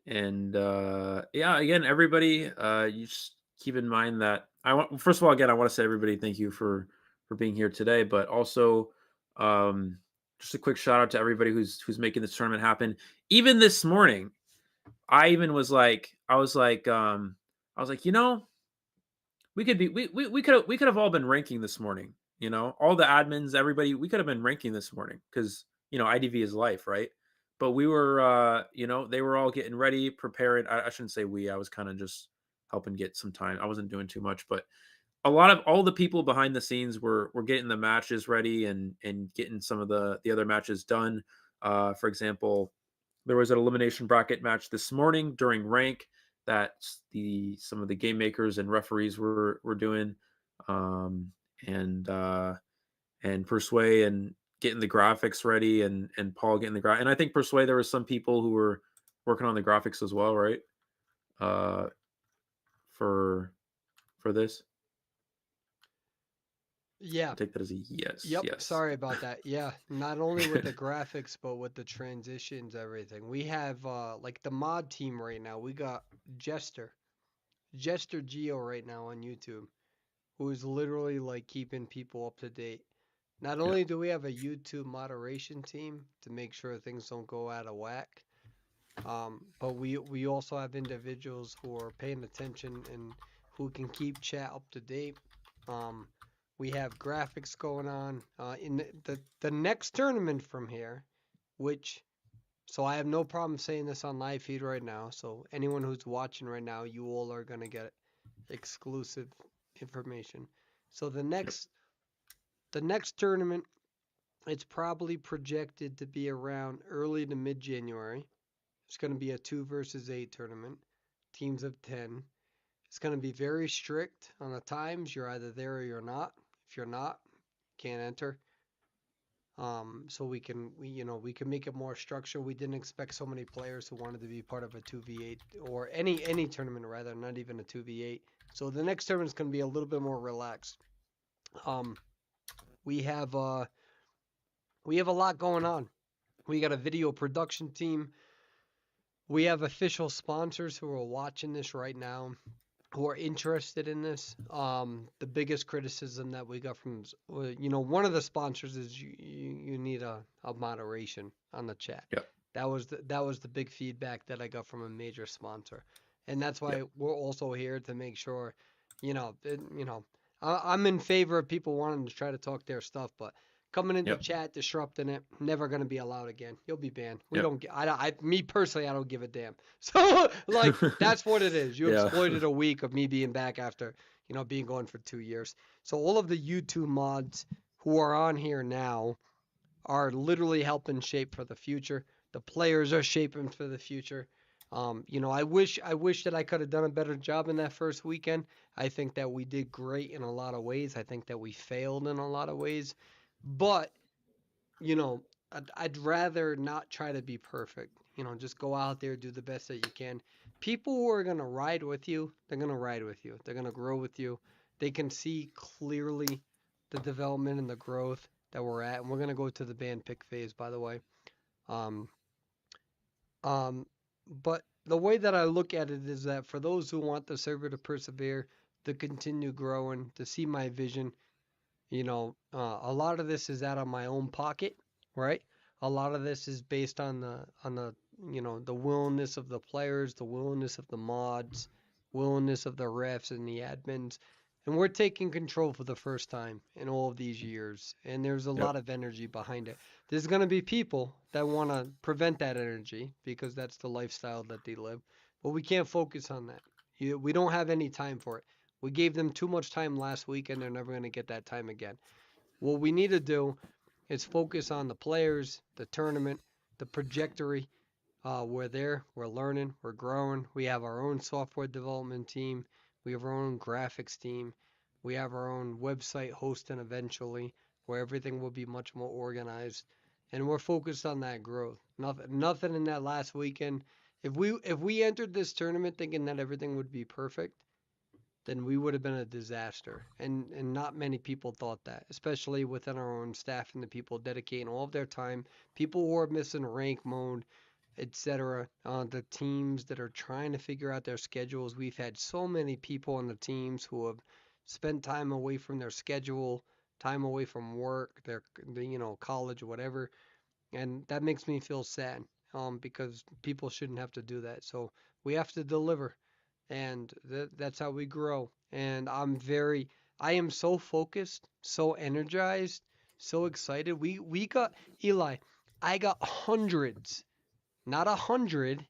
And yeah, again, everybody, you just keep in mind that I want. First of all, again, I want to say everybody, thank you for being here today, but also, um, just a quick shout out to everybody who's making this tournament happen. Even this morning, I even was like, I was like, we could be we could have all been ranking this morning. All the admins, everybody, we could have been ranking this morning because IDV is life, right? But we were, they were all getting ready, preparing. I shouldn't say we. I was kind of just helping get some time. I wasn't doing too much, but a lot of all the people behind the scenes were getting the matches ready and getting some of the other matches done. For example, there was an elimination bracket match this morning during rank that the some of the game makers and referees were doing, um, and Persway and getting the graphics ready and Paul getting the and I think Persway there was some people who were working on the graphics as well, right? Uh, for this, Yeah. I'll take that as a yes, Yep. yes, Sorry about that. Yeah. Not only with the graphics, but with the transitions, everything. We have like the mod team right now. We got Jester, Jester Geo right now on YouTube, who is literally like keeping people up to date. Not yeah, only do we have a YouTube moderation team to make sure things don't go out of whack, but we also have individuals who are paying attention and who can keep chat up to date. Um, we have graphics going on in the next tournament from here, which so I have no problem saying this on live feed right now. So anyone who's watching right now, you all are gonna get exclusive information. So yep, the next tournament, it's probably projected to be around early to mid January. It's going to be a 2 versus 8 tournament, teams of 10. It's going to be very strict on the times. You're either there or you're not. If you're not, can't enter. So we can make it more structured. We didn't expect so many players who wanted to be part of a 2v8 or any tournament rather, not even a 2v8. So the next tournament is going to be a little bit more relaxed. Um, we have uh we have a lot going on. We got a video production team. We have official sponsors who are watching this right now, who are interested in this. The biggest criticism that we got from, one of the sponsors is you need a moderation on the chat. yep, That was the big feedback that I got from a major sponsor, and that's why yep, we're also here to make sure, I'm in favor of people wanting to try to talk their stuff, but coming into yep, chat disrupting it never gonna be allowed again. You'll be banned. We yep, don't. Me personally, I don't give a damn. So like that's what it is. You yeah, exploited a week of me being back after being gone for 2 years. So all of the YouTube mods who are on here now are literally helping shape for the future. The players are shaping for the future. I wish that I could have done a better job in that first weekend. I think that we did great in a lot of ways. I think that we failed in a lot of ways. But, you know, I'd rather not try to be perfect. Just go out there, do the best that you can. People who are going to ride with you, they're going to ride with you. They're going to grow with you. They can see clearly the development and the growth that we're at. And we're going to go to the band pick phase, by the way. Um, um, but the way that I look at it is that for those who want the server to persevere, to continue growing, to see my vision, a lot of this is out of my own pocket, right? A lot of this is based on the willingness of the players, the willingness of the mods, willingness of the refs and the admins. And we're taking control for the first time in all of these years. And there's a Yep. lot of energy behind it. There's going to be people that want to prevent that energy because that's the lifestyle that they live. But we can't focus on that. We don't have any time for it. We gave them too much time last week and they're never going to get that time again. What we need to do is focus on the players, the tournament, the trajectory. We're there, we're learning, we're growing. We have our own software development team, we have our own graphics team, we have our own website hosting eventually, where everything will be much more organized. And we're focused on that growth. Nothing in that last weekend. If we entered this tournament thinking that everything would be perfect, then we would have been a disaster. And not many people thought that, especially within our own staff and the people dedicating all of their time, people who are missing rank mode, etc. The teams that are trying to figure out their schedules. We've had so many people on the teams who have spent time away from their schedule, time away from work, their college, whatever, and that makes me feel sad. Because people shouldn't have to do that. So we have to deliver, and that's how we grow. And I am so focused, so energized, so excited. We got Eli. I got hundreds, not 100,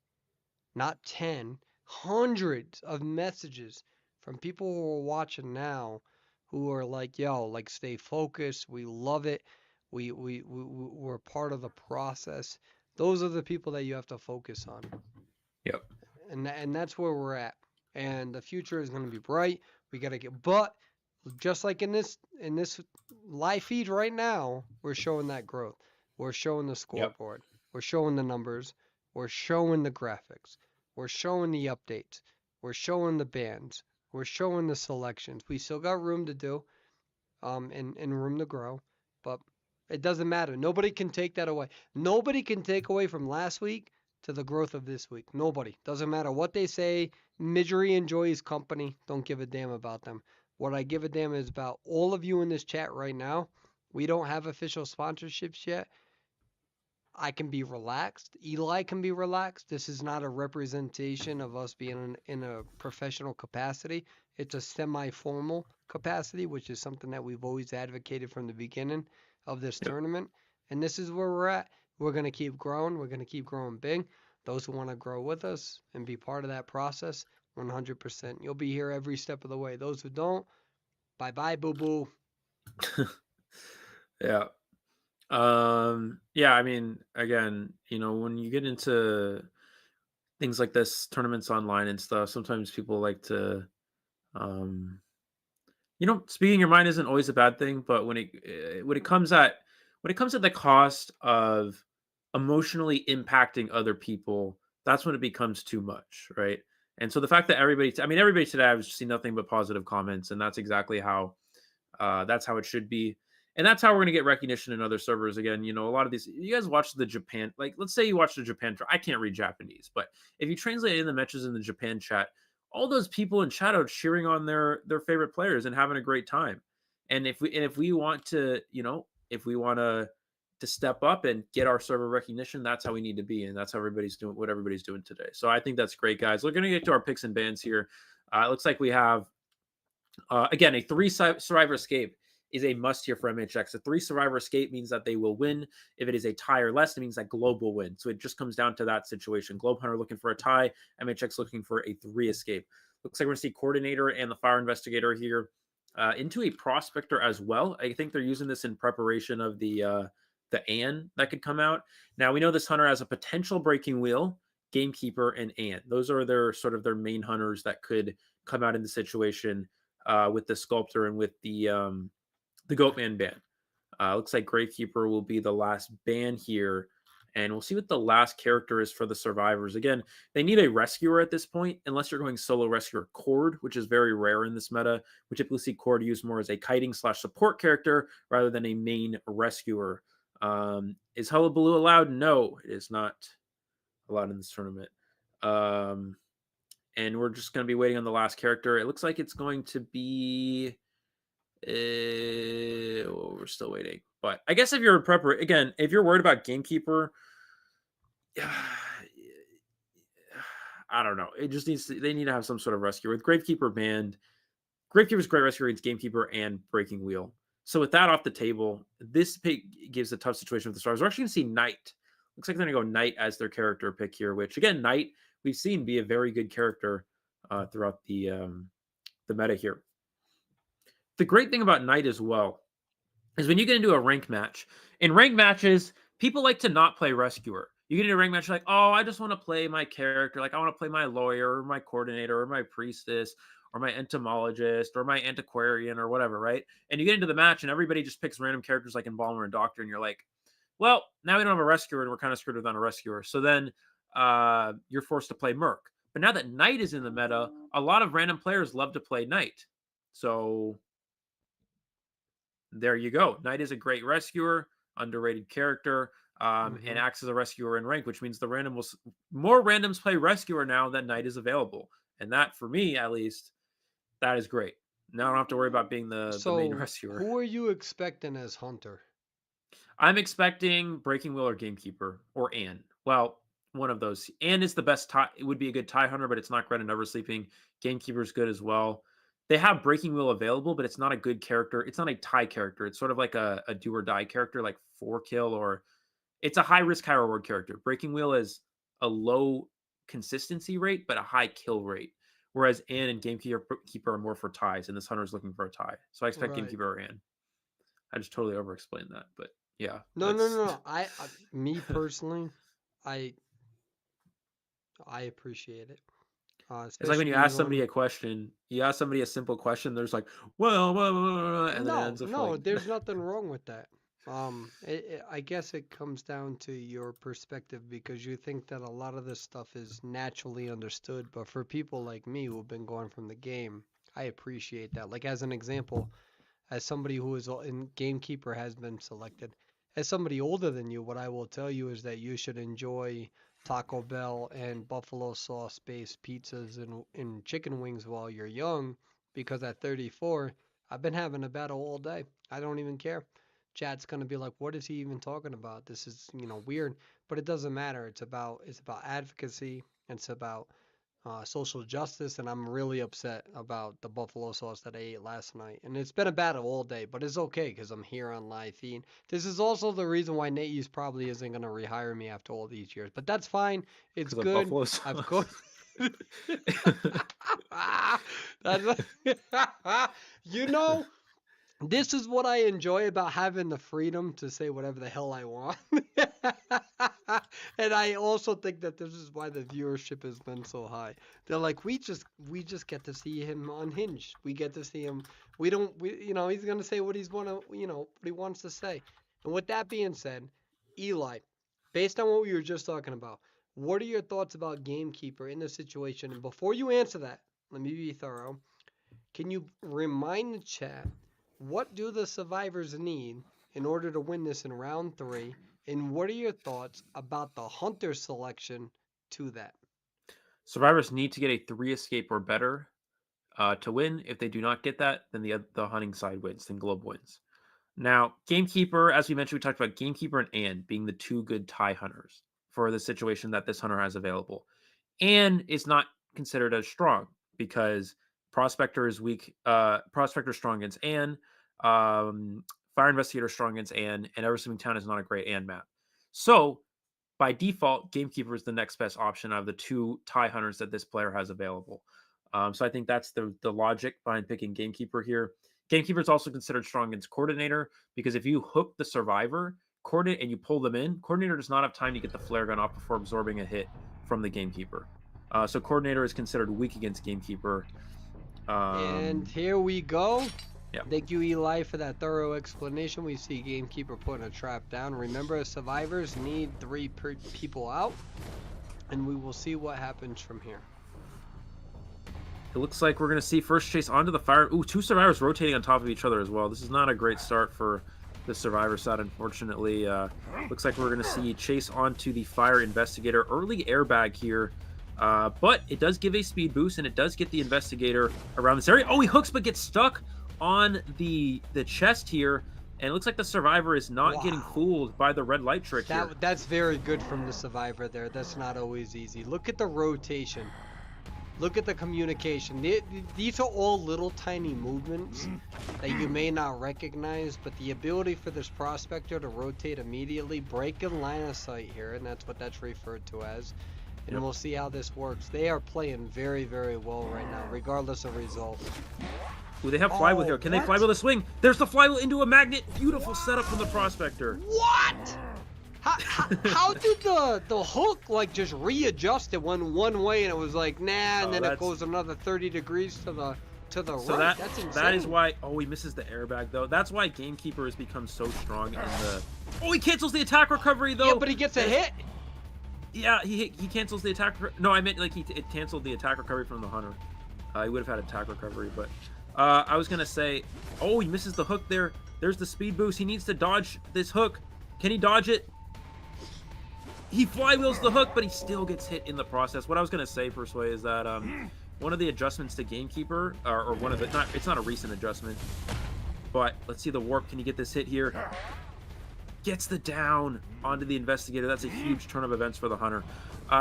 not 10, hundreds of messages from people who are watching now, who are like, "Yo, like stay focused. We love it. We're part of the process." Those are the people that you have to focus on, Yep. and that's where we're at. And the future is going to be bright. We got to get, but just like in this live feed right now, we're showing that growth. We're showing the Yep. scoreboard. We're showing the numbers. We're showing the graphics. We're showing the updates. We're showing the bands. We're showing the selections. We still got room to do, and room to grow, but it doesn't matter. Nobody can take that away. Nobody can take away from last week to the growth of this week. Nobody. Doesn't matter what they say. Misery enjoys company. Don't give a damn about them. What I give a damn is about all of you in this chat right now. We don't have official sponsorships yet. I can be relaxed. Eli can be relaxed. This is not a representation of us being in a professional capacity. It's a semi-formal capacity, which is something that we've always advocated from the beginning of this Yep. tournament. And this is where we're at. We're going to keep growing. We're going to keep growing big. Those who want to grow with us and be part of that process, 100%. You'll be here every step of the way. Those who don't, bye-bye, boo-boo. Yeah. Yeah, I mean, again, when you get into things like this, tournaments online and stuff, sometimes people like to um speaking your mind isn't always a bad thing, but when it comes at the cost of emotionally impacting other people, that's when it becomes too much, right? And so the fact that everybody today, I've seen nothing but positive comments, and that's exactly how that's how it should be. And that's how we're going to get recognition in other servers again. A lot of these, you guys watch the Japan, like, let's say you watch the Japan, I can't read Japanese, but if you translate in the matches in the Japan chat, all those people in chat are cheering on their favorite players and having a great time. And if we want to, if we want to step up and get our server recognition, that's how we need to be, and that's how everybody's doing what everybody's doing today. So I think that's great, guys. We're going to get to our picks and bans here. It looks like we have again, a survivor escape is a must here for MHX. A three survivor escape means that they will win. If it is a tie or less, it means that Globe will win. So it just comes down to that situation. Globe Hunter looking for a tie, MHX looking for a three escape. Looks like we're going to see Coordinator and the Fire Investigator here into a Prospector as well. I think they're using this in preparation of the Ann that could come out. Now we know this Hunter has a potential breaking wheel Gamekeeper, and Ant. Those are their sort of their main hunters that could come out in the situation with the Sculptor and with the Goatman ban. Looks like Gravekeeper will be the last ban here. And we'll see what the last character is for the survivors. Again, they need a rescuer at this point, unless you're going solo rescuer Cord, which is very rare in this meta. We typically see Cord used more as a kiting slash support character rather than a main rescuer. Is Hullabaloo allowed? No, it is not allowed in this tournament. And we're just going to be waiting on the last character. It looks like it's going to be we're still waiting. But I guess if you're again, if you're worried about Gamekeeper, I don't know. It just they need to have some sort of rescue. With Gravekeeper banned, Gravekeeper's great rescue against Gamekeeper and Breaking Wheel. So with that off the table, this pick gives a tough situation with the stars. We're actually going to see Knight. Looks like they're going to go Knight as their character pick here, which again, Knight we've seen be a very good character throughout the meta here. The great thing about Knight as well is when you get into a rank match. In rank matches, people like to not play rescuer. You get into a rank match, like, oh, I just want to play my character. Like, I want to play my lawyer or my coordinator or my priestess or my entomologist or my antiquarian or whatever, right? And you get into the match and everybody just picks random characters like Embalmer and Doctor, and you're like, well, now we don't have a rescuer and we're kind of screwed without a rescuer. So then you're forced to play Merc. But now that Knight is in the meta, a lot of random players love to play Knight. So there you go. Knight is a great rescuer, underrated character, and acts as a rescuer in rank, which means more randoms play rescuer now that Knight is available. And that, for me at least, that is great. Now I don't have to worry about being the main rescuer. Who are you expecting as Hunter? I'm expecting Breaking Wheel or Gamekeeper or Anne. Well, one of those. Anne is the best tie. It would be a good tie hunter, but it's not great at Never Sleeping. Gamekeeper is good as well. They have Breaking Wheel available, but it's not a good character. It's not a tie character. It's sort of like a do or die character, like 4-kill, or it's a high risk, high reward character. Breaking Wheel is a low consistency rate, but a high kill rate. Whereas Anne and Gamekeeper are more for ties, and this hunter is looking for a tie. So I expect Gamekeeper or Anne. I just totally over explained that, but yeah. No. Me personally, I appreciate it. It's like when you ask somebody a question, you ask somebody a simple question, there's like, and then it ends up no, there's nothing wrong with that. I guess it comes down to your perspective because you think that a lot of this stuff is naturally understood, but for people like me who've been going from the game, I appreciate that. Like as an example, as somebody who is in Gamekeeper has been selected, as somebody older than you, what I will tell you is that you should enjoy Taco Bell and buffalo sauce based pizzas and chicken wings while you're young, because at 34, I've been having a battle all day. I don't even care. Chat's gonna be like, what is he even talking about? This is, weird, but it doesn't matter. It's about advocacy. It's about social justice, and I'm really upset about the buffalo sauce that I ate last night. And it's been a battle all day, but it's okay because I'm here on live feed. This is also the reason why Nate Hughes probably isn't going to rehire me after all these years, but that's fine. It's good. I've got. That's you know, this is what I enjoy about having the freedom to say whatever the hell I want. And I also think that this is why the viewership has been so high. They're like, we just get to see him unhinged. We get to see him. We don't. He's gonna say what what he wants to say. And with that being said, Eli, based on what we were just talking about, what are your thoughts about Gamekeeper in this situation? And before you answer that, let me be thorough. Can you remind the chat, what do the survivors need in order to win this in round 3? And what are your thoughts about the hunter selection to that? Survivors need to get a 3 escape or better to win. If they do not get that, then the hunting side wins, then Globe wins. Now, Gamekeeper, as we mentioned, we talked about Gamekeeper and Anne being the 2 good tie hunters for the situation that this hunter has available. Anne is not considered as strong because Prospector is weak. Prospector is strong against Anne. Fire Investigator is strong against Anne. And Eversleeping Town is not a great Anne map. So, by default, Gamekeeper is the next best option out of the 2 tie hunters that this player has available. So I think that's the logic behind picking Gamekeeper here. Gamekeeper is also considered strong against Coordinator because if you hook the Survivor and you pull them in, Coordinator does not have time to get the flare gun off before absorbing a hit from the Gamekeeper. So Coordinator is considered weak against Gamekeeper. And here we go. Yeah. Thank you, Eli, for that thorough explanation. We see Gamekeeper putting a trap down. Remember, survivors need 3 people out, and we will see what happens from here. It looks like we're going to see first chase onto the fire. Ooh, 2 survivors rotating on top of each other as well. This is not a great start for the survivor side, unfortunately. Looks like we're going to see chase onto the fire investigator. Early airbag here, but it does give a speed boost, and it does get the investigator around this area. Oh, he hooks but gets stuck on the chest here, and it looks like the survivor is not getting fooled by the red light trick here. That's very good from the survivor there. That's not always easy. Look at the rotation. Look at the communication. These are all little tiny movements that you may not recognize, but the ability for this prospector to rotate immediately, break in line of sight here, and that's what that's referred to as. And we'll see how this works. They are playing very, very well right now, regardless of results. Ooh, they have flywheel here. Can they flywheel the swing? There's the flywheel into a magnet. Beautiful setup from the prospector. What? How did the hook like just readjust it one way and it was like nah, and then it goes another 30 degrees to the so right? That's insane. That is why. Oh, he misses the airbag though. That's why Gamekeeper has become so strong in the. Oh, he cancels the attack recovery though. Yeah, but he gets a hit. Yeah, he cancels the attack. No, I meant like it canceled the attack recovery from the hunter. He would have had attack recovery, but I was gonna say, oh, he misses the hook there. There's the speed boost. He needs to dodge this hook. Can he dodge it? He flywheels the hook, but he still gets hit in the process. What I was gonna say, Persway, is that one of the adjustments to Gamekeeper, or one of the it's not a recent adjustment, but let's see the warp. Can you get this hit here? Gets the down onto the investigator. That's a huge turn of events for the hunter.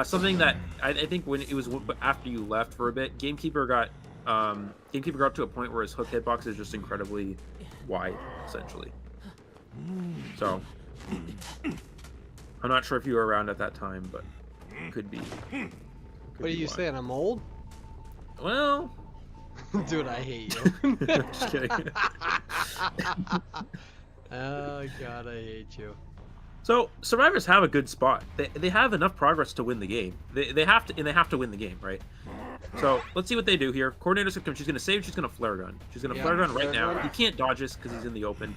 Something that I think when it was after you left for a bit, Gamekeeper got up to a point where his hook hitbox is just incredibly wide, essentially. So I'm not sure if you were around at that time, but could be. What are you saying? I'm old? Well, dude, I hate you. just kidding. Oh god, I hate you. So survivors have a good spot. They have enough progress to win the game. They have to win the game, right? So let's see what they do here. Coordinator's gonna come. She's gonna save. She's gonna flare gun. She's gonna flare gun right now. He can't dodge this because he's in the open,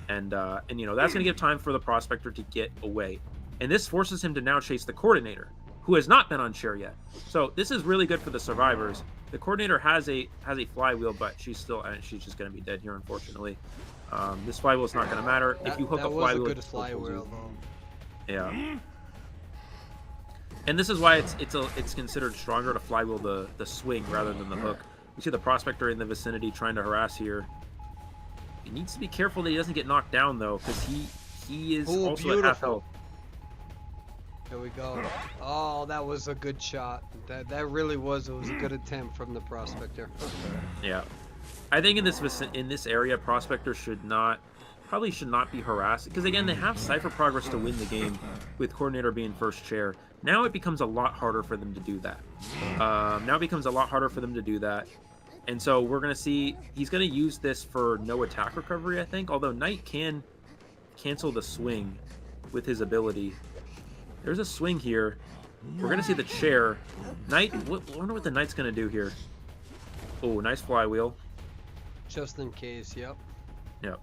and you know that's gonna give time for the prospector to get away, and this forces him to now chase the coordinator, who has not been on chair yet. So this is really good for the survivors. The coordinator has a flywheel, but she's just gonna be dead here, unfortunately. This flywheel is not gonna matter if you hook a flywheel. That was a good flywheel, though. Yeah. And this is why it's considered stronger to flywheel the swing rather than the hook. You see the prospector in the vicinity trying to harass here. He needs to be careful that he doesn't get knocked down though, because he is also at half health. There we go. Oh, that was a good shot. That really was. It was a good attempt from the prospector. Yeah, I think in this area, prospectors probably should not be harassed, because again, they have cipher progress to win the game with coordinator being first chair. Now it becomes a lot harder for them to do that. And so we're gonna see he's gonna use this for no attack recovery, I think. Although Knight can cancel the swing with his ability. There's a swing here. We're gonna see the chair. Knight. I wonder what the Knight's gonna do here. Oh, nice flywheel. Just in case. Yep. Yep.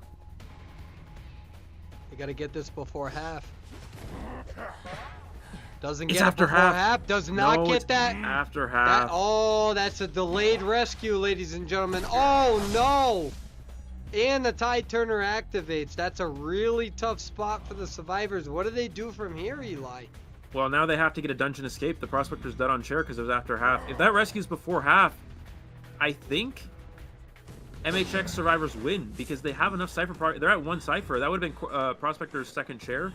You gotta get this before half. Doesn't it's get after it before half. half. Does not get that. After half. That's a delayed rescue, ladies and gentlemen. Oh no! And the tide turner activates. That's a really tough spot for the survivors. What do they do from here, Eli? Well, now they have to get a dungeon escape. The prospector's dead on chair because it was after half. If that rescue's before half, I think MHX survivors win because they have enough cipher. They're at one cipher. That would have been prospector's second chair.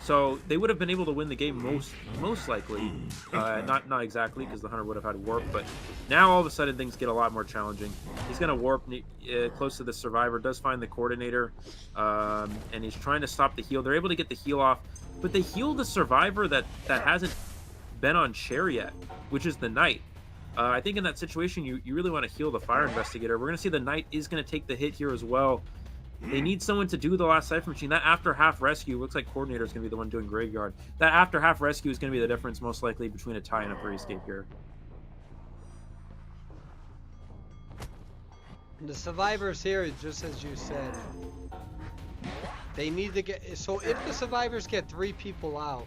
So they would have been able to win the game most likely. Not exactly, because the hunter would have had warp, but now all of a sudden things get a lot more challenging. He's going to warp close to the survivor, does find the coordinator, and he's trying to stop the heal. They're able to get the heal off, but they heal the survivor that hasn't been on chair yet, which is the Knight. I think in that situation, you really want to heal the fire investigator. We're going to see the Knight is going to take the hit here as well. They need someone to do the last Cypher Machine. That after half rescue looks like Coordinator is going to be the one doing Graveyard. That after half rescue is going to be the difference most likely between a tie and a 3 escape here. The survivors here, just as you said, they need to get. So if the survivors get 3 people out,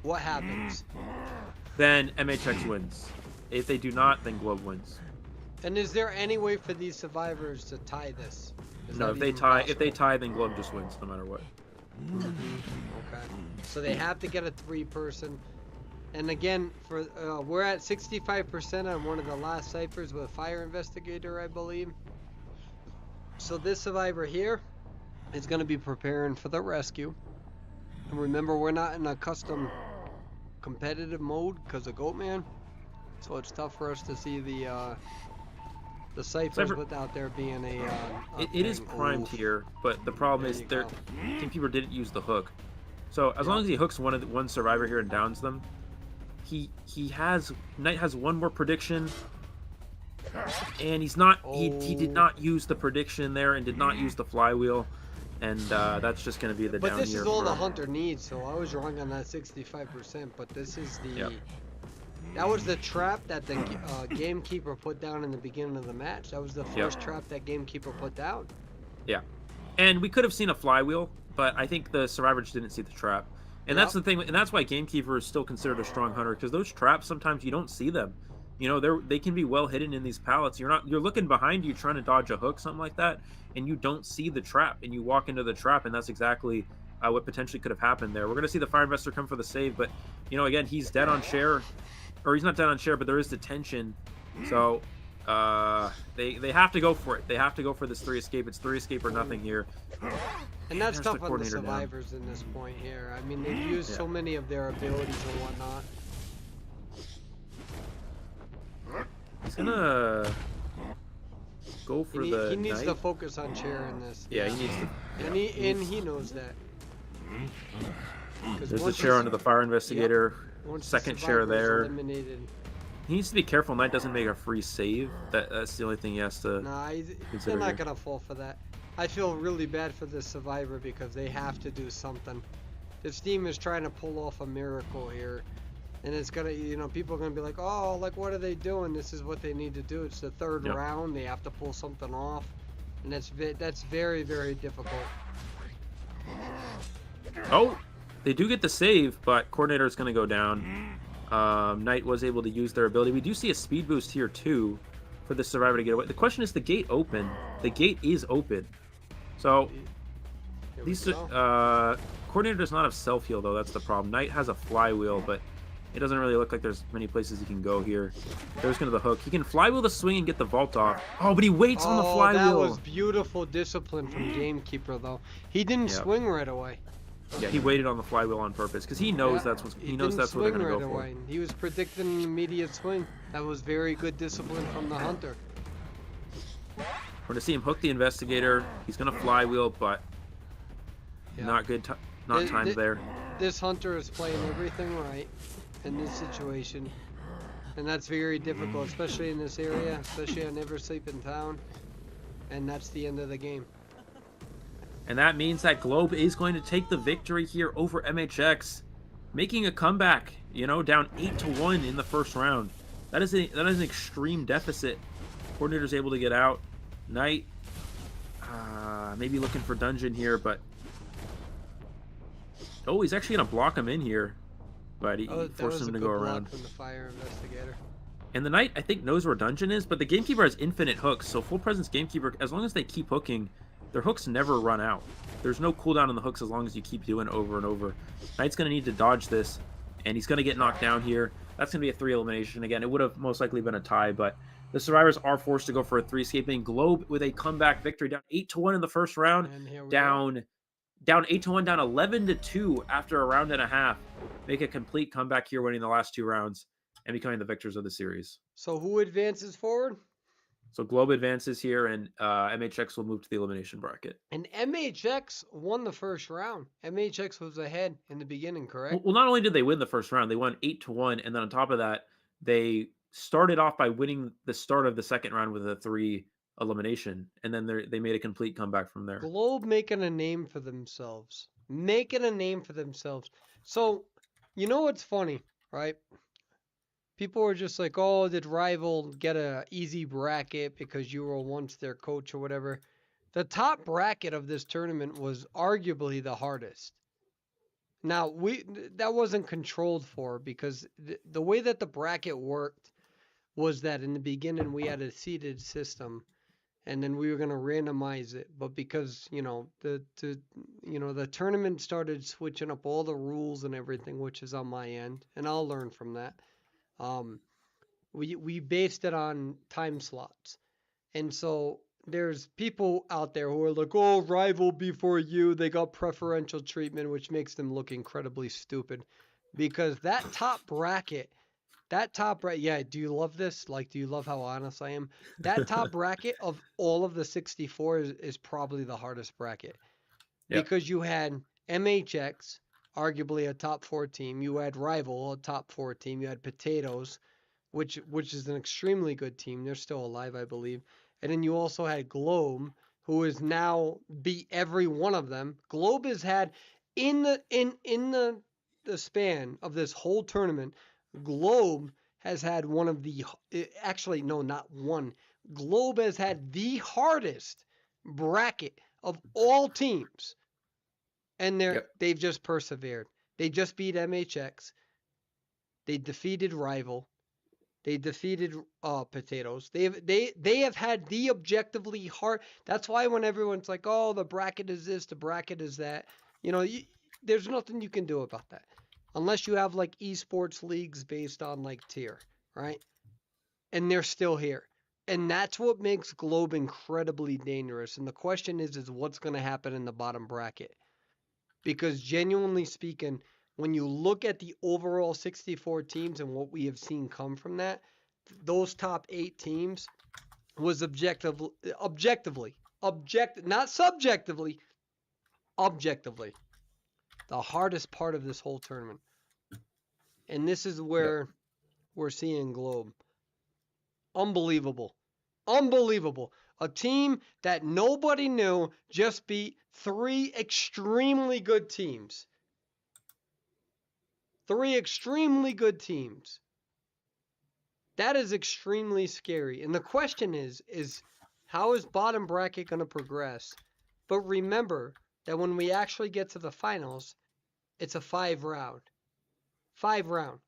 what happens? Then MHX wins. If they do not, then Globe wins. And is there any way for these survivors to tie this? No, if they tie, then Globe just wins no matter what. Okay. So they have to get a 3-person. And again, for we're at 65% on one of the last ciphers with a fire investigator, I believe. So this survivor here is going to be preparing for the rescue. And remember, we're not in a custom competitive mode because of Goatman, so it's tough for us to see the ciphers without there being it is primed here, but the problem is Gamekeeper didn't use the hook. So as long as he hooks one survivor here and downs them, Knight has one more prediction, and he's not he did not use the prediction there and did not use the flywheel, and that's just going to be the down here. But this is all the hunter needs, so I was wrong on that 65%. But this is the that was the trap that the Gamekeeper put down in the beginning of the match. That was the first trap that Gamekeeper put down. Yeah, and we could have seen a flywheel, but I think the survivor just didn't see the trap. And that's the thing, and that's why Gamekeeper is still considered a strong hunter, because those traps sometimes you don't see them. You know, they can be well hidden in these pallets. You're looking behind you trying to dodge a hook, something like that, and you don't see the trap, and you walk into the trap, and that's exactly what potentially could have happened there. We're gonna see the Fire Investor come for the save, but you know, again, he's dead on share, or he's not dead on share, but there is detention, so they have to go for it. They have to go for this 3 escape. It's 3 escape or nothing here. And that's tough on the survivors in this point here. I mean, they've used so many of their abilities and whatnot. He's gonna go for he needs to focus on chair in this. Yeah, he needs to. And he knows that. There's the chair under the Fire Investigator. Second chair there. Eliminated. He needs to be careful Knight doesn't make a free save. That's the only thing he has to they're not going to fall for that. I feel really bad for this survivor because they have to do something. This team is trying to pull off a miracle here. And it's going to, you know, people are going to be like, oh, like, what are they doing? This is what they need to do. It's the 3rd round. They have to pull something off. And that's very, very difficult. Oh, they do get the save, but Coordinator is going to go down. Knight was able to use their ability. We do see a speed boost here too for the survivor to get away. The question is the gate open. The gate is open. So these Coordinator does not have self heal though. That's the problem. Knight has a flywheel, but it doesn't really look like there's many places he can go here. There's gonna the hook. He can flywheel the swing and get the vault off. Oh, but he waits on the flywheel. That was beautiful discipline from Gamekeeper though. He didn't swing right away. Yeah, he waited on the flywheel on purpose because he knows that's what they're gonna go for. He was predicting an immediate swing. That was very good discipline from the hunter. We're gonna see him hook the investigator. He's gonna flywheel, but not good. Not timed there. This hunter is playing everything right in this situation, and that's very difficult, especially in this area, especially on Never Sleep in Town. And that's the end of the game. And that means that Globe is going to take the victory here over MHX, making a comeback. You know, down 8-1 in the first round. That is an extreme deficit. Coordinator's able to get out. Knight, maybe looking for dungeon here, but he's actually gonna block him in here, but he forced him to go around. From the Fire Investigator. And the Knight, I think, knows where dungeon is, but the Gamekeeper has infinite hooks, so full presence Gamekeeper, as long as they keep hooking, their hooks never run out. There's no cooldown on the hooks as long as you keep doing it over and over. Knight's going to need to dodge this, and he's going to get knocked down here. That's going to be a 3 elimination. Again, it would have most likely been a tie, but the survivors are forced to go for a 3 escaping. Globe with a comeback victory, down 8-1 in the first round, down 8-1, down 11-2 after a round and a half. Make a complete comeback here, winning the last 2 rounds and becoming the victors of the series. So who advances forward? So Globe advances here, and MHX will move to the elimination bracket. And MHX won the first round. MHX was ahead in the beginning, correct? Well, not only did they win the first round, they won 8-1, and then on top of that, they started off by winning the start of the second round with a 3 elimination, and then they made a complete comeback from there. Globe making a name for themselves. Making a name for themselves. So, you know what's funny, right? People were just like, oh, did Rival get a easy bracket because you were once their coach or whatever? The top bracket of this tournament was arguably the hardest. Now, that wasn't controlled for because the way that the bracket worked was that in the beginning we had a seeded system and then we were going to randomize it, but because, the tournament started switching up all the rules and everything, which is on my end, and I'll learn from that. Um we based it on time slots. And so there's people out there who are like, oh, Rival before you, they got preferential treatment, which makes them look incredibly stupid. Because yeah, do you love this? Like, do you love how honest I am? That top bracket of all of the 64 is probably the hardest bracket. Yeah. Because you had MHX, arguably a top 4 team. You had Rival, a top 4 team. You had Potatoes, which is an extremely good team. They're still alive, I believe. And then you also had Globe, who has now beat every one of them. Globe has had in the span of this whole tournament, Globe has had one of the actually no, not one. Globe has had the hardest bracket of all teams, and Yep. they've just persevered. They just beat MHX. They defeated Rival. They defeated Potatoes. They have had the objectively hard. That's why when everyone's like, "Oh, the bracket is this, the bracket is that," there's nothing you can do about that, unless you have like esports leagues based on like tier, right? And they're still here, and that's what makes Globe incredibly dangerous. And the question is what's going to happen in the bottom bracket? Because genuinely speaking, when you look at the overall 64 teams and what we have seen come from that, those top 8 teams was not subjectively, objectively, the hardest part of this whole tournament. And this is Yep. where we're seeing Globe. Unbelievable. Unbelievable. A team that nobody knew just beat 3 extremely good teams. 3 extremely good teams. That is extremely scary. And the question is how is bottom bracket going to progress? But remember that when we actually get to the finals, it's a 5-round. 5-round.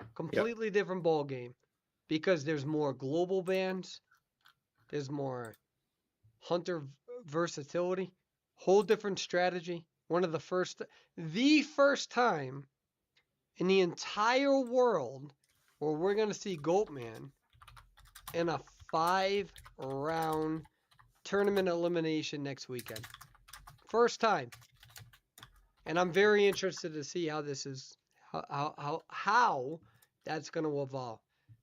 Yep. Completely different ball game because there's more global bans, there's more hunter versatility, whole different strategy. The first time in the entire world where we're going to see Goatman in a 5-round tournament elimination next weekend. First time. And I'm very interested to see how this is, how that's going to evolve.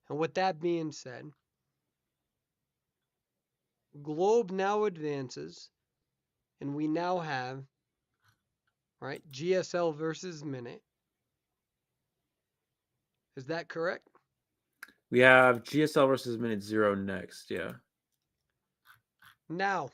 And with that being said, Globe now advances, and we now have, right, GSL versus Minute. Is that correct? We have GSL versus Minute Zero next. Yeah. Now,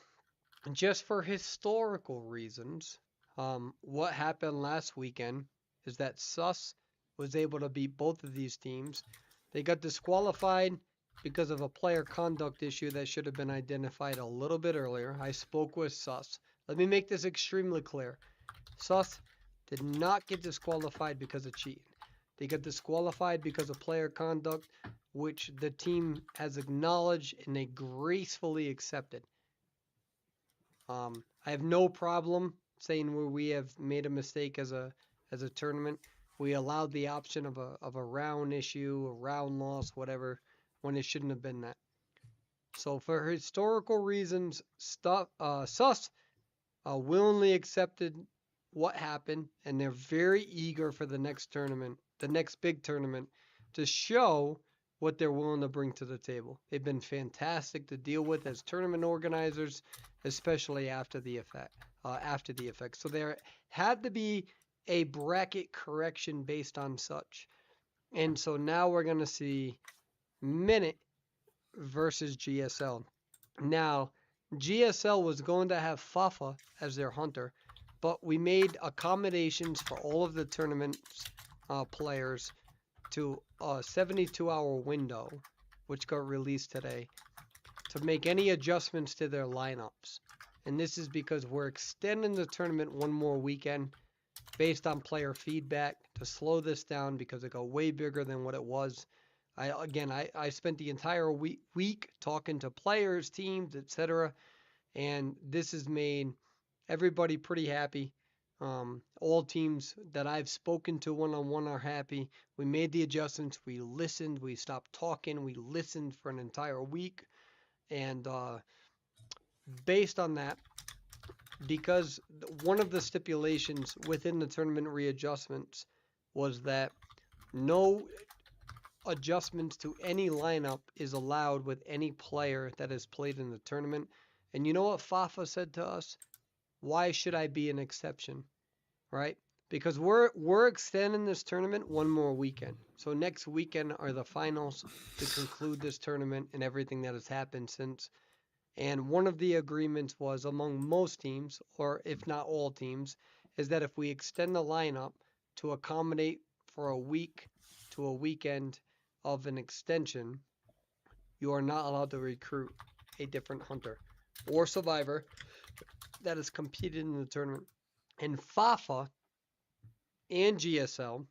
just for historical reasons, what happened last weekend is that Sus was able to beat both of these teams. They got disqualified because of a player conduct issue that should have been identified a little bit earlier. I spoke with Sus. Let me make this extremely clear. Sus did not get disqualified because of cheating. They got disqualified because of player conduct, which the team has acknowledged and they gracefully accepted. I have no problem saying where we have made a mistake as a tournament. We allowed the option of a round issue, a round loss, whatever, when it shouldn't have been that. So for historical reasons, Sus willingly accepted what happened, and they're very eager for the next tournament, the next big tournament, to show what they're willing to bring to the table. They've been fantastic to deal with as tournament organizers, especially after the effect. So there had to be a bracket correction based on such. And so now we're going to see Minute versus GSL. Now, GSL was going to have Fafa as their hunter, but we made accommodations for all of the tournament's players to a 72-hour window, which got released today, to make any adjustments to their lineups. And this is because we're extending the tournament one more weekend based on player feedback to slow this down because it got way bigger than what it was. I spent the entire week talking to players, teams, etc., and this has made everybody pretty happy. All teams that I've spoken to one-on-one are happy. We made the adjustments. We listened. We stopped talking. We listened for an entire week. And based on that, because one of the stipulations within the tournament readjustments was that no adjustments to any lineup is allowed with any player that has played in the tournament. And you know what Fafa said to us? Why should I be an exception? Right? Because we're extending this tournament one more weekend. So next weekend are the finals to conclude this tournament and everything that has happened since. And one of the agreements was among most teams, or if not all teams, is that if we extend the lineup to accommodate for a week to a weekend of an extension, you are not allowed to recruit a different hunter or survivor that has competed in the tournament. And FAFA and GSL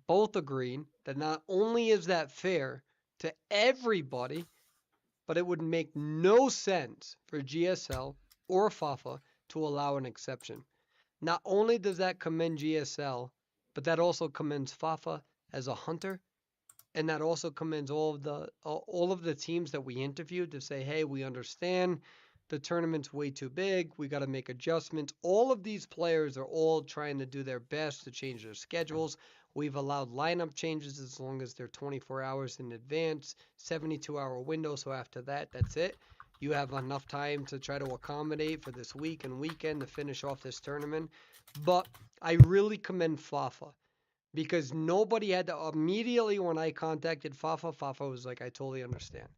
both agreed that not only is that fair to everybody, but it would make no sense for GSL or FAFA to allow an exception. Not only does that commend GSL, but that also commends FAFA as a hunter, and that also commends all of the teams that we interviewed to say, hey, we understand the tournament's way too big. We got to make adjustments. All of these players are all trying to do their best to change their schedules. We've allowed lineup changes as long as they're 24 hours in advance, 72-hour window. So after that, that's it. You have enough time to try to accommodate for this week and weekend to finish off this tournament. But I really commend FAFA because nobody had to immediately when I contacted Fafa was like, I totally understand.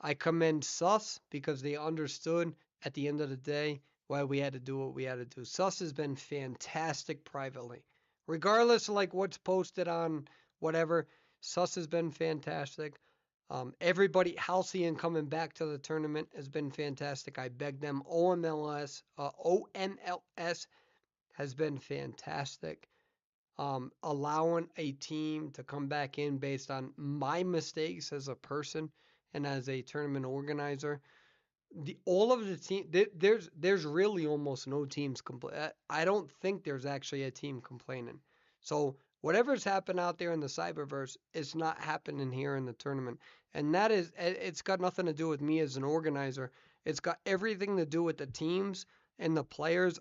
I commend Sus because they understood at the end of the day why we had to do what we had to do. Sus has been fantastic privately. Regardless of like what's posted on whatever, Sus has been fantastic. Everybody, Halcyon coming back to the tournament has been fantastic. I begged them. OMLS has been fantastic. Allowing a team to come back in based on my mistakes as a person and as a tournament organizer. All of the team there's really almost no teams complain. I don't think there's actually a team complaining. So whatever's happened out there in the cyberverse, it's not happening here in the tournament, and that is it's got nothing to do with me as an organizer. It's got everything to do with the teams and the players.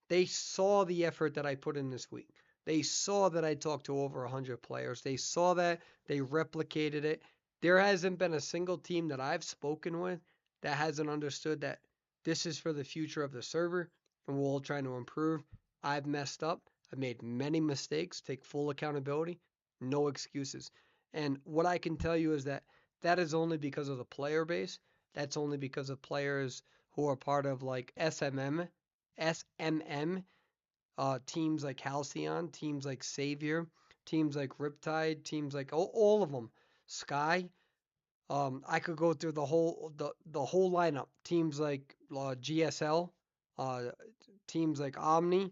They saw the effort that I put in this week. They saw that I talked to over 100 players. They saw that. They replicated it. There hasn't been a single team that I've spoken with that hasn't understood that this is for the future of the server and we're all trying to improve. I've messed up. I've made many mistakes. Take full accountability. No excuses. And what I can tell you is that that is only because of the player base. That's only because of players who are part of like SMM, teams like Halcyon, teams like Savior, teams like Riptide, teams like all of them, Sky. I could go through the whole lineup. Teams like GSL, uh, teams like Omni,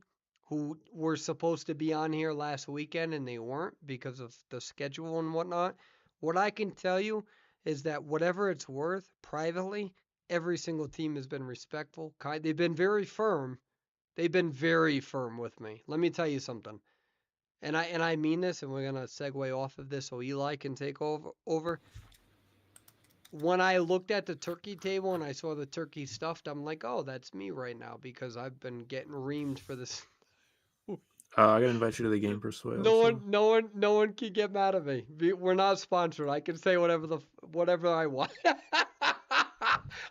who were supposed to be on here last weekend and they weren't because of the schedule and whatnot. What I can tell you is that whatever it's worth, privately, every single team has been respectful. They've been very firm. They've been very firm with me. Let me tell you something. And I mean this, and we're gonna segue off of this so Eli can take over. When I looked at the turkey table and I saw the turkey stuffed, I'm like, oh, that's me right now because I've been getting reamed for this. I gotta invite you to the game, Perswayable. No one can get mad at me. We're not sponsored. I can say whatever I want.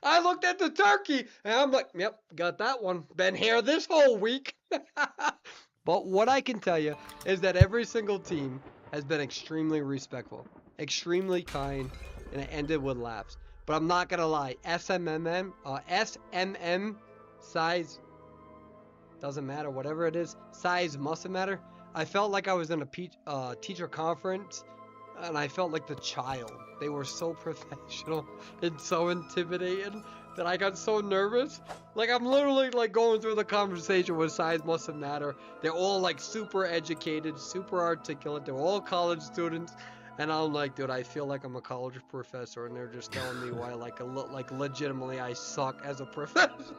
I looked at the turkey and I'm like, yep, got that one. Been here this whole week. But what I can tell you is that every single team has been extremely respectful, extremely kind, and it ended with laughs. But I'm not gonna lie, SMM size doesn't matter. Whatever it is, size mustn't matter. I felt like I was in a teacher conference, and I felt like the child. They were so professional and so intimidating that I got so nervous. Like I'm literally like going through the conversation with size mustn't matter. They're all like super educated, super articulate. They're all college students. And I'm like, dude, I feel like I'm a college professor, and they're just telling me why, like, legitimately, I suck as a professor.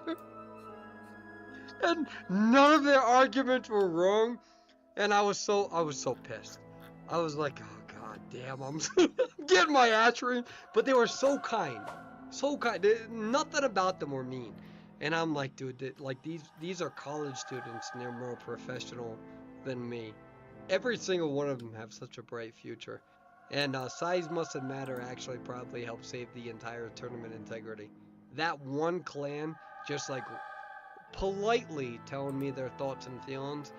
And none of their arguments were wrong, and I was so pissed. I was like, oh god damn, I'm getting my ass reamed. But they were so kind, so kind. Nothing about them were mean. And I'm like, dude, like these are college students, and they're more professional than me. Every single one of them have such a bright future. And size mustn't matter actually probably helped save the entire tournament integrity. That one clan just like politely telling me their thoughts and feelings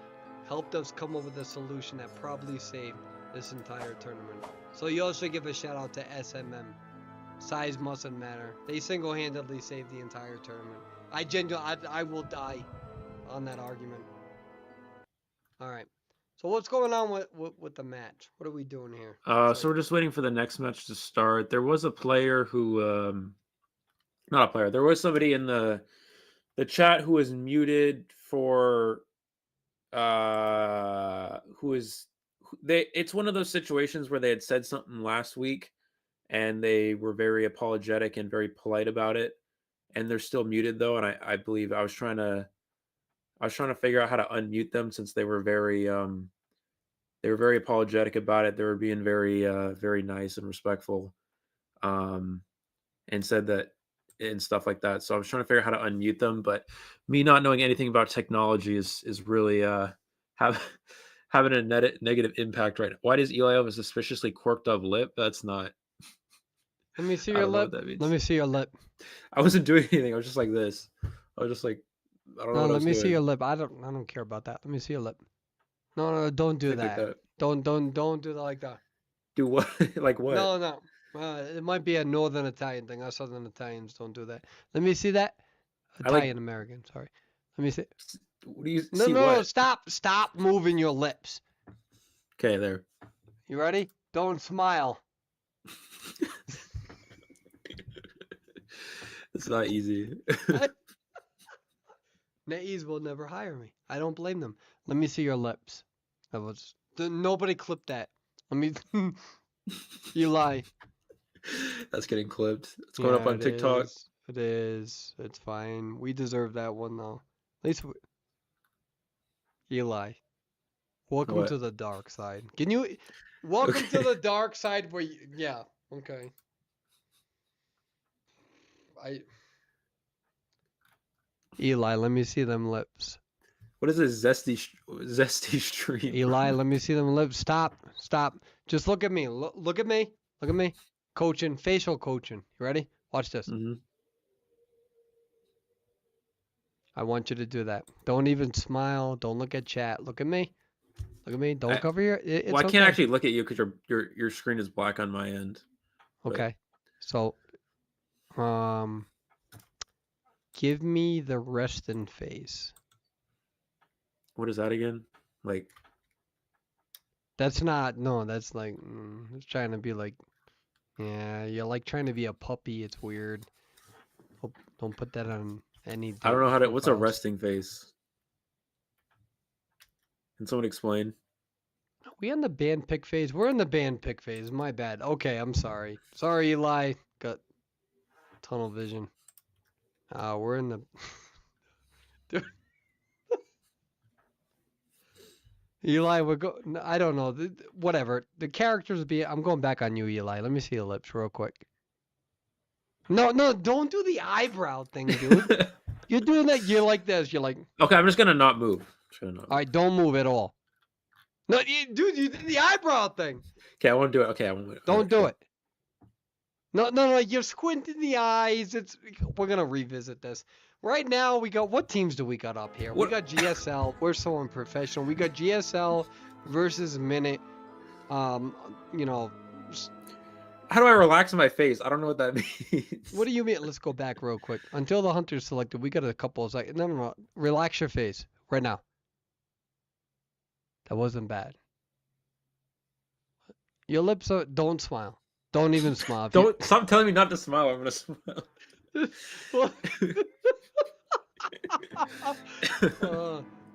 helped us come up with a solution that probably saved this entire tournament. So you also give a shout out to SMM. Size mustn't matter. They single-handedly saved the entire tournament. I will die on that argument. All right. So what's going on with the match? What are we doing here? So we're just waiting for the next match to start. There was a player who, not a player. There was somebody in the chat who was muted for, it's one of those situations where they had said something last week, and they were very apologetic and very polite about it, and they're still muted though. And I believe I was trying to figure out how to unmute them since they were very apologetic about it. They were being very very nice and respectful, and said that and stuff like that. So I was trying to figure out how to unmute them, but me not knowing anything about technology is really having a negative impact right now. Why does Eli have a suspiciously quirked up lip? That's not. Let me see your lip. Let me see your lip. I wasn't doing anything. I was just like this. I was just like, I don't know. No, let me see your lip. I don't care about that. Let me see your lip. No, don't do that. Like that. Don't do that like that. Do what? Like what? No. It might be a Northern Italian thing. Us Southern Italians don't do that. Let me see that. Italian American. Sorry. Let me see. What do you no, see? No, what? no. Stop moving your lips. Okay, there. You ready? Don't smile. It's not easy. NetEase will never hire me. I don't blame them. Let me see your lips. Nobody clipped that. Let me. Eli. That's getting clipped. It's going up on TikTok. It is. It's fine. We deserve that one though. At least. Eli. Welcome to the dark side. Can you? Welcome to the dark side where yeah. Okay. Eli, let me see them lips. What is this zesty stream? Eli, let me see them lips. Stop. Just look at me. Look at me. Look at me. Coaching, facial coaching. You ready? Watch this. Mm-hmm. I want you to do that. Don't even smile. Don't look at chat. Look at me. Look at me. Don't cover your. Well, I can't actually look at you because your screen is black on my end. Okay. So, give me the resting face. What is that again? Like. That's not. No, that's like. It's trying to be like. Yeah, you're like trying to be a puppy. It's weird. Don't put that on any. I don't know how to. What's a resting face? Can someone explain? Are we in the band pick phase? We're in the band pick phase. My bad. Okay, I'm sorry. Sorry, Eli. Got tunnel vision. We're in the. Dude. Eli, I don't know. Whatever. The characters be. I'm going back on you, Eli. Let me see your lips real quick. No, don't do the eyebrow thing, dude. You're doing that. You're like this. You're like. Okay, I'm just gonna not move. All right, don't move at all. No, dude, you did the eyebrow thing. Okay, I won't do it. Okay, I won't. Don't do it. No. You're squinting the eyes. We're gonna revisit this. Right now, what teams do we got up here? We got GSL. We're so unprofessional. We got GSL versus Minute. You know. How do I relax my face? I don't know what that means. What do you mean? Let's go back real quick. Until the hunter's selected, we got a couple of seconds. No. Relax your face right now. That wasn't bad. Your lips are. Don't smile. Don't even smile. If Don't stop telling me not to smile. I'm gonna smile.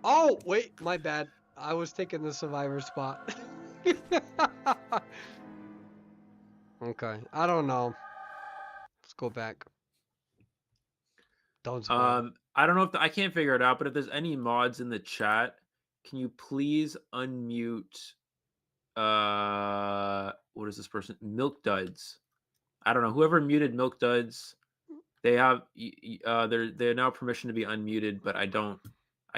Oh, wait, my bad. I was taking the survivor spot. Okay, I don't know. Let's go back. Don't smile. I don't know if I can't figure it out, but if there's any mods in the chat, can you please unmute what is this person? Milk Duds. I don't know. Whoever muted Milk Duds, they have they're now permission to be unmuted, but I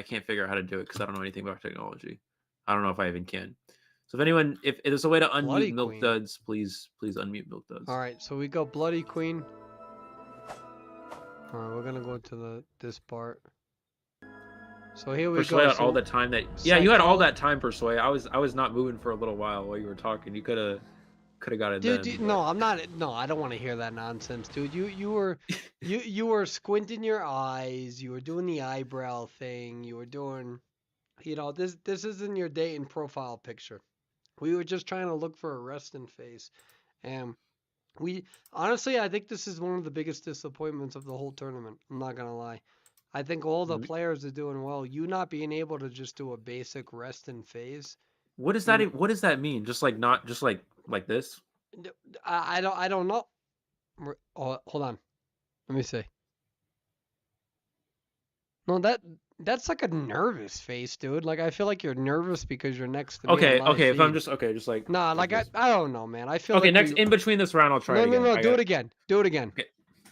can't figure out how to do it because I don't know anything about technology. I don't know if I even can. So if anyone, if there's a way to unmute Bloody Milk Queen. Duds, please unmute Milk Duds. All right, so we go Bloody Queen. All right, we're gonna go to this part. So here we Persway go. had all the time that you had all that time, Persway. I was not moving for a little while you were talking. You could have got it. Dude, then, no, I'm not. No, I don't want to hear that nonsense, dude. You were you were squinting your eyes. You were doing the eyebrow thing. You were doing, this isn't your dating profile picture. We were just trying to look for a resting face, and we honestly, I think this is one of the biggest disappointments of the whole tournament. I'm not gonna lie. I think all the players are doing well. You not being able to just do a basic rest and phase. What does that? What does that mean? Just like not just like this? I don't know. Oh, hold on. Let me see. No, that's like a nervous face, dude. Like I feel like you're nervous because you're next to me. Okay. on live If I'm feed. just like. Nah, like I don't know, man. I feel Okay, like next in between this round, I'll try it again. No, do it again. Do it again. Okay.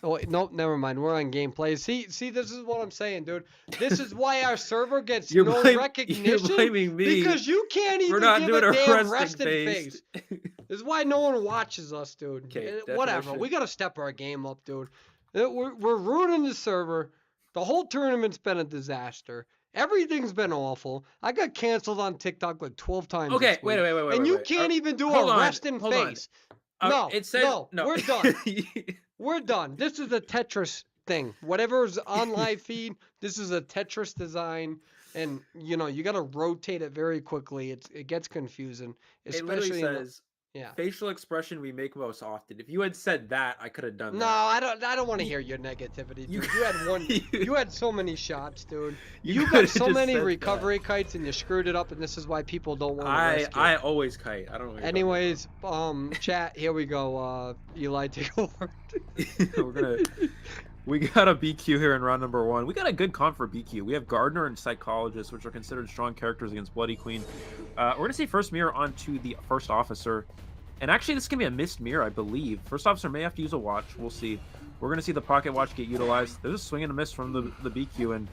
Oh, wait, nope, never mind. We're on gameplay. See, this is what I'm saying, dude. This is why our server gets no recognition. You're blaming me because you can't even not give doing a a damn resting resting face. face. This is why no one watches us, dude. Okay, Whatever. definition. We gotta step our game up, dude. We're ruining the server. The whole tournament's been a disaster. Everything's been awful. I got canceled on TikTok like 12 times. Okay, this week, wait. And you can't even do a resting face. No, it says, no, we're done. We're done. This is a Tetris thing. Whatever's on live feed, this is a Tetris design, and you got to rotate it very quickly. It gets confusing, especially. It literally says, yeah. Facial expression we make most often. If you had said that, I could have done that. No, I don't want to hear your negativity, dude. You had one. You had so many shots, dude. You got so many recovery kites, and you screwed it up, and this is why people don't want to rescue. I always kite. I don't know. Anyways, chat. Here we go. Eli, take over. We got a BQ here in round number 1. We got a good comp for BQ. We have Gardener and Psychologist, which are considered strong characters against Bloody Queen. We're going to see first mirror onto the first officer. And actually, this can be a missed mirror, I believe. First officer may have to use a watch. We'll see. We're going to see the pocket watch get utilized. There's a swing and a miss from the BQ, and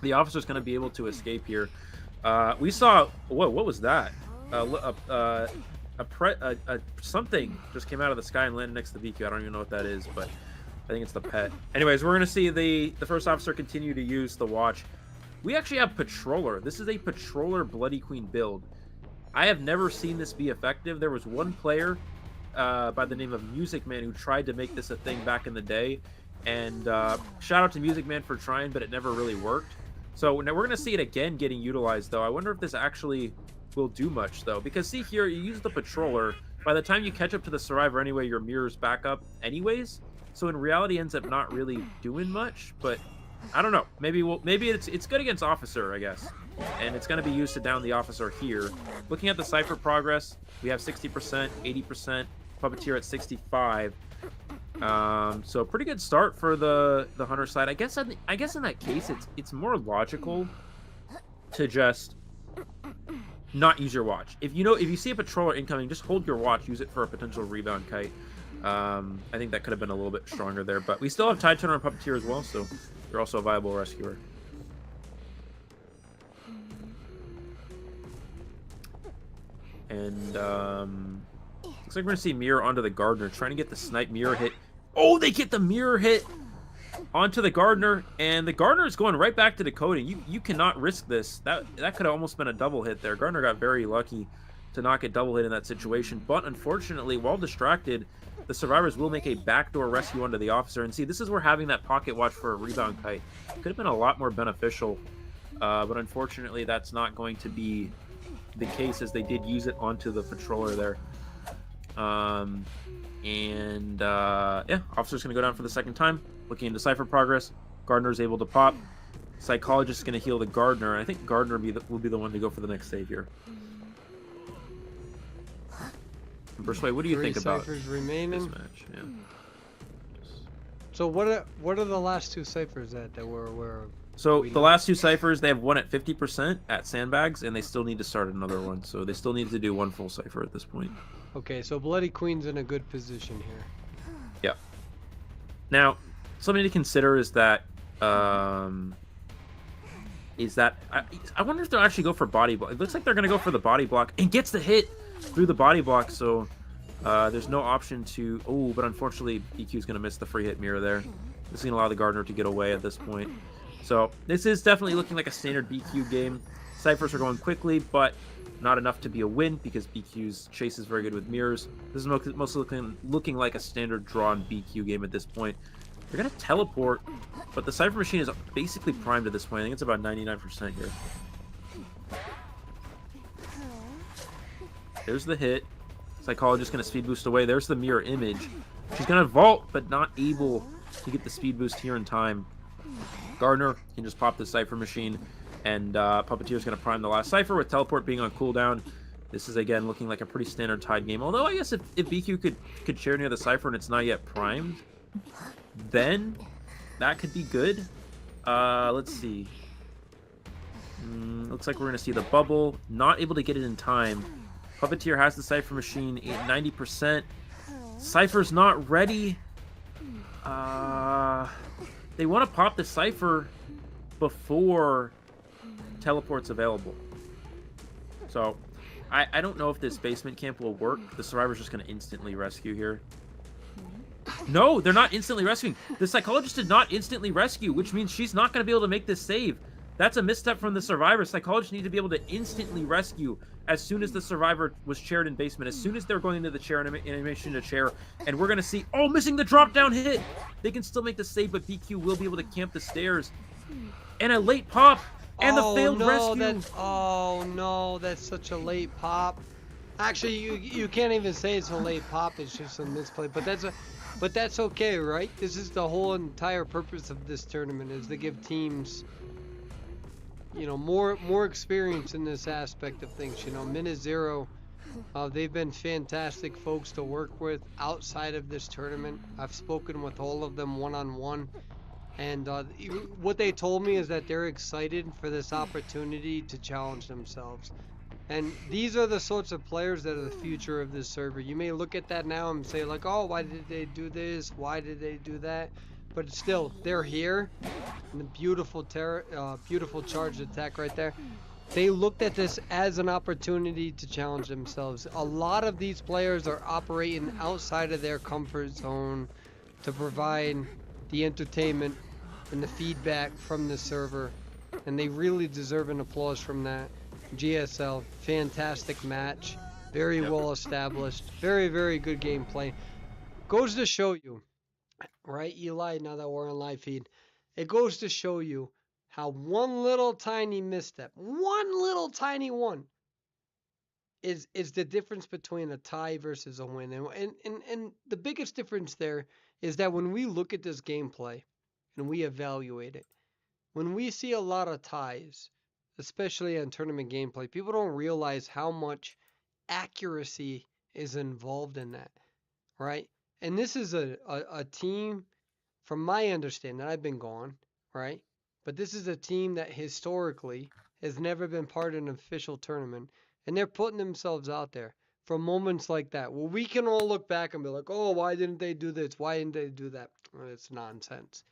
the officer's going to be able to escape here. We saw... Whoa, what was that? Something just came out of the sky and landed next to the BQ. I don't even know what that is, but I think it's the pet. Anyways, we're going to see the first officer continue to use the watch. We actually have Patroller. This is a Patroller Bloody Queen build. I have never seen this be effective. There was one player by the name of Music Man who tried to make this a thing back in the day. And shout out to Music Man for trying, but it never really worked. So now we're going to see it again getting utilized, though. I wonder if this actually will do much, though. Because see here, you use the Patroller. By the time you catch up to the Survivor anyway, your mirror's back up anyways. So in reality, it ends up not really doing much. But I don't know. Maybe it's good against Officer, I guess. And it's going to be used to down the Officer here. Looking at the Cypher progress, we have 60%, 80%, Puppeteer at 65. So pretty good start for the Hunter side. I guess in that case, it's more logical to just not use your watch. If you see a Patroller incoming, just hold your watch, use it for a potential rebound kite. I think that could have been a little bit stronger there, but we still have Tide Turner and Puppeteer as well, so you're also a viable rescuer. And looks like we're gonna see Mirror onto the Gardener, trying to get the snipe mirror hit. Oh, they get the mirror hit onto the Gardener, and the Gardener is going right back to decoding. You cannot risk this. That could have almost been a double hit there. Gardener got very lucky to not get double hit in that situation, but unfortunately, while distracted, the survivors will make a backdoor rescue onto the officer. And see, this is where having that pocket watch for a rebound kite could have been a lot more beneficial. But unfortunately, that's not going to be the case, as they did use it onto the patroller there. Yeah, officer's going to go down for the second time, looking into Cypher progress. Gardner's able to pop. Psychologist is going to heal the Gardner, and I think Gardner will be the one to go for the next save here. Persway, what do you think about ciphers remaining. this match? Yeah. So what are the last 2 ciphers that we're aware of? So the last 2 ciphers, they have one at 50% at Sandbags, and they still need to start another one. So they still need to do 1 full cipher at this point. Okay, so Bloody Queen's in a good position here. Yeah. Now, something to consider is that I wonder if they'll actually go for body block. It looks like they're going to go for the body block and gets the hit through the body block. So there's no option to. Oh, but unfortunately, BQ's going to miss the free hit mirror there. This is going to allow the Gardner to get away at this point. So this is definitely looking like a standard BQ game. Ciphers are going quickly, but not enough to be a win because BQ's chase is very good with mirrors. This is mostly looking like a standard drawn BQ game at this point. They're going to teleport, but the Cypher machine is basically primed at this point. I think it's about 99% here. There's the hit. Psychologist going to speed boost away. There's the mirror image. She's going to vault, but not able to get the speed boost here in time. Gardner can just pop the Cypher machine, and Puppeteer's going to prime the last Cypher with teleport being on cooldown. This is, again, looking like a pretty standard tied game. Although, I guess if BQ could share near the Cypher and it's not yet primed, then that could be good. Let's see. Looks like we're going to see the bubble. Not able to get it in time. Puppeteer has the Cypher machine at 90%. Cypher's not ready. They want to pop the Cypher before teleport's available. So, I don't know if this basement camp will work. The survivor's just going to instantly rescue here. No, they're not instantly rescuing. The psychologist did not instantly rescue, which means she's not going to be able to make this save. That's a misstep from the survivor. Psychologists need to be able to instantly rescue as soon as the survivor was chaired in basement, as soon as they're going into the chair animation to chair. And we're going to see, oh, missing the drop down hit. They can still make the save, but BQ will be able to camp the stairs. And a late pop and the failed rescue. Oh no, that's such a late pop. Actually, you can't even say it's a late pop. It's just a misplay. But that's okay, right? This is the whole entire purpose of this tournament, is to give teams, you know, more experience in this aspect of things. You know, Minute Zero, they've been fantastic folks to work with outside of this tournament. I've spoken with all of them one-on-one, and what they told me is that they're excited for this opportunity to challenge themselves. And these are the sorts of players that are the future of this server. You may look at that now and say like, oh, why did they do this? Why did they do that? But still, they're here. And the beautiful charged attack right there. They looked at this as an opportunity to challenge themselves. A lot of these players are operating outside of their comfort zone to provide the entertainment and the feedback from the server. And they really deserve an applause from that. GSL, fantastic match, very well established, very, very good gameplay. Goes to show you, right, Eli, now that we're on live feed, it goes to show you how one little tiny misstep, one little tiny one, is the difference between a tie versus a win. And the biggest difference there is that when we look at this gameplay and we evaluate it, when we see a lot of ties, especially on tournament gameplay, people don't realize how much accuracy is involved in that, right? And this is a team, from my understanding, I've been gone, right? But this is a team that historically has never been part of an official tournament, and they're putting themselves out there for moments like that. Well, we can all look back and be like, oh, why didn't they do this? Why didn't they do that? Well, it's nonsense.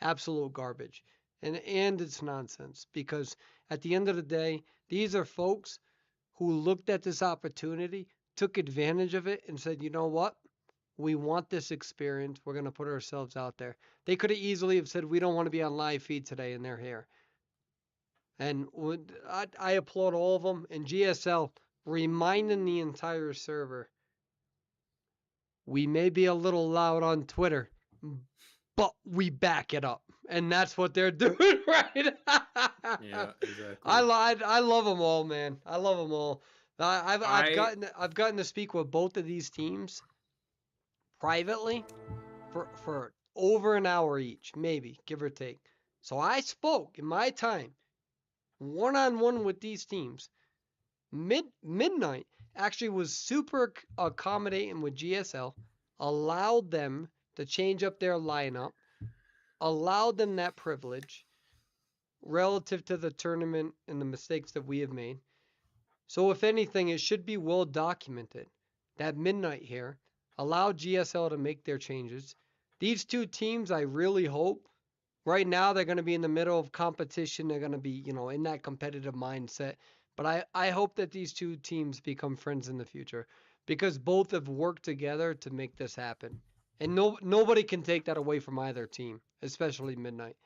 Absolute garbage. And it's nonsense, because at the end of the day, these are folks who looked at this opportunity, took advantage of it, and said, you know what? We want this experience. We're going to put ourselves out there. They could have easily have said, we don't want to be on live feed today, and they're here. And I applaud all of them. And GSL reminding the entire server We may be a little loud on Twitter, but we back it up. And that's what they're doing right now. Yeah, exactly. I love them all, man. I love them all. I I've gotten to speak with both of these teams privately for over an hour each, maybe give or take. So I spoke in my time one on one with these teams. Midnight actually was super accommodating with GSL, allowed them to change up their lineup, allowed them that privilege relative to the tournament and the mistakes that we have made. So if anything, it should be well documented that Midnight here allowed GSL to make their changes. These two teams, I really hope, right now they're going to be in the middle of competition. They're going to be, in that competitive mindset. But I hope that these two teams become friends in the future because both have worked together to make this happen. And nobody can take that away from either team, especially Midnight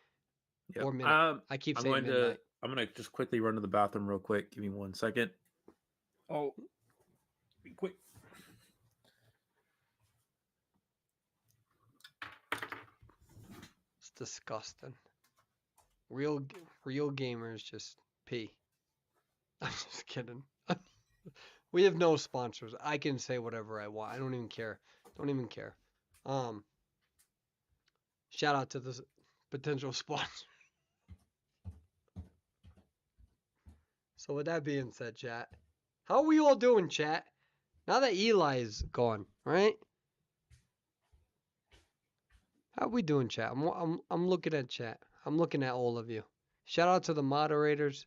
Yep. or Minute. I keep saying Midnight. I'm gonna just quickly run to the bathroom real quick. Give me 1 second. Oh, be quick. It's disgusting. Real gamers just pee. I'm just kidding. We have no sponsors. I can say whatever I want. I don't even care. Don't even care. Shout out to the potential sponsor. So with that being said, chat, how are we all doing, chat? Now that Eli's gone, right? How are we doing, chat? I'm looking at chat. I'm looking at all of you. Shout out to the moderators.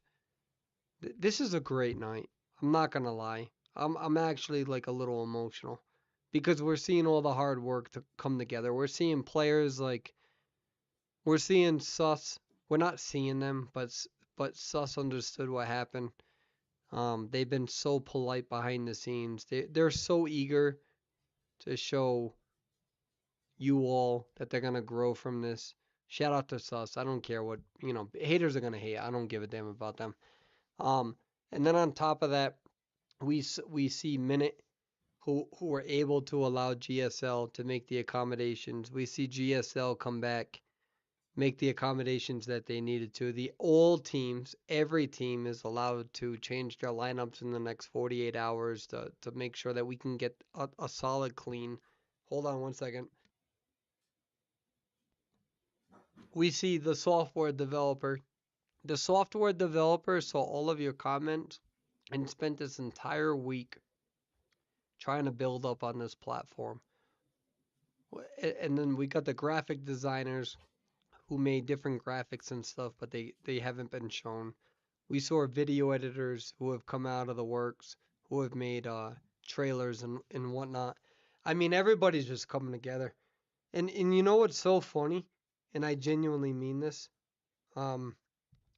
This is a great night. I'm not gonna lie. I'm actually like a little emotional because we're seeing all the hard work to come together. We're seeing players like we're seeing Sus. We're not seeing them, but Sus understood what happened. They've been so polite behind the scenes. They're so eager to show you all that they're gonna grow from this. Shout out to Sus. I don't care what haters are gonna hate. I don't give a damn about them. Um, and then on top of that, we see Minute who were able to allow GSL to make the accommodations. We see GSL come back, make the accommodations that they needed to. The all teams, every team is allowed to change their lineups in the next 48 hours to make sure that we can get a solid clean. Hold on 1 second. We see the software developer. The software developer saw all of your comments and spent this entire week trying to build up on this platform. And then we got the graphic designers who made different graphics and stuff, but they haven't been shown. We saw video editors who have come out of the works, who have made trailers and whatnot. I mean, everybody's just coming together. And you know what's so funny? And I genuinely mean this.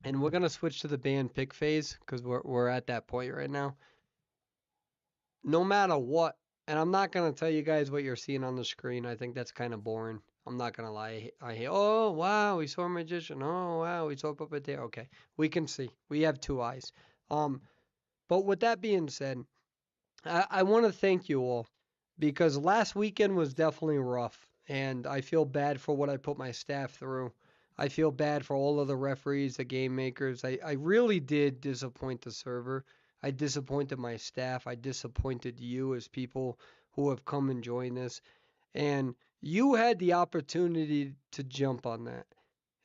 And we're gonna switch to the band pick phase because we're at that point right now. No matter what, and I'm not gonna tell you guys what you're seeing on the screen. I think that's kind of boring. I'm not gonna lie. I hate. Oh wow, we saw a magician. Oh wow, we saw a puppeteer. Okay, we can see. We have two eyes. Um, but with that being said, I want to thank you all because last weekend was definitely rough, and I feel bad for what I put my staff through. I feel bad for all of the referees, the game makers. I really did disappoint the server. I disappointed my staff. I disappointed you as people who have come and joined this. And you had the opportunity to jump on that.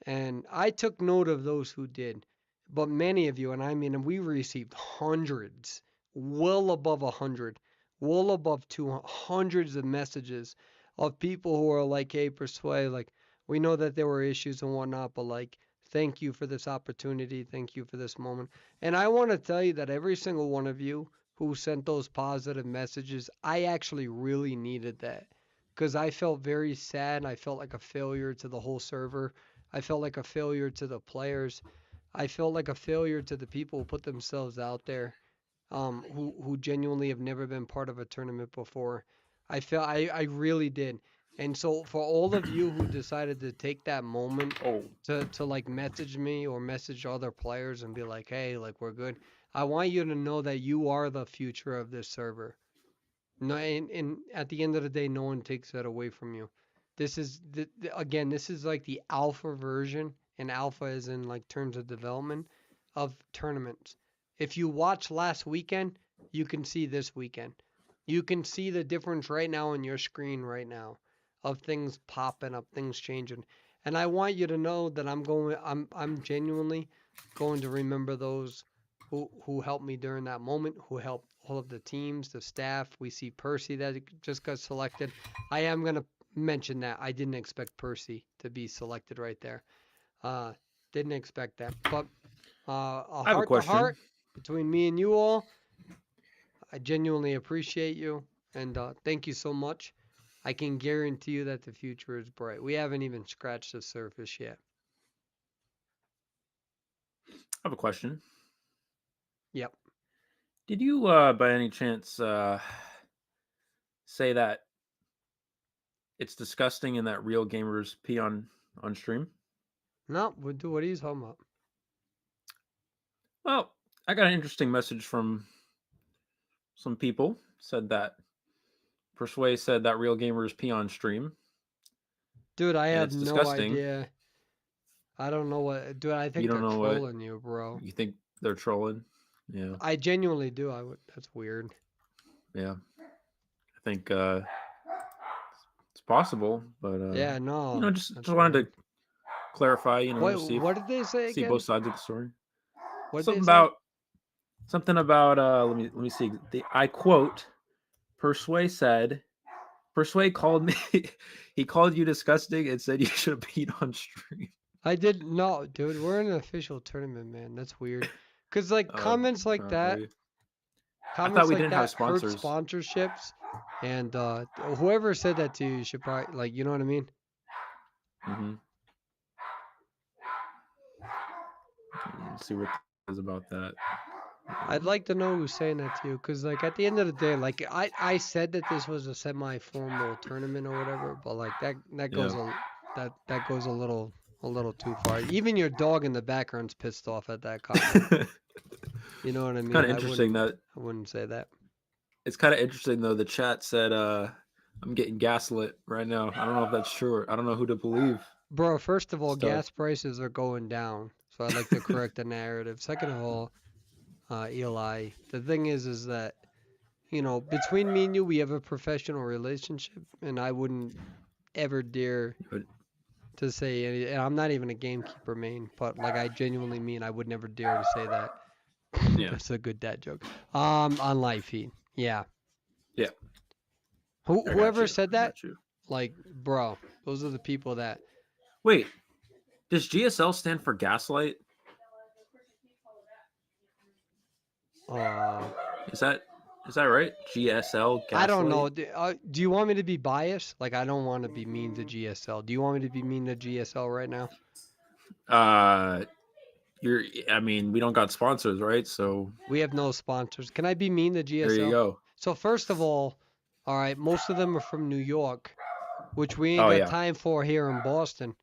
And I took note of those who did. But many of you, and I mean, we received hundreds, well above 100, well above 200, hundreds of messages of people who are like, hey, Persway, like, we know that there were issues and whatnot, but like, thank you for this opportunity. Thank you for this moment. And I want to tell you that every single one of you who sent those positive messages, I actually really needed that because I felt very sad. I felt like a failure to the whole server. I felt like a failure to the players. I felt like a failure to the people who put themselves out there, who genuinely have never been part of a tournament before. I really did. And so for all of you who decided to take that moment Oh, to like message me or message other players and be like, hey, like we're good. I want you to know that you are the future of this server. No, and at the end of the day, no one takes that away from you. This is again, this is like the alpha version, and alpha is in like terms of development of tournaments. If you watch last weekend, you can see this weekend. You can see the difference right now on your screen right now of things popping up, things changing. And I want you to know that I'm genuinely going to remember those who helped me during that moment, who helped all of the teams, the staff. We see Percy that just got selected. I am gonna mention that I didn't expect Percy to be selected right there. Uh, didn't expect that. But a I have a heart to question. heart between me and you all, I genuinely appreciate you and thank you so much. I can guarantee you that the future is bright. We haven't even scratched the surface yet. I have a question. Yep. Did you, by any chance, say that it's disgusting and that real gamers pee on stream? No, we'll do what he's talking about. Well, I got an interesting message from some people. Said that Persway said that real gamers pee on stream, Dude, I and have it's no disgusting. idea. I don't know what. Dude, I You think don't they're know what trolling you, bro. you think they're trolling. Yeah, I genuinely do. I would. That's weird. yeah. I think it's possible, but Yeah, no, just that's wanted weird. to clarify. What? Just What did they say see again? both sides of the story. What did they Something say? about something about let me see. I quote Persway said Persway called me he called you disgusting and said you should have peed on stream. I did no, dude. We're in an official tournament, man. That's weird. Cause like Sorry. I thought comments we like didn't have that hurt sponsors. sponsorships, and whoever said that to you should probably like, you know what I mean? Mm-hmm. Let's see what it says about that. I'd like to know who's saying that to you, cause like at the end of the day, like I said that this was a semi-formal tournament or whatever, but like that Yeah. goes that goes a little too far. Even your dog in the background's pissed off at that comment. You know what I It's kind mean? of interesting that I wouldn't say that. it's kind of interesting though. The chat said I'm getting gaslit right now. I don't know if that's true. I don't know who to believe. Bro, first of all, Stuff. gas prices are going down, so I'd like to correct the narrative. Second of all, Eli, the thing is that, you know, between me and you, we have a professional relationship, and I wouldn't ever dare But to say any, and I'm not even a gamekeeper main, but like I genuinely mean I would never dare to say that. yeah, That's a good dad joke. On live feed. Yeah. yeah. I got Whoever you. said I that, got you. like, bro, those are the people that Wait, does GSL stand for gaslight? uh Is that is that right? GSL I don't gaslight. know. Do you want me to be biased? Like, I don't want to be mean to GSL. Do you want me to be mean to GSL right now? Uh, you're. I mean, we don't got sponsors, right? So We have no sponsors. Can I be mean to there you GSL? go. So first of all right, most of them are from New York, which we ain't Oh got yeah, time for here in Boston.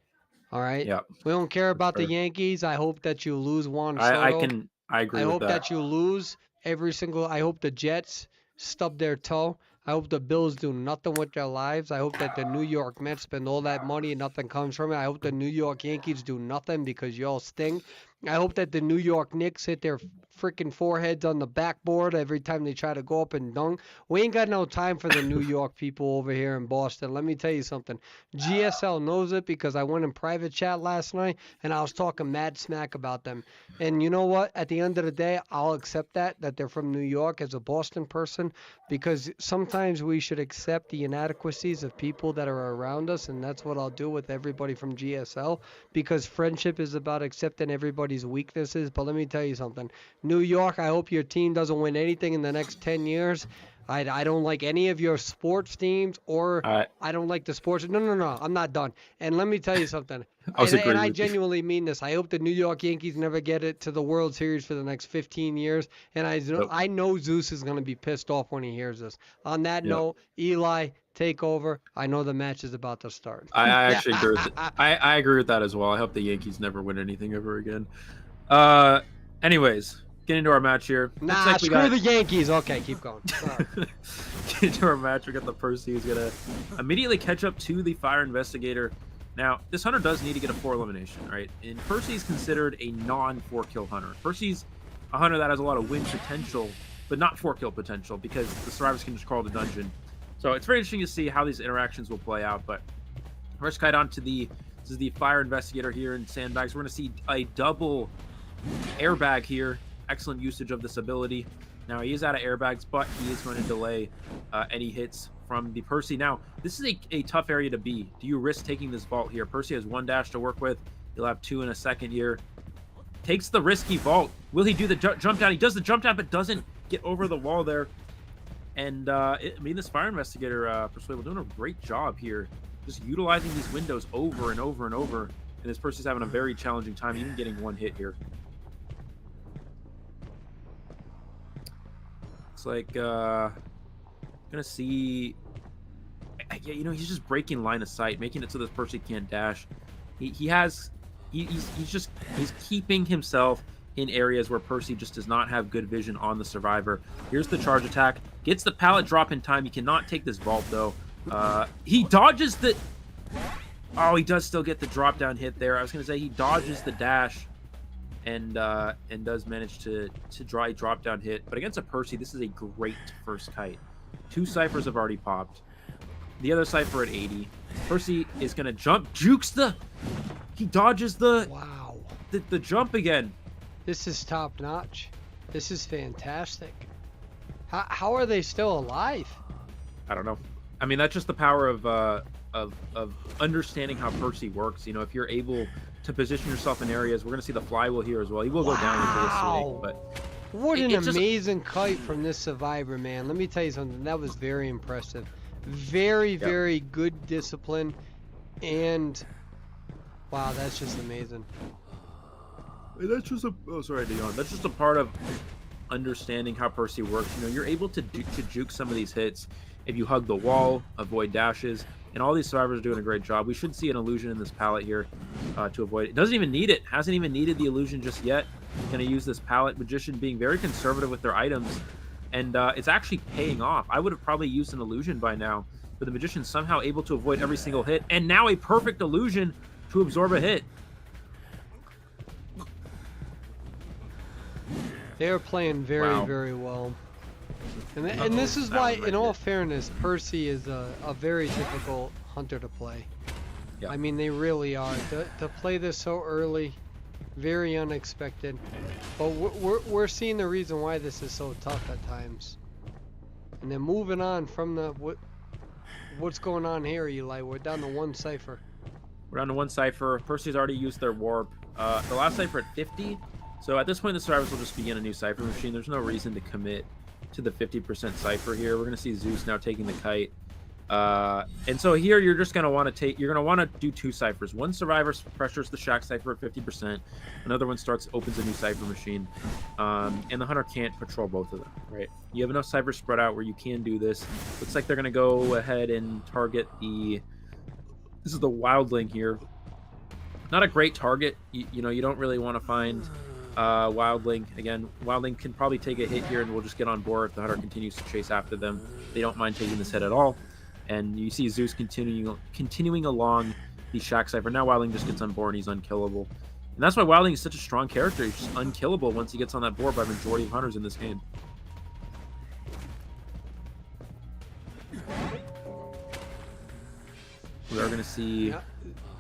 All right. yeah, We don't care for about the sure. Yankees. I hope that you lose Juan I Soto. can I I agree with hope that. that you lose every single. I hope the Jets stub their toe. I hope the Bills do nothing with their lives. I hope that the New York Mets spend all that money and nothing comes from it. I hope the New York Yankees do nothing because y'all stink. I hope that the New York Knicks hit their freaking foreheads on the backboard every time they try to go up and dunk. We ain't got no time for the New York people over here in Boston. Let me tell you something. GSL knows it because I went in private chat last night and I was talking mad smack about them. And you know what? At the end of the day, I'll accept that they're from New York as a Boston person because sometimes we should accept the inadequacies of people that are around us, and that's what I'll do with everybody from GSL because friendship is about accepting everybody's weaknesses. But let me tell you something. New York, I hope your team doesn't win anything in the next 10 years. I don't like any of your sports teams or I I don't like the sports. No, no, no. I'm not done. And let me tell you something. I was And agreeing I with you. genuinely mean this. I hope the New York Yankees never get it to the World Series for the next 15 years. And Yep. I know Zeus is going to be pissed off when he hears this. On that Yep. note, Eli, take over. I know the match is about to start. I actually agree with I agree with that as well. I hope the Yankees never win anything ever again. Anyways, Get into our match here. Nah, Looks like screw the Yankees. Okay, keep going. Sorry. Get into our match. We got the Percy who's gonna immediately catch up to the Fire Investigator. Now, this hunter does need to get a 4 elimination, right? And Percy's considered a non-4 kill hunter. Percy's a hunter that has a lot of win potential, but not 4 kill potential because the survivors can just crawl the dungeon. So it's very interesting to see how these interactions will play out. But first, kite on to this is the Fire Investigator here in Sandbags. We're gonna see a double airbag here. Excellent usage of this ability. Now he is out of airbags, but he is going to delay any hits from the Percy. Now, this is a tough area to be. Do you risk taking this vault here? Percy has 1 dash to work with. He'll have 2 in a second here. Takes the risky vault. Will he do the jump down? He does the jump down, but doesn't get over the wall there. And, I mean, this Fire Investigator, Perswayable, doing a great job here. Just utilizing these windows over and over and over. And this Percy's having a very challenging time, even getting 1 hit here. Like gonna see, yeah, you know, he's just breaking line of sight, making it so this Percy can't dash. He's keeping himself in areas where Percy just does not have good vision on the survivor. Here's the charge attack, gets the pallet drop in time. He cannot take this vault though. He dodges the, oh, he does still get the drop down hit there. I was gonna say he dodges the dash and does manage to draw a drop down hit. But against a Percy, this is a great first kite. 2 ciphers have already popped. The other cipher at 80. Percy is gonna jump, jukes he dodges the jump again. This is top notch. This is fantastic. How are they still alive? I don't know. I mean, that's just the power of understanding how Percy works. You know, if you're able to position yourself in areas, we're going to see the flywheel here as well. He will go down into the swing, but what an amazing kite from this survivor, man. Let me tell you something. That was very impressive. Very good discipline, and wow, that's just amazing. That's just that's just a part of understanding how Percy works. You know, you're able to juke some of these hits if you hug the wall, avoid dashes. And all these survivors are doing a great job. We should see an illusion in this pallet here to avoid it. Doesn't even need it. Hasn't even needed the illusion just yet. Going to use this pallet. Magician being very conservative with their items. And it's actually paying off. I would have probably used an illusion by now. But the Magician somehow able to avoid every single hit. And now a perfect illusion to absorb a hit. They're playing very well. And this is why, in all fairness, Percy is a very difficult hunter to play. Yep. I mean, they really are. To play this so early, very unexpected. But we're seeing the reason why this is so tough at times. And then moving on from what's going on here, Eli? We're down to 1 cipher. We're down to 1 cipher. Percy's already used their warp. The last cipher at 50. So at this point, the survivors will just begin a new cipher machine. There's no reason to commit to the 50% cipher here. We're going to see Zeus now taking the kite. And so here you're just going to want to do 2 ciphers. One survivor pressures the shack cipher at 50%. Another one opens a new cipher machine. And the hunter can't patrol both of them, right? You have enough ciphers spread out where you can do this. Looks like they're going to go ahead and target this is the wildling here. Not a great target. You know, you don't really want to find wildling. Again, wildling can probably take a hit here and we'll just get on board if the hunter continues to chase after them. They don't mind taking this hit at all. And you see Zeus continuing along the shack cipher. Now wildling just gets on board and he's unkillable. And that's why wildling is such a strong character. He's just unkillable once he gets on that board by majority of hunters in this game. We are going to see... Yeah.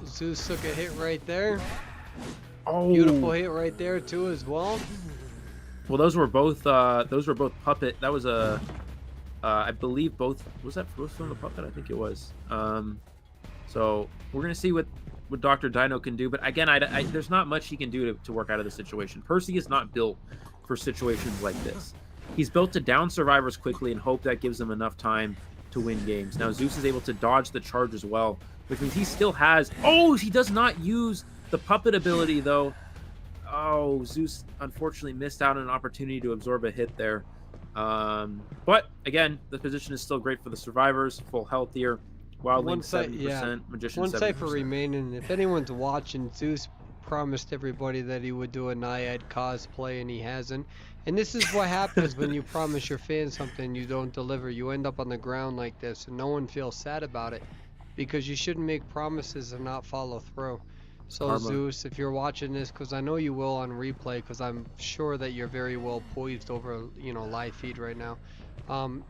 Zeus took a hit right there. Oh, beautiful hit right there too as well. Well, those were both puppet. That was I believe both was from the puppet. I think it was. So we're gonna see what Dr. Dino can do. But again, there's not much he can do to work out of the situation. Percy is not built for situations like this. He's built to down survivors quickly and hope that gives him enough time to win games. Now Zeus is able to dodge the charge as well, which means he still has... Oh, he does not use the puppet ability, though. Oh, Zeus unfortunately missed out on an opportunity to absorb a hit there. But, again, the position is still great for the survivors. Full health here. Wildling 7%, Magician 7%. 1 cipher remaining. If anyone's watching, Zeus promised everybody that he would do a Naiad cosplay, and he hasn't. And this is what happens when you promise your fans something you don't deliver. You end up on the ground like this, and no one feels sad about it because you shouldn't make promises and not follow through. It's So, karma. Zeus, if you're watching this, because I know you will on replay, because I'm sure that you're very well poised over, live feed right now.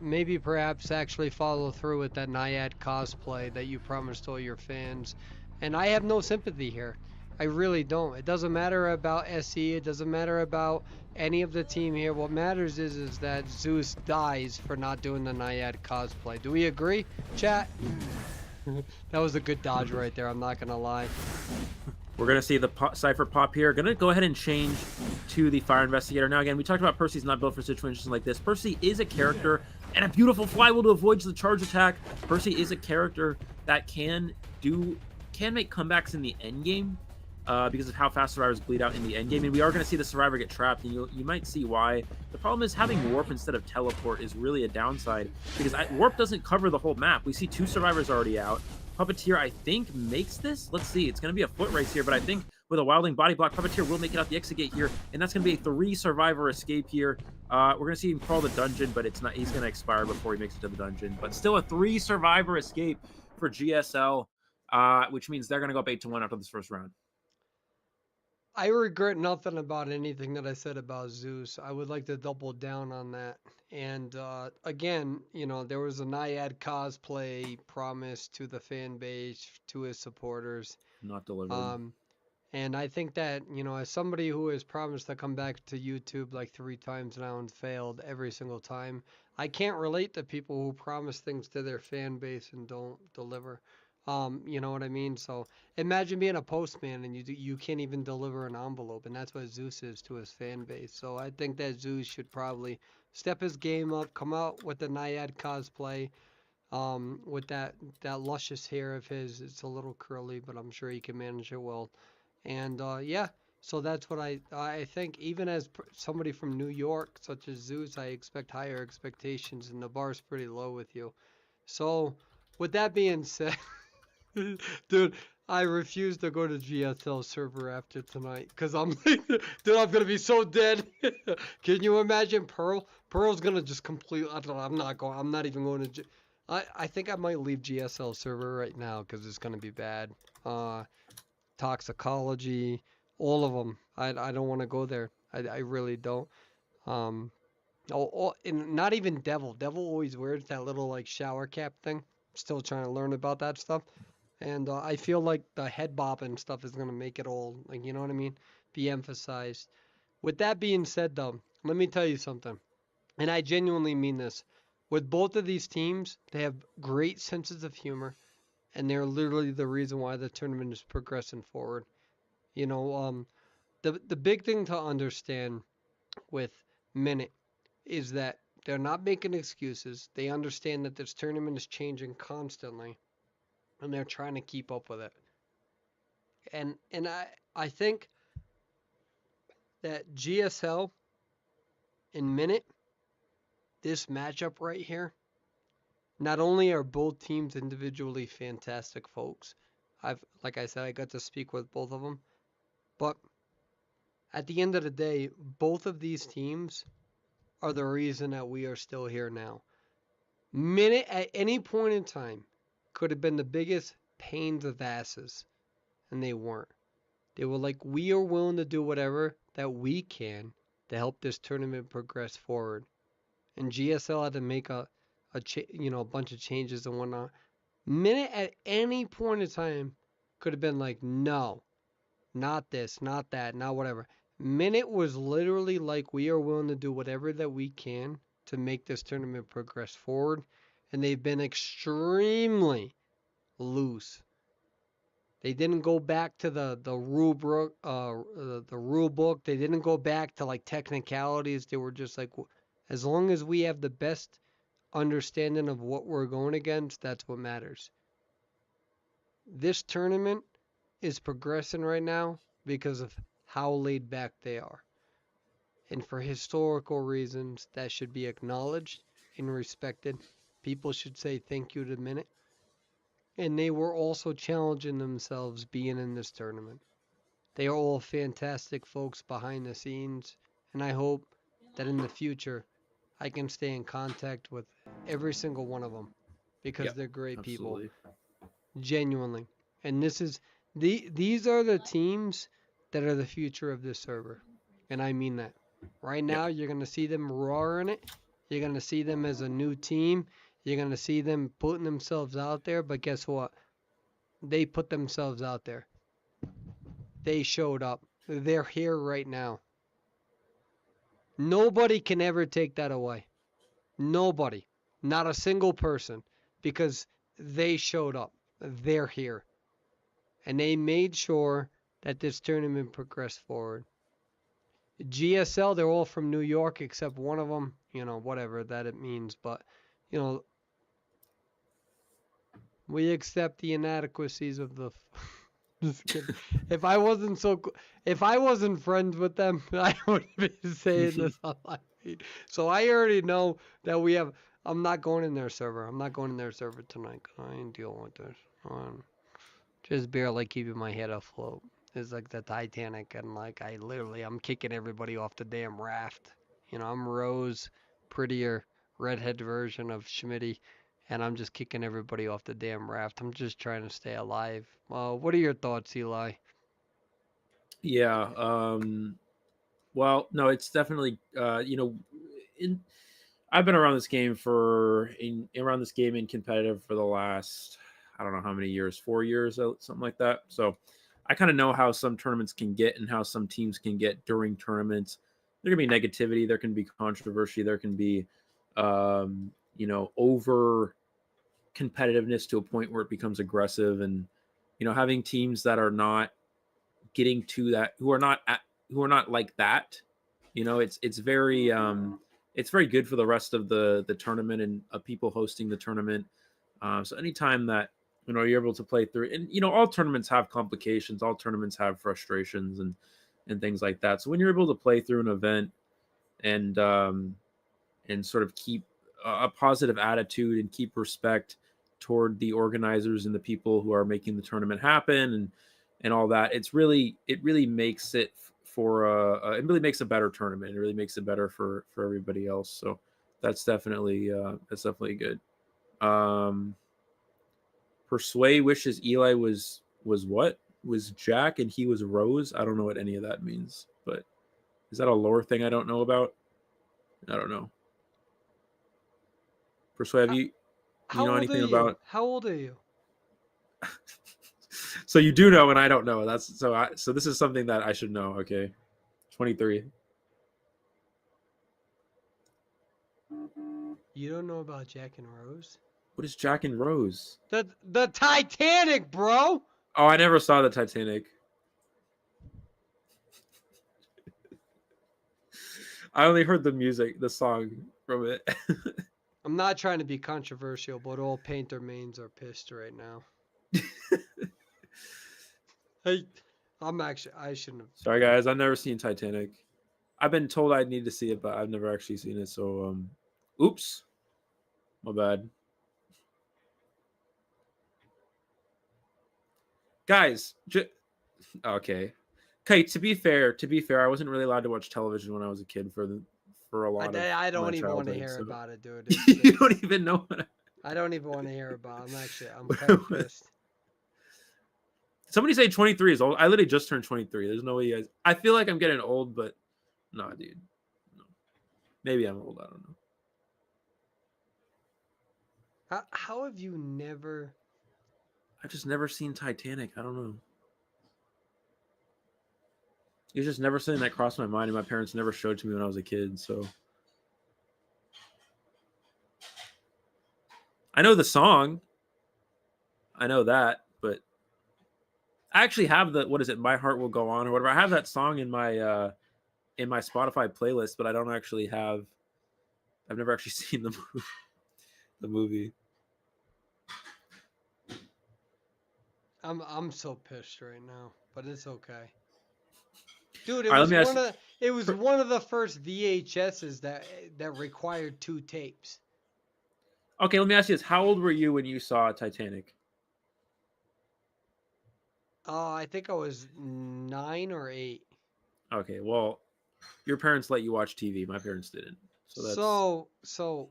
Maybe perhaps actually follow through with that Naiad cosplay that you promised all your fans. And I have no sympathy here. I really don't. It doesn't matter about SE. It doesn't matter about any of the team here. What matters is that Zeus dies for not doing the Naiad cosplay. Do we agree, chat? That was a good dodge right there. I'm not gonna lie. We're going to see the Cypher pop here. Going to go ahead and change to the Fire Investigator. Now, again, we talked about Percy's not built for situations like this. Percy is a character and a beautiful flywheel to avoid the charge attack. Percy is a character that can make comebacks in the end game because of how fast survivors bleed out in the end game. And we are going to see the survivor get trapped, and you might see why. The problem is having warp instead of teleport is really a downside because warp doesn't cover the whole map. We see 2 survivors already out. Puppeteer, I think, makes this. Let's see. It's going to be a foot race here, but I think with a Wildling body block, Puppeteer will make it out the exit gate here, and that's going to be a 3-survivor escape here. We're going to see him crawl the dungeon, but it's not. He's going to expire before he makes it to the dungeon. But still a 3-survivor escape for GSL, which means they're going to go up 8-1 after this first round. I regret nothing about anything that I said about Zeus. I would like to double down on that. And again, there was a Naiad cosplay promise to the fan base, to his supporters. Not delivered. Um, And I think that, as somebody who has promised to come back to YouTube like 3 times now and failed every single time, I can't relate to people who promise things to their fan base and don't deliver. You know what I mean? So imagine being a postman and you can't even deliver an envelope, and that's what Zeus is to his fan base. So I think that Zeus should probably step his game up, come out with the Naiad cosplay, with that luscious hair of his. It's a little curly, but I'm sure he can manage it well. And yeah, so that's what I think. Even as somebody from New York, such as Zeus, I expect higher expectations, and the bar's pretty low with you. So, with that being said, dude, I refuse to go to GSL server after tonight because I'm like, dude, I'm gonna be so dead. Can you imagine Pearl? Pearl's gonna just completely. I don't know, I'm not going. I'm not even going to. I think I might leave GSL server right now because it's gonna be bad. Toxicology, all of them. I don't want to go there. I really don't. Um, and not even Devil. Devil always wears that little like shower cap thing. Still trying to learn about that stuff. And I feel like the head bob and stuff is gonna make it all like you know what I mean, be emphasized. With that being said, though, let me tell you something, and I genuinely mean this. With both of these teams, they have great senses of humor, and they're literally the reason why the tournament is progressing forward. You know, the big thing to understand with Minute is that they're not making excuses. They understand that this tournament is changing constantly, and they're trying to keep up with it. And I think that GSL and Minute, this matchup right here, not only are both teams individually fantastic folks. Like I said, I got to speak with both of them, but at the end of the day, both of these teams are the reason that we are still here now. Minute at any point in time could have been the biggest pains of asses, and they weren't. They were like, we are willing to do whatever that we can to help this tournament progress forward. And GSL had to make a bunch of changes and whatnot. Minute at any point in time could have been like, no, not this, not that, not whatever. Minute was literally like, we are willing to do whatever that we can to make this tournament progress forward. And they've been extremely loose. They didn't go back to the rule book, the rule book. They didn't go back to like technicalities. They were just like, as long as we have the best understanding of what we're going against, that's what matters. This tournament is progressing right now because of how laid back they are. And for historical reasons, that should be acknowledged and respected. People should say thank you to Minute. And they were also challenging themselves being in this tournament. They are all fantastic folks behind the scenes, and I hope that in the future I can stay in contact with every single one of them because Yep, they're great people, absolutely. genuinely. And these are the teams that are the future of this server. And I mean that. Right Yep. now you're going to see them roaring it. You're going to see them as a new team. You're going to see them putting themselves out there, but guess what? They put themselves out there. They showed up. They're here right now. Nobody can ever take that away. Nobody. Not a single person. Because they showed up. They're here. And they made sure that this tournament progressed forward. GSL, they're all from New York except one of them, whatever that it means. But, you know, we accept the inadequacies of the. Just kidding. If I wasn't if I wasn't friends with them, I wouldn't be saying this on live feed. So I already know that we have. I'm not going in their server. I'm not going in their server tonight. 'Cause I ain't dealing with this. Just barely keeping my head afloat. It's like the Titanic, and like I'm kicking everybody off the damn raft. I'm Rose, prettier redhead version of Schmitty, and I'm just kicking everybody off the damn raft. I'm just trying to stay alive. What are your thoughts, Eli? Yeah. Well, no, it's definitely in I've been around this game in competitive for the last, I don't know how many years, 4 years, something like that. So I kind of know how some tournaments can get and how some teams can get during tournaments. There can be negativity, there can be controversy, there can be, over competitiveness to a point where it becomes aggressive, and having teams that are not getting to that, who are not like that. It's very good for the rest of the tournament and people hosting the tournament. So anytime that you're able to play through, and all tournaments have complications, all tournaments have frustrations and things like that. So when you're able to play through an event and sort of keep a positive attitude and keep respect toward the organizers and the people who are making the tournament happen, and all that, it really makes it it really makes a better tournament. It really makes it better for everybody else. So that's definitely good. um Persway wishes Eli was Jack and he was Rose. I don't know what any of that means, but is that a lore thing I don't know about? I don't know. Persway, have How, you how know old are anything you? about? How old are you? So you do know and I don't know. So this is something that I should know. Okay. 23. You don't know about Jack and Rose? What is Jack and Rose? The Titanic, bro. Oh, I never saw the Titanic. I only heard the music, the song from it. I'm not trying to be controversial, but all painter mains are pissed right now. Hey, I shouldn't have. Sorry guys, I've never seen Titanic. I've been told I need to see it, but I've never actually seen it. So oops. My bad. Guys, okay. Okay, to be fair, I wasn't really allowed to watch television when I was a kid for a lot of I my don't even want to childhood. hear So about it, dude. you don't even know what I don't even want to hear about it. I'm kind of pissed. Somebody say 23 is old. I literally just turned 23. There's no way you guys. I feel like I'm getting old, but nah, dude. No. Maybe I'm old. I don't know. How have you never? I've just never seen Titanic. I don't know. It's just never something that crossed my mind, and my parents never showed it to me when I was a kid. So I know the song. I know that, but I actually have the what is it? My Heart Will Go On or whatever. I have that song in my Spotify playlist, but I don't actually have. I've never actually seen the movie. I'm so pissed right now, but it's okay. Dude, All right, let me ask. it was one of the first VHSs that required two tapes. Okay, let me ask you this: how old were you when you saw Titanic? Oh, I think I was 9 or 8. Okay, well, Your parents let you watch TV. My parents didn't. So that's So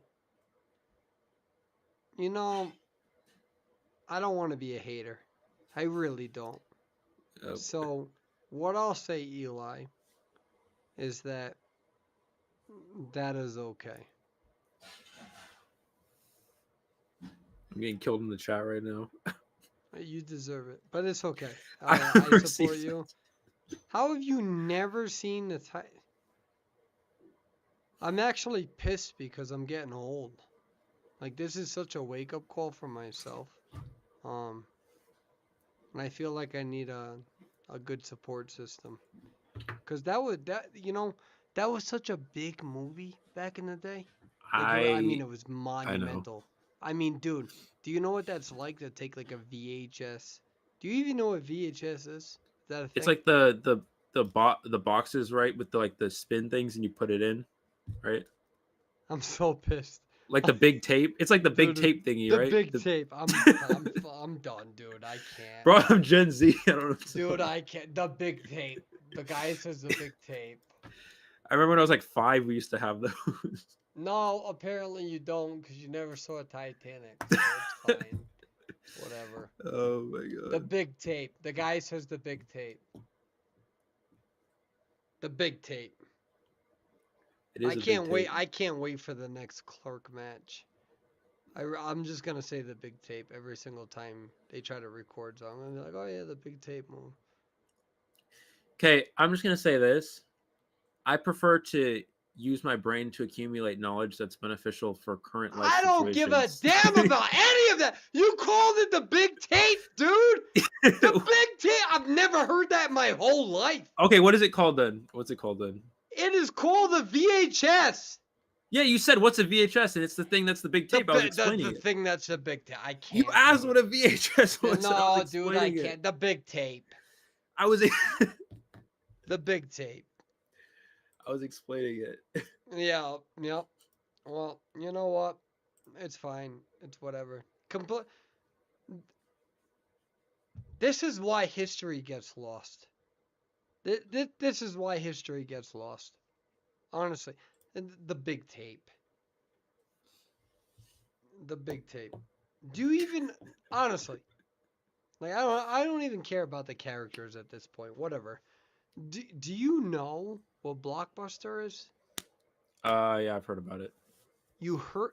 you know, I don't want to be a hater. I really don't. uh, So what I'll say, Eli, is that that is okay. I'm getting killed in the chat right now. You deserve it, but it's okay. I I support received you. How have you never seen the I'm actually pissed because I'm getting old. Like this is such a wake up call for myself. Um, and I feel like I need a good support system. Cause that was such a big movie back in the day. Like I mean I it was I know. monumental. I mean, dude, do you know what that's like to take like a VHS? Do you even know what VHS is? Is that a It's thing? like the boxes, right, with the like the spin things and you put it in, right? I'm so pissed. Like the big tape. It's like the big Dude, tape thingy, the right? big tape. I'm done, dude. I can't. Bro, I'm Gen Z. I don't know what to tell Dude, you. I can't. The big tape. The guy says the big tape. I remember when I was like 5, we used to have those. No, apparently you don't because you never saw Titanic, so it's fine. Whatever. Oh my The god. big tape. The guy says the big tape. The big tape. It is a big tape. I can't wait for the next Clerk match. I'm just gonna say the big tape every single time they try to record. So I'm gonna be like, oh yeah, the big tape move. Okay, I'm just gonna say this. I prefer to use my brain to accumulate knowledge that's beneficial for current life I don't give a situations. damn about any of that. You called it the big tape, dude. The big tape. I've never heard that in my whole life. Okay, what is it called then? What's it called then? It is called the VHS. Yeah, you said what's a VHS, and it's the thing that's the big tape. I was explaining The it. thing that's the big tape. I You can't, asked dude. what a VHS was, and I was No, dude, I explaining it. can't. The big tape. I was The big tape. I was explaining it. Yeah, yep. Well, you know what? It's fine. It's whatever. This is why history gets lost. This is why history gets lost. Honestly, the big tape. The big tape. Do you even honestly? Like I don't even care about the characters at this point. Whatever. Do you know what Blockbuster is? Yeah, I've heard about it. You heard?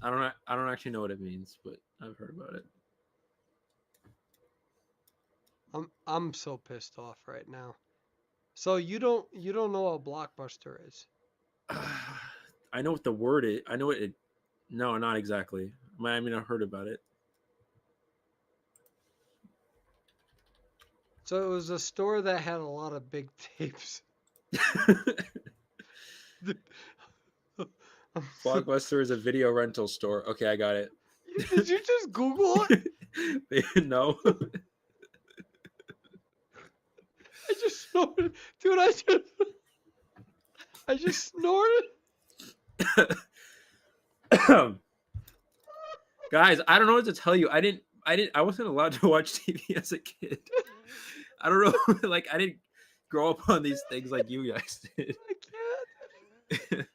I don't actually know what it means, but I've heard about it. I'm so pissed off right now. So you don't know what Blockbuster is? I know what the word is. I know what it. No, not exactly. I mean, I heard about it. So it was a store that had a lot of big tapes. Blockbuster is a video rental store. Okay, I got it. Did you just Google it? No. I just snorted, dude. I just snorted. Guys, I don't know what to tell you. I wasn't allowed to watch TV as a kid. I don't know. Like, I didn't grow up on these things like you guys did. I can't.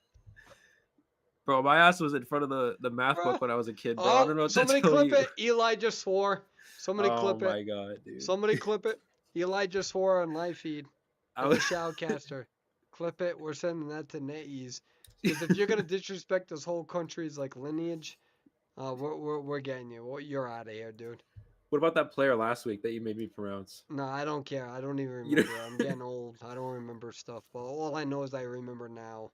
Bro, my ass was in front of the math Bro. book when I was a kid, bro. I don't know what to Somebody tell clip you. it. Eli just swore. Somebody Oh clip it. my god, dude. Somebody clip it. Eli just swore on live feed. I The was Shoutcaster. Clip it. We're sending that to NetEase. Because if you're gonna disrespect this whole country's like lineage, we're getting you. Well, you're out of here, dude. What about that player last week that you made me pronounce? No, I don't care. I don't even You remember. I'm getting old. I don't remember stuff. But all I know is I remember now.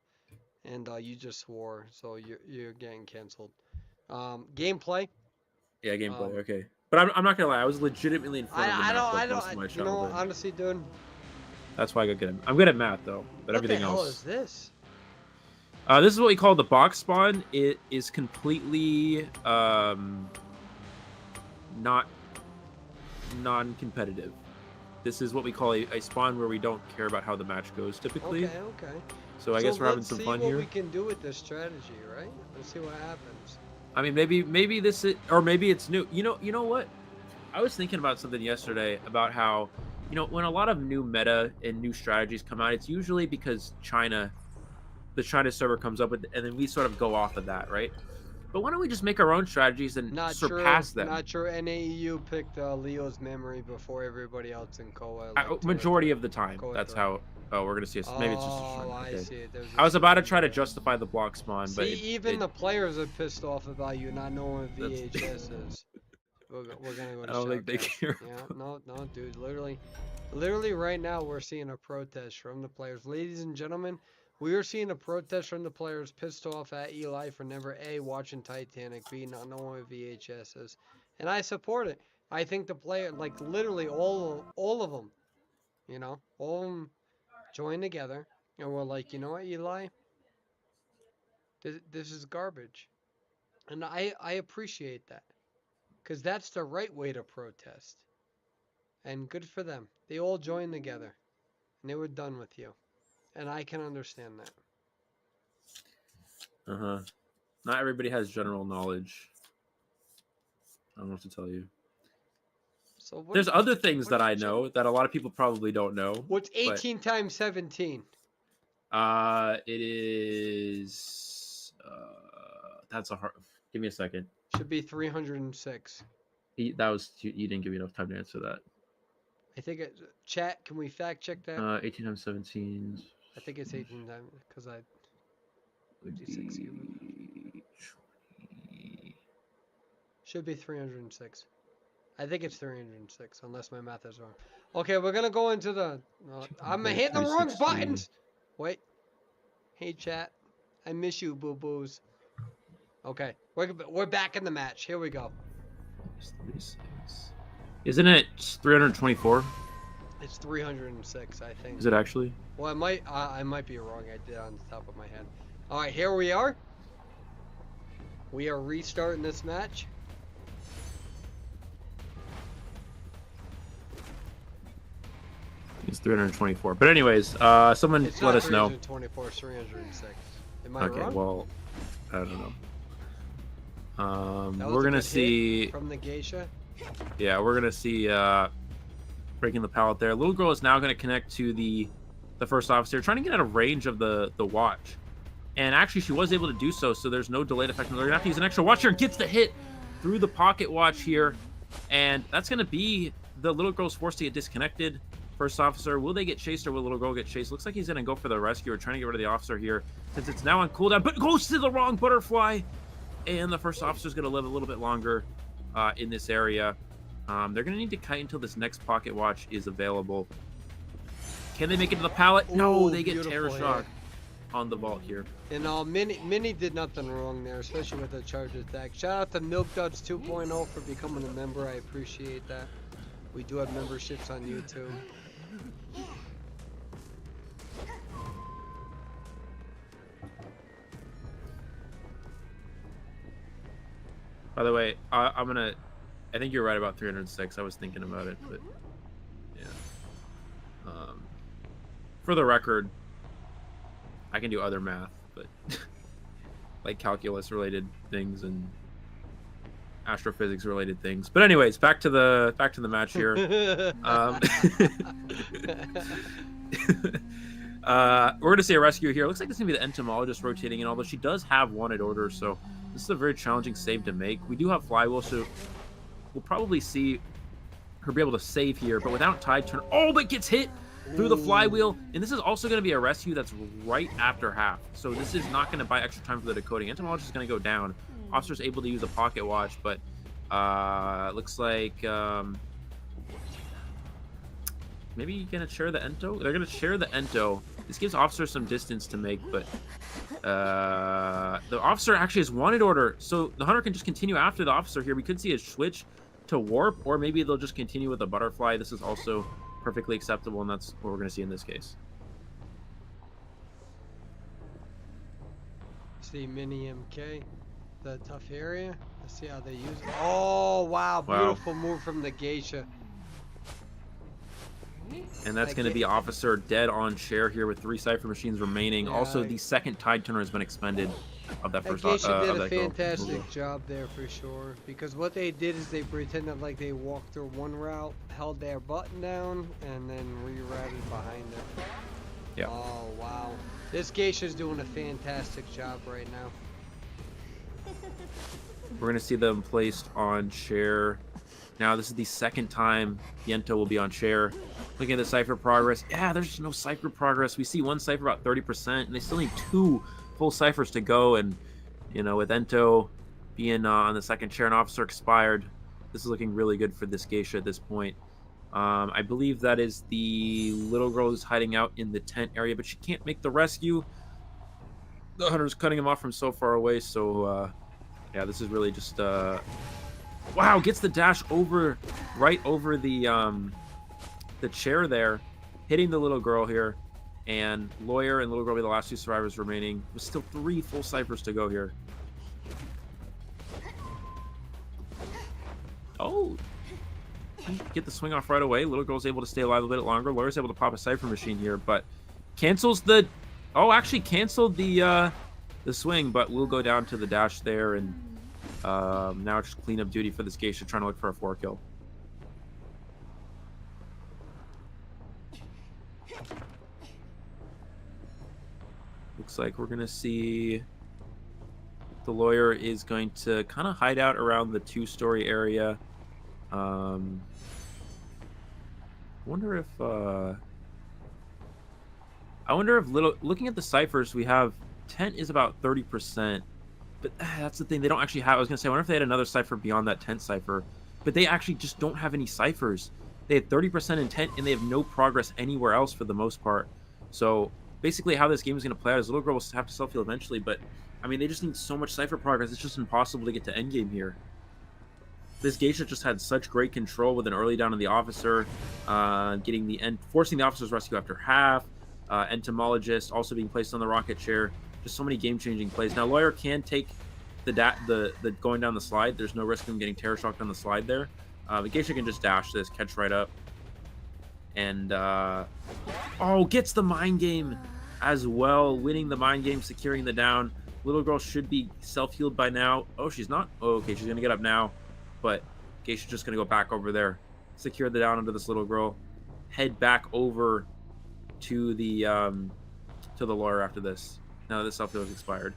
And you just swore, so you're getting canceled. Gameplay. Yeah, gameplay. Um, Okay, but I'm not gonna lie. I was legitimately in front of the math book most of my you know, childhood. honestly, dude. That's why I got good. I'm good at math though, but What the everything hell else. is this? This is what we call the box spawn. It is completely not non-competitive. This is what we call a spawn where we don't care about how the match goes typically. Okay. So I guess we're having some fun here. Let's see what we can do with this strategy, right? Let's see what happens. I mean, maybe this is, or maybe it's new. You know what? I was thinking about something yesterday about how you know, when a lot of new meta and new strategies come out, it's usually because the China server comes up with, and then we sort of go off of that, right? But why don't we just make our own strategies and Not sure. surpass them? Not sure. NAEU picked Leo's memory before everybody else in Koa, like two or Majority three. of the time, Koa that's 3. how. Oh, we're gonna see. Maybe it's just a Oh, China. I Okay. see it. There's a I was about to stream try to there. justify the block spawn, but See, even it the players are pissed off about you not knowing what that's. VHS is. We're gonna go I to don't think they Shoutcast. care. Yeah, no, dude. Literally right now we're seeing a protest from the players. Ladies and gentlemen, we are seeing a protest from the players pissed off at Eli for never A, watching Titanic, B, not knowing what VHS is. And I support it. I think the player, like literally all of them, all of them joined together and we're like, you know what, Eli? This is garbage. And I appreciate that. Because that's the right way to protest. And good for them. They all joined together. And they were done with you. And I can understand that. Uh huh. Not everybody has general knowledge. I don't know what to tell you. So There's other things that I know that a lot of people probably don't know. What's but 18 times 17? It is. That's a hard. Give me a second. Should be 306. That was you didn't give me enough time to answer that. I think chat, can we fact check that? 18 times 17. I think it's 18 times because I 56 should be 306. I think it's 306 unless my math is wrong. Okay, we're gonna go into the. I'm hitting the wrong buttons. Wait. Hey chat, I miss you, boo boos. Okay, we're back in the match. Here we go. Isn't it 324? It's 306, I think. Is it actually? Well, I might be wrong. I did on the top of my head. All right, here we are. We are restarting this match. It's 324. But anyways, someone It's let not us know. 324, it's 306. Am I Okay, wrong? well, I don't know. That was We're a gonna good see. hit from the geisha. Yeah, we're gonna see breaking the pallet there. Little girl is now gonna connect to the first officer, trying to get out of range of the watch. And actually, she was able to do so. So there's no delayed effect. They're gonna have to use an extra watch here and gets the hit through the pocket watch here, and that's gonna be the little girl's forced to get disconnected. First officer, will they get chased or will little girl get chased? Looks like he's gonna go for the rescue or trying to get rid of the officer here since it's now on cooldown, but goes to the wrong butterfly. And the first officer is going to live a little bit longer in this area. They're going to need to kite until this next pocket watch is available. Can they make it to the pallet? No, they get terror shock on the vault here. And Minnie did nothing wrong there, especially with the charge attack. Shout out to Milk Duds 2.0 for becoming a member. I appreciate that. We do have memberships on YouTube. By the way, I think you're right about 306. I was thinking about it, but yeah. For the record, I can do other math, but like calculus related things and astrophysics related things. But anyways, back to the match here. We're gonna see a rescue here. Looks like this is gonna be the entomologist rotating in, although she does have wanted orders, so this is a very challenging save to make. We do have flywheel, so we'll probably see her be able to save here, but without tide turn. Oh, but gets hit through the flywheel, and this is also going to be a rescue that's right after half, so this is not going to buy extra time for the decoding. Entomologist is going to go down. Officer's able to use a pocket watch, but looks like maybe going to share the ento. They're going to share the ento. This gives officer some distance to make, but the officer actually has wanted order, so the hunter can just continue after the officer here. We could see a switch to warp, or maybe they'll just continue with the butterfly. This is also perfectly acceptable, and that's what we're going to see in this case. See Mini MK, the tough area. Let's see how they use it. Oh, wow. Beautiful move from the geisha. And that's I going to get, be Officer dead on chair here with 3 Cypher machines remaining. Also, yeah, the second Tide Turner has been expended of that first Geisha did of a that little fantastic girl. job there for sure. Because what they did is they pretended like they walked through one route, held their button down, and then rerouted behind it. Yeah. Oh, wow. This Geisha's doing a fantastic job right now. We're going to see them placed on chair. Now, this is the second time Yento will be on chair. Looking at the Cypher progress. Yeah, there's no Cypher progress. We see one Cypher about 30%, and they still need 2 full Cyphers to go. And, you know, with Ento being on the second chair and Officer expired, this is looking really good for this Geisha at this point. I believe that is the little girl who's hiding out in the tent area, but she can't make the rescue. The hunter's cutting him off from so far away, so yeah, this is really just wow, gets the dash over right over the chair there, hitting the little girl here. And Lawyer and little girl will be the last 2 survivors remaining, with still 3 full Cyphers to go here. Oh, get the swing off right away. Little girl's able to stay alive a little bit longer. Lawyer's able to pop a Cypher machine here, but cancels the... Oh, actually canceled the swing, but will go down to the dash there. And now it's just cleanup duty for this Geisha, trying to look for a 4 kill. Looks like we're going to see the Lawyer is going to kind of hide out around the 2-story area. I wonder if looking at the Cyphers, we have tent is about 30%, but that's the thing, they don't actually have. I was gonna say, I wonder if they had another Cypher beyond that tent Cypher, but they actually just don't have any Cyphers. They had 30% in tent, and they have no progress anywhere else for the most part. So basically, how this game is gonna play out is little girl will have to self-heal eventually, but I mean, they just need so much Cypher progress. It's just impossible to get to endgame here. This Geisha just had such great control with an early down of the officer, forcing the officer's rescue after half. Entomologist also being placed on the rocket chair. Just so many game-changing plays. Now, Lawyer can take the going down the slide. There's no risk of him getting terror shocked on the slide there. But Geisha can just dash this, catch right up, and gets the mind game as well, winning the mind game, securing the down. Little girl should be self-healed by now. Oh, she's not. Oh, okay, she's gonna get up now. But Geisha's just going to go back over there, secure the down under this little girl, head back over to the Lawyer after this. Now that the self-heal has expired.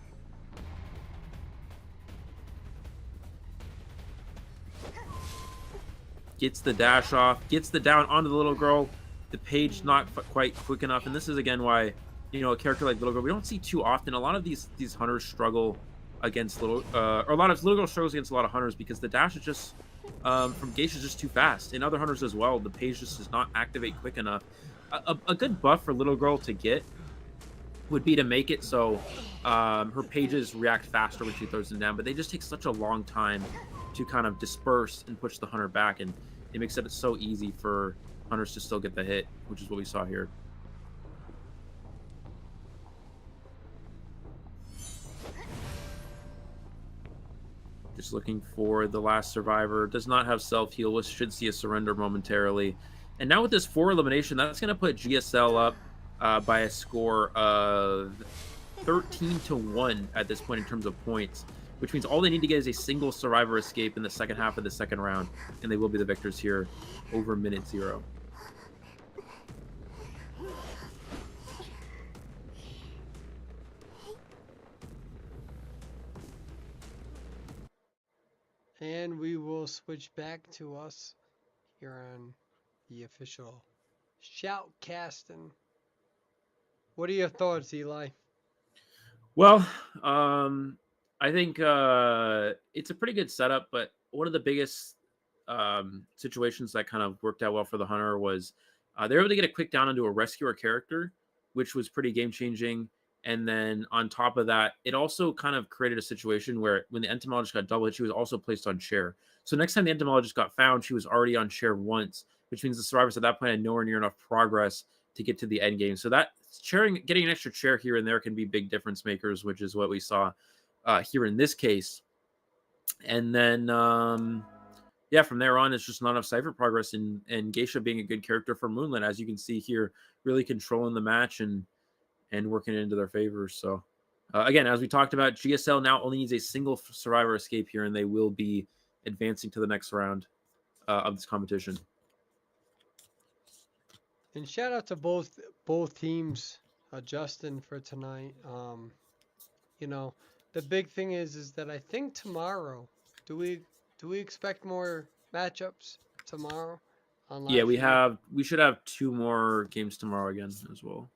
Gets the dash off, gets the down onto the little girl. The page not quite quick enough, and this is again why, you know, a character like little girl we don't see too often. A lot of these hunters struggle against or a lot of little girl struggles against a lot of hunters because the dash is just from Geisha is just too fast. In other hunters as well, the page just does not activate quick enough. A good buff for little girl to get would be to make it so her pages react faster when she throws them down, but they just take such a long time to kind of disperse and push the hunter back, and it makes it so easy for hunters to still get the hit, which is what we saw here. Just looking for the last survivor. Does not have self-heal. We should see a surrender momentarily. And now with this 4 elimination, that's going to put GSL up by a score of 13-1 at this point in terms of points, which means all they need to get is a single survivor escape in the second half of the second round, and they will be the victors here over minute 0. And we will switch back to us here on the official shoutcasting. What are your thoughts, Eli? Well, I think it's a pretty good setup, but one of the biggest situations that kind of worked out well for the hunter was they were able to get a quick down into a rescuer character, which was pretty game changing. And then on top of that, it also kind of created a situation where when the entomologist got double hit, she was also placed on chair. So next time the entomologist got found, she was already on chair once, which means the survivors at that point had nowhere near enough progress to get to the end game. So that getting an extra chair here and there can be big difference makers, which is what we saw here in this case. And then yeah, from there on, it's just not enough Cypher progress, and Geisha being a good character for Moonlit, as you can see here, really controlling the match and working it into their favor. So, again, as we talked about, GSL now only needs a single survivor escape here, and they will be advancing to the next round of this competition. And shout out to both teams, Justin, for tonight. You know, the big thing is that I think tomorrow, do we do we expect more matchups tomorrow on Yeah, live feed? we should have 2 more games tomorrow again as well.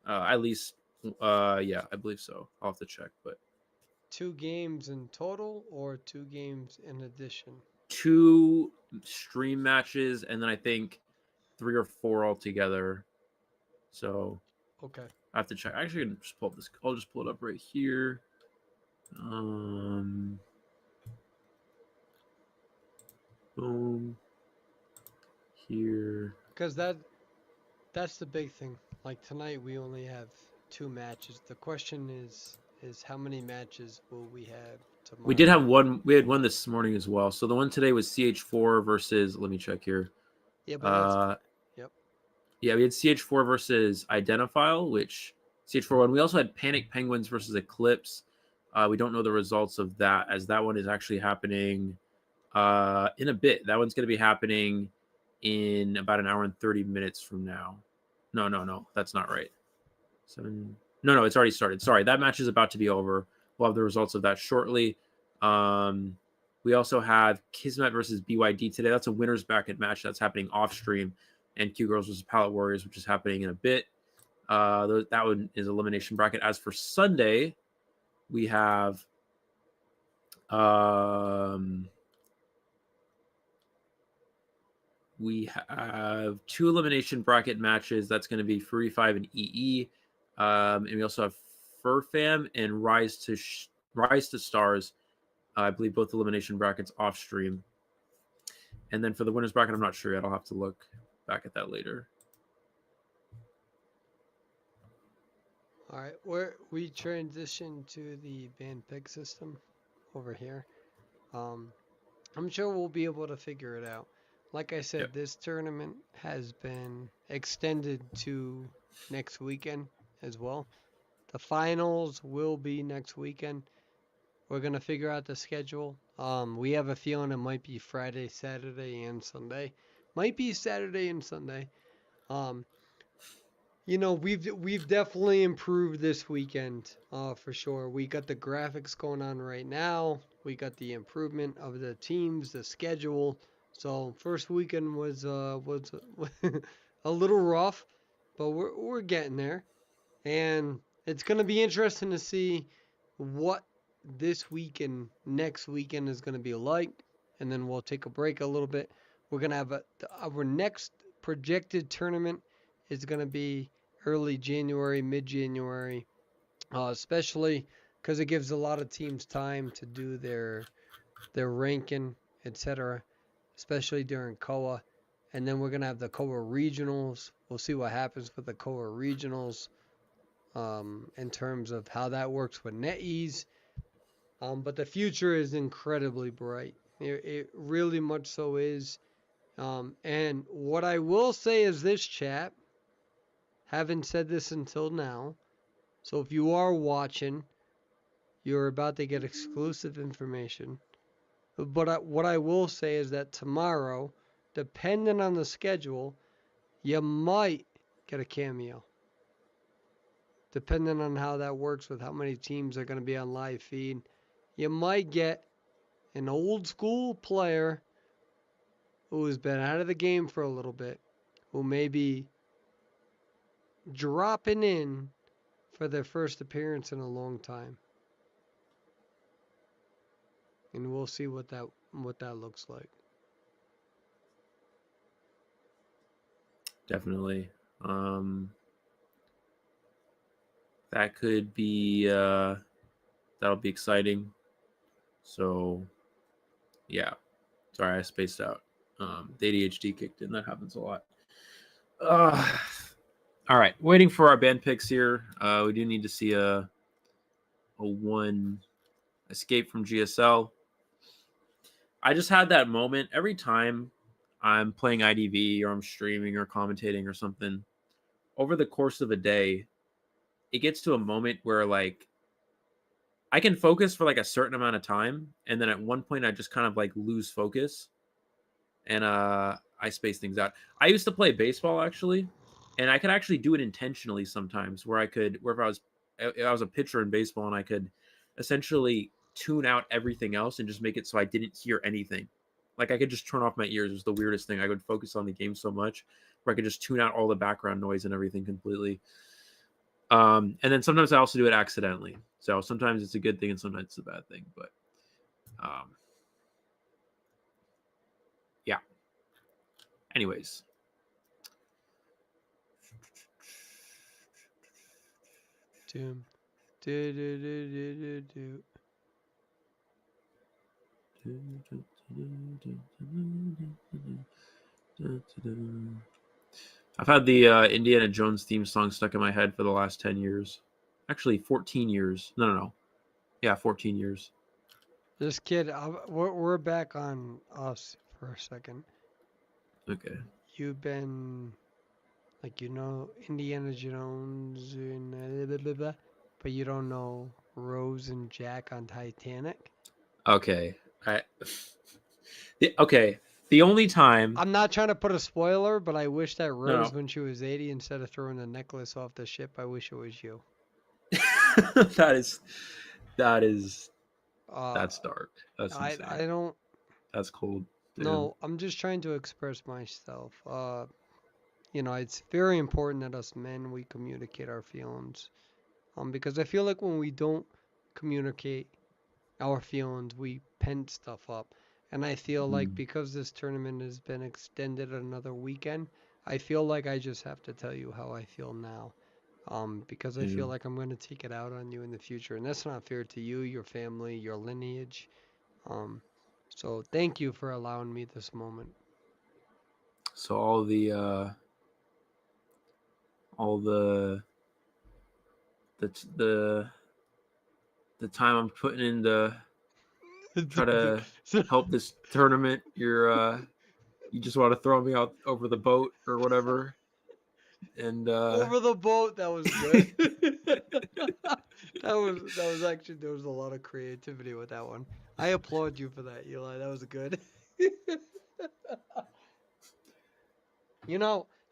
At least, yeah, I believe so. I'll have to check, but 2 games in total or 2 games in addition? 2 stream matches, and then I think 3 or 4 altogether. So Okay. I have to check. Actually, I can just pull up this. I'll just pull it up right here. Boom. Here. Because that's the big thing. Like tonight we only have 2 matches. The question is how many matches will we have We did tomorrow? have one. We had one this morning as well. So the one today was CH4 versus. Let me check here. Yeah, but that's Uh, yep. yeah, we had CH4 versus Identifile, which CH4 won. We also had Panic Penguins versus Eclipse. We don't know the results of that, as that one is actually happening in a bit. That one's going to be happening in about an hour and 30 minutes from now. No, that's not right. No, it's already started. Sorry, that match is about to be over. We'll have the results of that shortly. Um, we also have Kismet versus BYD today. That's a winner's bracket match that's happening off stream, and Q Girls versus Palette Warriors, which is happening in a bit. That one is elimination bracket. As for Sunday, we have um, 2 elimination bracket matches. That's going to be Free 5 and EE. And we also have Furfam and Rise to Stars. I believe both elimination brackets off stream. And then for the winners bracket, I'm not sure yet. I'll have to look back at that later. All right, we transition to the band pick system over here. Um, I'm sure we'll be able to figure it out. Like I Yep. said, this tournament has been extended to next weekend as well. The finals will be next weekend. We're gonna figure out the schedule. We have a feeling it might be Friday, Saturday, and Sunday. Might be Saturday and Sunday. Um, we've definitely improved this weekend, for sure. We got the graphics going on right now. We got the improvement of the teams, the schedule. So first weekend was a little rough, but we're getting there, and it's gonna be interesting to see what this week and next weekend is gonna be like. And then we'll take a break a little bit. We're gonna have our next projected tournament is gonna be early January, mid January, especially because it gives a lot of teams time to do their ranking, etc. Especially during COA, and then we're gonna have the COA regionals. We'll see what happens with the COA regionals, in terms of how that works with NetEase. But the future is incredibly bright. It really much so is. And what I will say is this, chat. Haven't said this until now. So if you are watching, you're about to get exclusive information. But what I will say is that tomorrow, depending on the schedule, you might get a cameo. Depending on how that works with how many teams are going to be on live feed, you might get an old school player who's been out of the game for a little bit, who may be dropping in for their first appearance in a long time. And we'll see what that looks like. Definitely. That could be that'll be exciting. So yeah. Sorry, I spaced out. The ADHD kicked in. That happens a lot. All right, waiting for our band picks here. We do need to see a one escape from GSL. I just had that moment every time I'm playing IDV or I'm streaming or commentating or something. Over the course of a day, it gets to a moment where like I can focus for like a certain amount of time, and then at one point I just kind of like lose focus, and I space things out. I used to play baseball actually, and I could actually do it intentionally sometimes where if I was a pitcher in baseball and I could essentially tune out everything else and just make it so I didn't hear anything. Like I could just turn off my ears. It was the weirdest thing. I would focus on the game so much where I could just tune out all the background noise and everything completely. And then sometimes I also do it accidentally. So sometimes it's a good thing and sometimes it's a bad thing. But yeah. Anyways. Doom. Do, do, do, do, do, do. I've had the Indiana Jones theme song stuck in my head for the last 10 years. Actually, 14 years. No. Yeah, 14 years. This kid, we're back on us for a second. Okay. You've been, like, Indiana Jones and blah, blah, blah, but you don't know Rose and Jack on Titanic? Okay. Okay. The only time. I'm not trying to put a spoiler, but I wish that Rose, No. when she was 80, instead of throwing the necklace off the ship, I wish it was you. that is Uh, that's dark. That's I insane. I don't. That's cold. Damn. No, I'm just trying to express myself. It's very important that us men, we communicate our feelings. Because I feel like when we don't communicate our feelings, we pent stuff up. And I feel like because this tournament has been extended another weekend, I feel like I just have to tell you how I feel now. Because I feel like I'm going to take it out on you in the future. And that's not fair to you, your family, your lineage. Um, so thank you for allowing me this moment. So all the the time I'm putting in to try to help this tournament, you just want to throw me out over the boat or whatever. And Over the boat, that was good. that was actually, there was a lot of creativity with that one. I applaud you for that, Eli. That was good.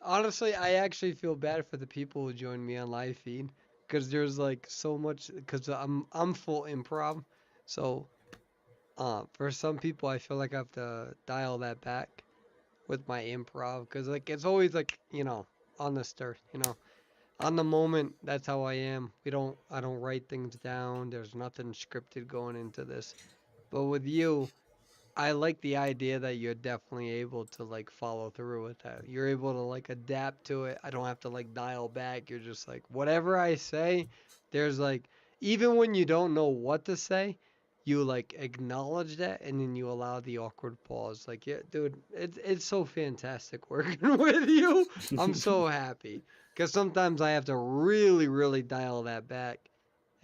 Honestly, I actually feel bad for the people who join me on live feed because there's like so much, because I'm full improv. So, for some people, I feel like I have to dial that back with my improv because like it's always like on the stir, on the moment. That's how I am. I don't write things down. There's nothing scripted going into this. But with you, I like the idea that you're definitely able to like follow through with that. You're able to like adapt to it. I don't have to like dial back. You're just like whatever I say, there's like even when you don't know what to say, you like acknowledge that and then you allow the awkward pause. Like, yeah, dude, it's so fantastic working with you. I'm so happy because sometimes I have to really really dial that back.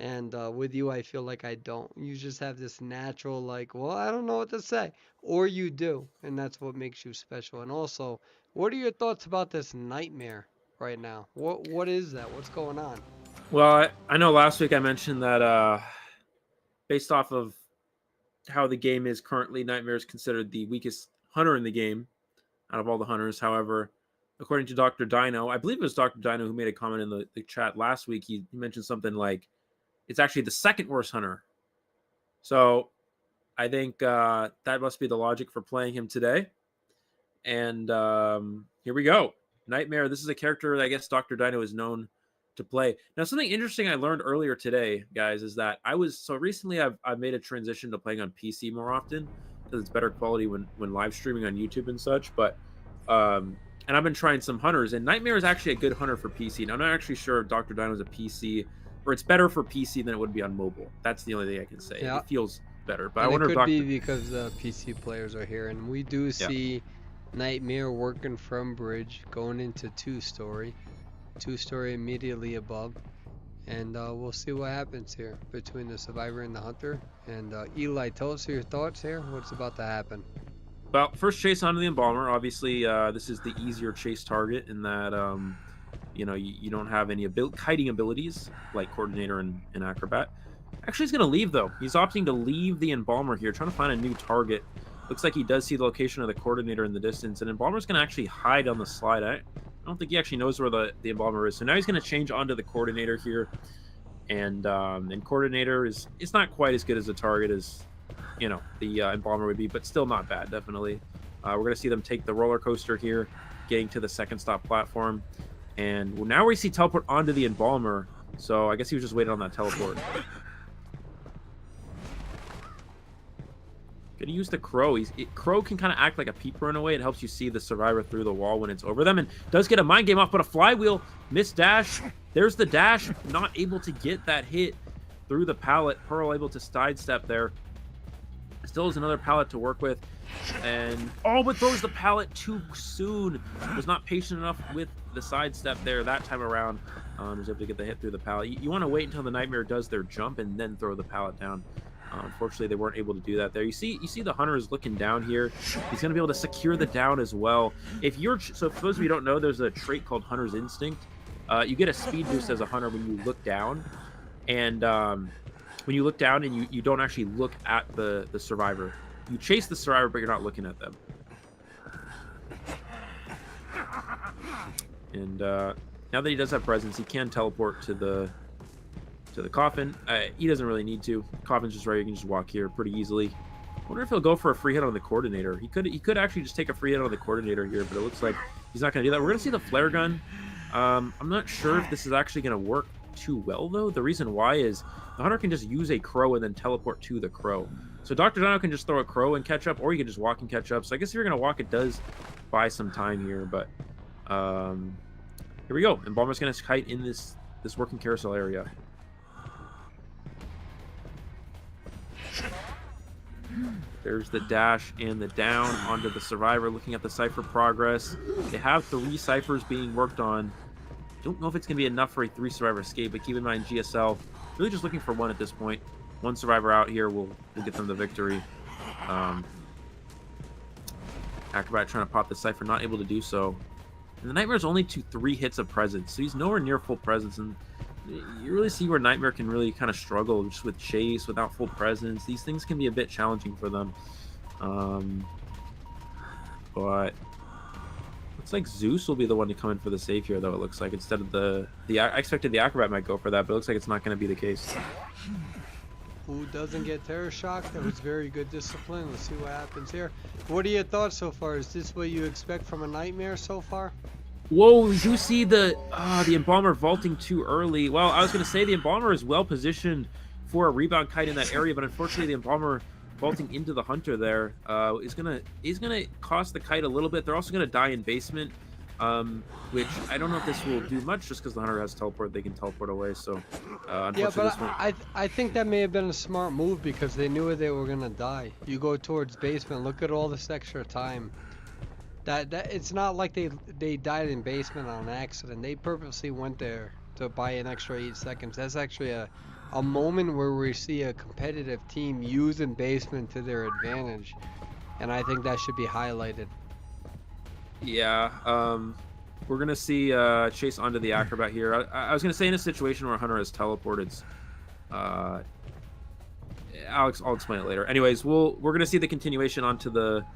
And with you, I feel like I don't. You just have this natural, like, well, I don't know what to say. Or you do. And that's what makes you special. And also, what are your thoughts about this nightmare right now? What is that? What's going on? well, I know last week I mentioned that based off of how the game is currently, Nightmare is considered the weakest hunter in the game out of all the hunters. However, according to Dr. Dino, I believe it was Dr. Dino who made a comment in the chat last week. He mentioned something like it's actually the second worst hunter. So I think that must be the logic for playing him today. And here we go. Nightmare. This is a character that I guess Dr. Dino is known to play. Now, something interesting I learned earlier today, guys, is that recently I've made a transition to playing on PC more often because it's better quality when live streaming on YouTube and such. But and I've been trying some hunters, and Nightmare is actually a good hunter for PC. Now, I'm not actually sure if Dr. Dino is a PC or it's better for PC than it would be on mobile. That's the only thing I can say. Yeah. It feels better, but And I wonder it if could be Dr. because the PC players are here. And we do see Nightmare working from bridge, going into two story immediately above. and we'll see what happens here between the survivor and the hunter. And Eli, tell us your thoughts here. What's about to happen? Well, first chase onto the embalmer. Obviously, this is the easier chase target in that you don't have any kiting abilities like coordinator and acrobat. Actually, he's going to leave though. He's opting to leave the embalmer here, trying to find a new target. Looks like he does see the location of the coordinator in the distance, and embalmer's going to actually hide on the slide. I don't think he actually knows where the embalmer is. So now he's going to change onto the coordinator here, and coordinator is not quite as good as a target as the embalmer would be, but still not bad, definitely. We're going to see them take the roller coaster here, getting to the second stop platform. And now we see teleport onto the embalmer. So I guess he was just waiting on that teleport. Gonna use the crow. Crow can kind of act like a peeper in a way. It helps you see the survivor through the wall when it's over them, and does get a mind game off, but a flywheel, missed dash. There's the dash, not able to get that hit through the pallet. Pearl able to sidestep there. Still has another pallet to work with, and but throws the pallet too soon. Was not patient enough with the sidestep there that time around. Was able to get the hit through the pallet. You want to wait until the nightmare does their jump and then throw the pallet down. Unfortunately, they weren't able to do that there. You see the hunter is looking down here. He's going to be able to secure the down as well. So for those of you who don't know, there's a trait called Hunter's Instinct. You get a speed boost as a hunter when you look down, and when you look down and you don't actually look at the survivor. You chase the survivor, but you're not looking at them. And now that he does have presence, he can teleport to the coffin. He doesn't really need to. Coffin's just right. You can just walk here pretty easily. I wonder if he'll go for a free hit on the coordinator. He could actually just take a free hit on the coordinator here, but it looks like he's not going to do that. We're going to see the flare gun. I'm not sure if this is actually going to work too well, though. The reason why is the hunter can just use a crow and then teleport to the crow. So Dr. Dino can just throw a crow and catch up, or you can just walk and catch up. So I guess if you're going to walk, it does buy some time here, but here we go. Embalmer's going to kite in this working carousel area. There's the dash and the down onto the survivor, looking at the cipher progress. They have 3 ciphers being worked on. Don't know if it's going to be enough for a 3 survivor escape, but keep in mind GSL really just looking for 1 at this point. 1 survivor out here will get them the victory. Acrobat trying to pop the cipher, not able to do so. And the Nightmare's only to 3 hits of presence, so he's nowhere near full presence. And you really see where Nightmare can really kind of struggle just with chase without full presence. These things can be a bit challenging for them. But looks like Zeus will be the one to come in for the save here, though. It looks like instead of I expected the Acrobat might go for that, but it looks like it's not going to be the case. Who doesn't get terror shock? That was very good discipline. Let's see what happens here. What are your thoughts so far? Is this what you expect from a Nightmare so far? Whoa, we do see the Embalmer vaulting too early. Well, I was going to say the Embalmer is well positioned for a rebound kite in that area, but unfortunately the Embalmer vaulting into the Hunter there is gonna cost the kite a little bit. They're also going to die in basement, which I don't know if this will do much just because the Hunter has teleport. They can teleport away, so yeah, but I think that may have been a smart move because they knew they were going to die. You go towards basement, look at all this extra time. That it's not like they died in basement on accident. They purposely went there to buy an extra 8 seconds. That's actually a moment where we see a competitive team using basement to their advantage, and I think that should be highlighted. Yeah, we're gonna see chase onto the Acrobat here. I was gonna say in a situation where Hunter has teleported, I'll explain it later. Anyways, we're gonna see the continuation onto the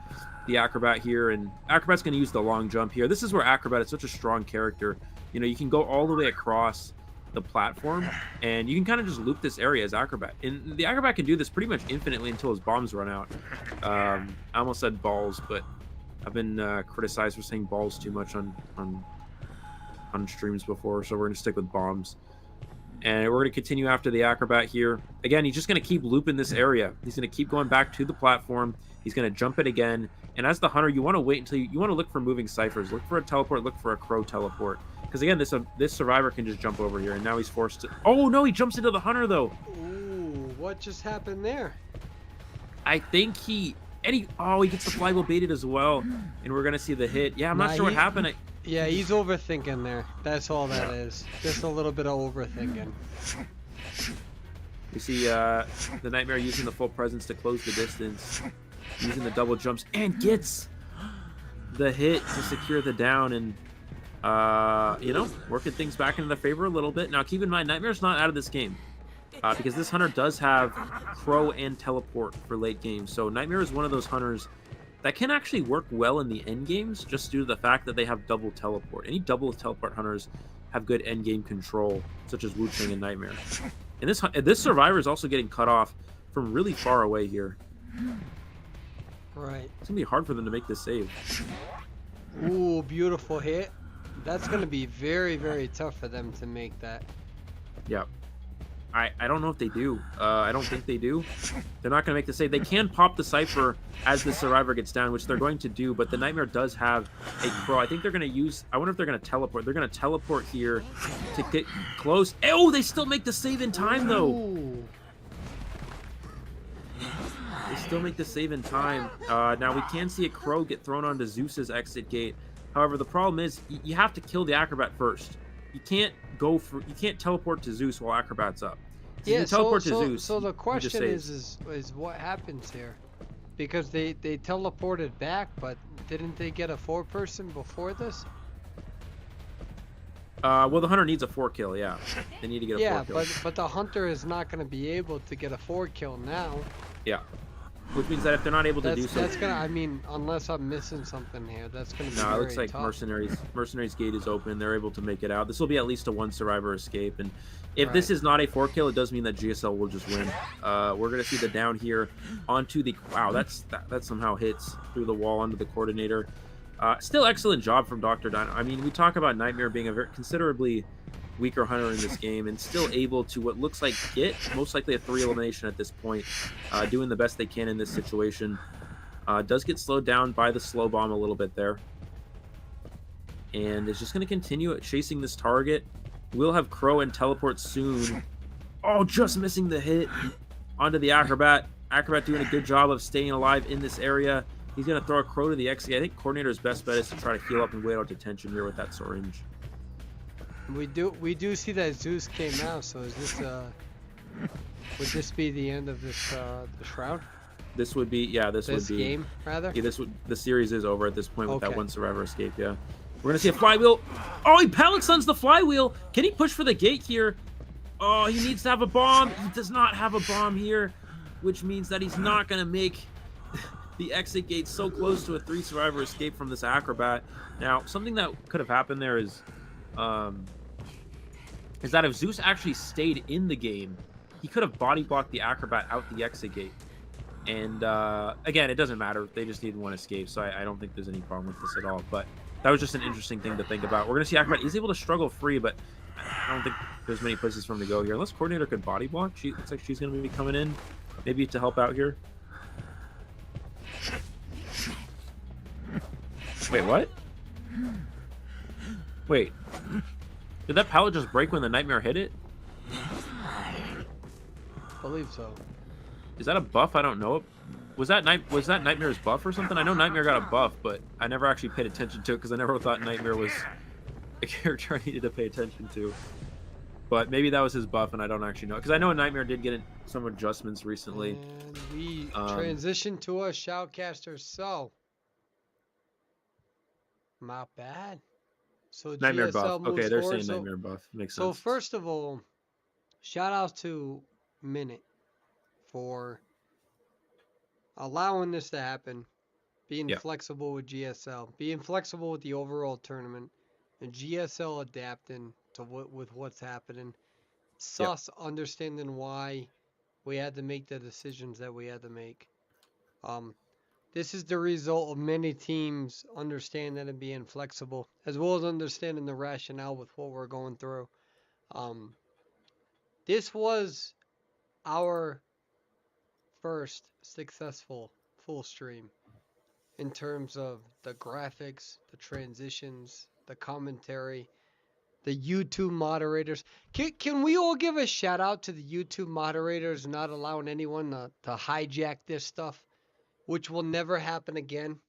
Acrobat here, and Acrobat's going to use the long jump here. This is where Acrobat is such a strong character. You know, you can go all the way across the platform, and you can kind of just loop this area as Acrobat. And the Acrobat can do this pretty much infinitely until his bombs run out. I almost said balls, but I've been criticized for saying balls too much on streams before, so we're going to stick with bombs. And we're going to continue after the Acrobat here. Again, he's just going to keep looping this area. He's going to keep going back to the platform. He's going to jump it again. And as the Hunter, you want to wait until you want to look for moving ciphers. Look for a teleport. Look for a crow teleport. Because again, this survivor can just jump over here. And now he's forced to... Oh, no, he jumps into the Hunter, though. Ooh, what just happened there? I think he gets the flywheel baited as well. And we're going to see the hit. Yeah, I'm not sure what happened. Yeah, he's overthinking there. That's all that Yeah. is. Just a little bit of overthinking. We see the Nightmare using the full presence to close the distance, using the double jumps, and gets the hit to secure the down and, working things back into their favor a little bit. Now, keep in mind, Nightmare's not out of this game because this hunter does have Crow and Teleport for late game. So Nightmare is one of those hunters that can actually work well in the end games just due to the fact that they have double teleport. Any double teleport hunters have good end game control, such as Wu Chang and Nightmare. And this survivor is also getting cut off from really far away here. Right. It's gonna be hard for them to make this save. Ooh, beautiful hit. That's gonna be very, very tough for them to make that. Yeah. I don't know if they do. I don't think they do. They're not going to make the save. They can pop the Cypher as the Survivor gets down, which they're going to do, but the Nightmare does have a Crow. I think they're going to use... I wonder if they're going to teleport. They're going to teleport here to get close. Oh, they still make the save in time, though. Ooh. They still make the save in time. Now, we can see a Crow get thrown onto Zeus's exit gate. However, the problem is you have to kill the Acrobat first. You can't teleport to Zeus while Acrobat's up. So Yeah, you can teleport to Zeus. so the he just question saves. is what happens here? Because they teleported back, but didn't they get a 4-person before this? Well, the hunter needs a 4-kill. Yeah, they need to get a 4-kill. Yeah, but the hunter is not going to be able to get a 4-kill now. Yeah, which means that if they're not able to do so, That's gonna. I mean, unless I'm missing something here, that's gonna be no, it looks very like tough. Mercenaries gate is open. They're able to make it out. This will be at least a 1 survivor escape, and if Right. this is not a 4-kill, it does mean that GSL will just win. We're gonna see the down here onto the... Wow, that somehow hits through the wall onto the coordinator. Still excellent job from Dr. Dino. I mean, we talk about Nightmare being a very considerably weaker hunter in this game and still able to what looks like get most likely a 3 elimination at this point, doing the best they can in this situation. Does get slowed down by the slow bomb a little bit there, and is just going to continue chasing this target. We'll have Crow and teleport soon. Oh, just missing the hit onto the Acrobat. Acrobat doing a good job of staying alive in this area. He's going to throw a Crow to the exit. I think Coordinator's best bet is to try to heal up and wait out detention here with that syringe. We do see that Zeus came out. So is this would this be the end of this the shroud? This would be this would be game rather. Yeah, the series is over at this point with that Okay. 1 survivor escape. Yeah, we're gonna see a flywheel. Oh, he pallet stuns the flywheel. Can he push for the gate here? Oh, he needs to have a bomb. He does not have a bomb here, which means that he's not gonna make the exit gate. So close to a 3 survivor escape from this Acrobat. Now, something that could have happened there is that if Zeus actually stayed in the game, he could have body blocked the Acrobat out the exit gate. And again, it doesn't matter. They just need 1 escape, so I don't think there's any problem with this at all. But that was just an interesting thing to think about. We're going to see Acrobat is able to struggle free, but I don't think there's many places for him to go here. Unless Coordinator could body block. She looks like she's going to be coming in, maybe to help out here. Wait, what? Wait. Did that pallet just break when the Nightmare hit it? I believe so. Is that a buff? I don't know. Was that Nightmare's buff or something? I know Nightmare got a buff, but I never actually paid attention to it because I never thought Nightmare was a character I needed to pay attention to. But maybe that was his buff, and I don't actually know. Because I know Nightmare did get some adjustments recently. And we transition to a shoutcaster. So not bad. So Nightmare GSL buff. moves Okay, they're forward. saying Nightmare buff. Makes So sense. first of all, shout out to Minute for allowing this to happen, being Yeah. flexible with GSL, being flexible with the overall tournament, and GSL adapting to with what's happening. Sus understanding why we had to make the decisions that we had to make. This is the result of many teams understanding and being flexible, as well as understanding the rationale with what we're going through. This was our first successful full stream in terms of the graphics, the transitions, the commentary, the YouTube moderators. Can we all give a shout out to the YouTube moderators not allowing anyone to hijack this stuff, which will never happen again?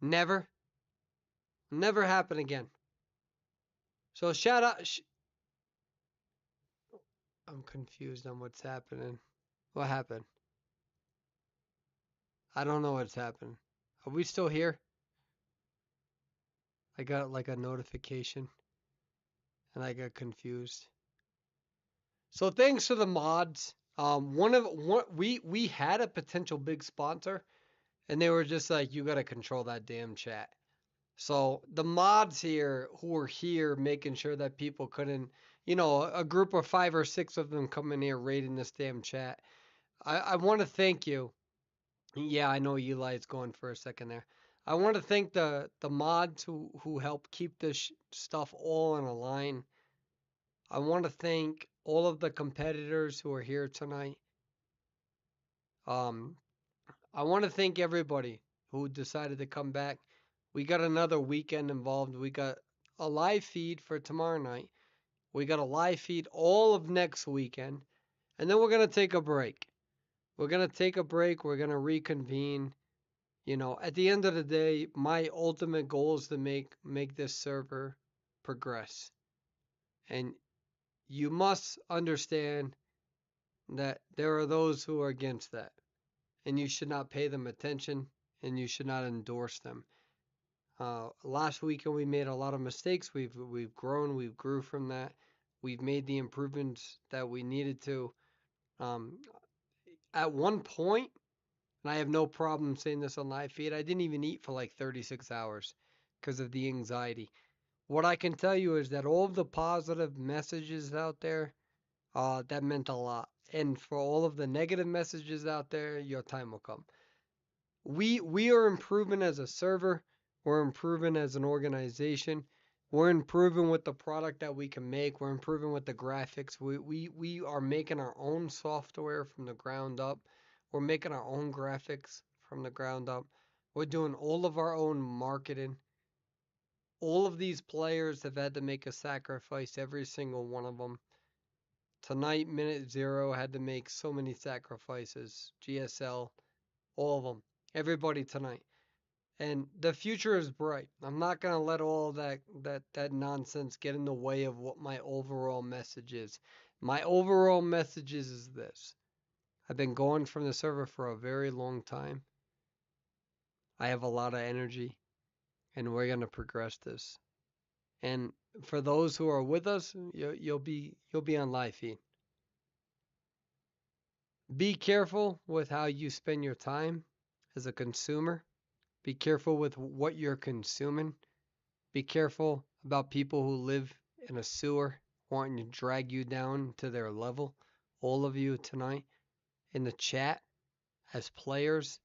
Never? Never happen again. So shout out. I'm confused on what's happening. What happened? I don't know what's happened. Are we still here? I got like a notification and I got confused. So thanks to the mods. We had a potential big sponsor and they were just like, you gotta control that damn chat. So the mods here who were here making sure that people couldn't, a group of 5 or 6 of them coming here raiding this damn chat. I want to thank you. Yeah, I know Eli's going for a second there. I want to thank the mods who help keep this stuff all in a line. I want to thank all of the competitors who are here tonight. Um, I want to thank everybody who decided to come back. We got another weekend involved. We got a live feed for tomorrow night. We got a live feed all of next weekend. And then we're going to take a break. We're going to take a break. We're going to reconvene. At the end of the day, my ultimate goal is to make this server progress. And you must understand that there are those who are against that. And you should not pay them attention and you should not endorse them. Last weekend we made a lot of mistakes. We've grown, we've grew from that. We've made the improvements that we needed to. Um, at one point, and I have no problem saying this on live feed, I didn't even eat for like 36 hours because of the anxiety. What I can tell you is that all of the positive messages out there, that meant a lot. And for all of the negative messages out there, your time will come. We are improving as a server. We're improving as an organization. We're improving with the product that we can make. We're improving with the graphics. We are making our own software from the ground up. We're making our own graphics from the ground up. We're doing all of our own marketing. All of these players have had to make a sacrifice, every single one of them. Tonight, Minute Zero had to make so many sacrifices. GSL, all of them. Everybody tonight. And the future is bright. I'm not gonna let all that nonsense get in the way of what my overall message is. My overall message is this. I've been going from the server for a very long time. I have a lot of energy, and we're gonna progress this. And for those who are with us, you'll be on live feed. Be careful with how you spend your time as a consumer. Be careful with what you're consuming. Be careful about people who live in a sewer wanting to drag you down to their level. All of you tonight in the chat as players,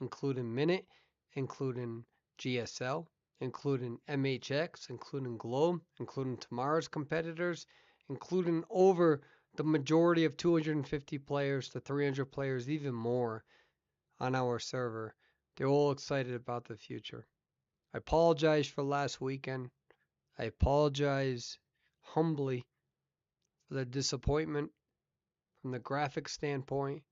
including Minute, including GSL, including MHX, including Globe, including tomorrow's competitors, including over the majority of 250 players to 300 players, even more on our server. They're all excited about the future. I apologize for last weekend. I apologize humbly for the disappointment from the graphic standpoint,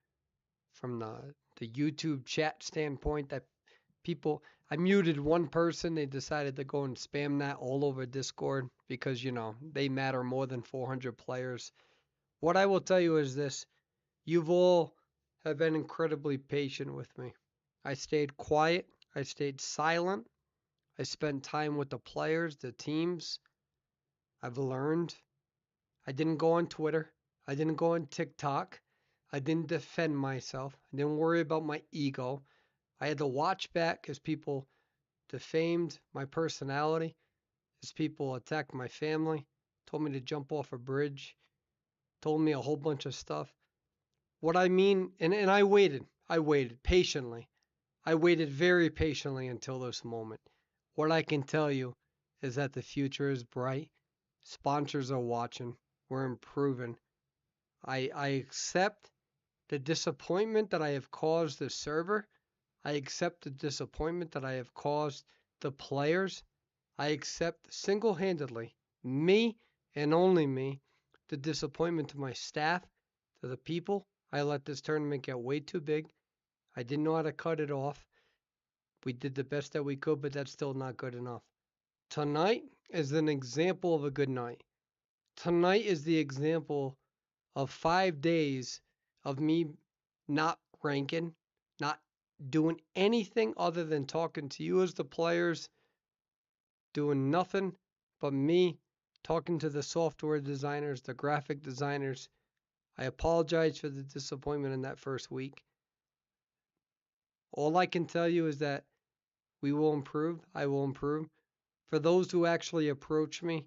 from the YouTube chat standpoint that people I muted one person, they decided to go and spam that all over Discord because they matter more than 400 players. What I will tell you is this, you've all have been incredibly patient with me. I stayed quiet, I stayed silent, I spent time with the players, the teams. I've learned. I didn't go on Twitter. I didn't go on TikTok. I didn't defend myself. I didn't worry about my ego. I had to watch back as people defamed my personality, as people attacked my family, told me to jump off a bridge, told me a whole bunch of stuff. What I mean, and I waited. I waited patiently. I waited very patiently until this moment. What I can tell you is that the future is bright. Sponsors are watching. We're improving. I accept the disappointment that I have caused the server. I accept the disappointment that I have caused the players. I accept single-handedly, me and only me, the disappointment to my staff, to the people. I let this tournament get way too big. I didn't know how to cut it off. We did the best that we could, but that's still not good enough. Tonight is an example of a good night. Tonight is the example of 5 days of me not ranking, not doing anything other than talking to you as the players, doing nothing but me talking to the software designers, the graphic designers. I apologize for the disappointment in that first week. All I can tell you is that we will improve. I will improve. For those who actually approach me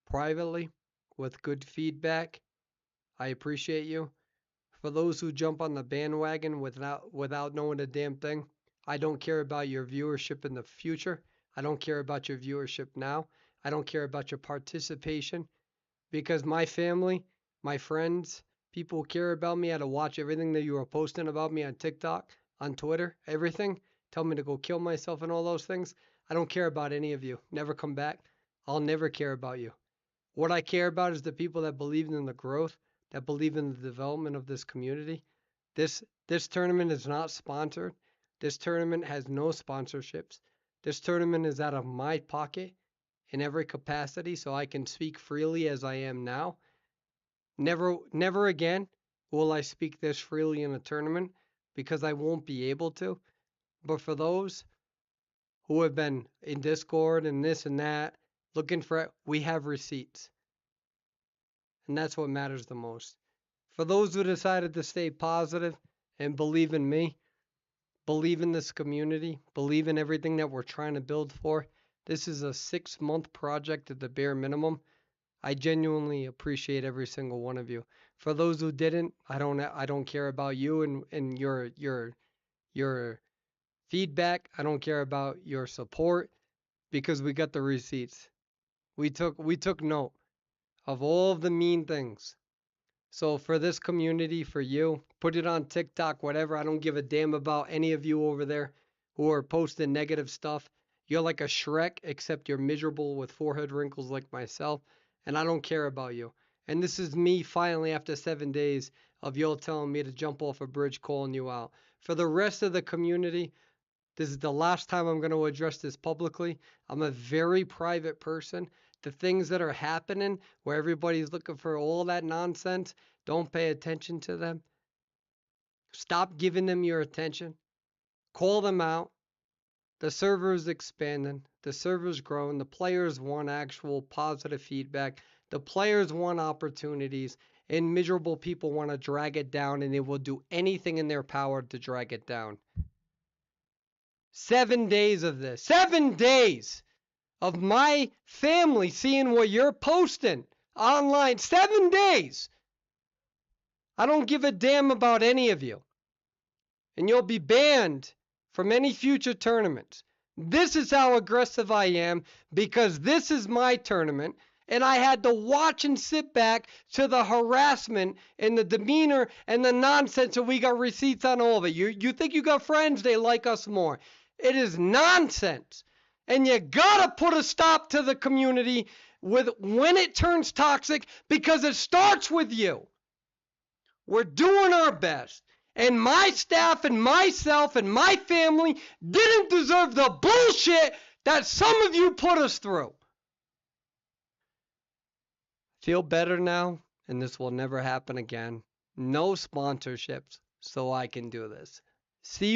privately with good feedback, I appreciate you. For those who jump on the bandwagon without knowing a damn thing, I don't care about your viewership in the future. I don't care about your viewership now. I don't care about your participation because my family, my friends, people who care about me had to watch everything that you were posting about me on TikTok, on Twitter, everything. Tell me to go kill myself and all those things. I don't care about any of you. Never come back. I'll never care about you. What I care about is the people that believe in the growth, that believe in the development of this community. This tournament is not sponsored. This tournament has no sponsorships. This tournament is out of my pocket in every capacity so I can speak freely as I am now. Never again will I speak this freely in a tournament because I won't be able to. But for those who have been in Discord and this and that, looking for it, we have receipts. And that's what matters the most. For those who decided to stay positive and believe in me, believe in this community, believe in everything that we're trying to build for, this is a 6-month project at the bare minimum. I genuinely appreciate every single one of you. For those who didn't, I don't care about you and your feedback. I don't care about your support because we got the receipts. We took note of all of the mean things. So for this community, for you, put it on TikTok, whatever. I don't give a damn about any of you over there who are posting negative stuff. You're like a Shrek, except you're miserable with forehead wrinkles like myself, and I don't care about you. And this is me finally after 7 days of y'all telling me to jump off a bridge calling you out. For the rest of the community, this is the last time I'm going to address this publicly. I'm a very private person. The things that are happening where everybody's looking for all that nonsense, don't pay attention to them. Stop giving them your attention. Call them out. The server is expanding. The server's growing. The players want actual positive feedback. The players want opportunities. And miserable people want to drag it down, and they will do anything in their power to drag it down. 7 days of this. 7 days of my family seeing what you're posting online. 7 days. I don't give a damn about any of you. And you'll be banned from any future tournaments. This is how aggressive I am because this is my tournament. And I had to watch and sit back to the harassment and the demeanor and the nonsense. And we got receipts on all of it. You think you got friends, they like us more. It is nonsense. And you gotta put a stop to the community with when it turns toxic because it starts with you. We're doing our best. And my staff and myself and my family didn't deserve the bullshit that some of you put us through. Feel better now, and this will never happen again. No sponsorships, so I can do this. See you.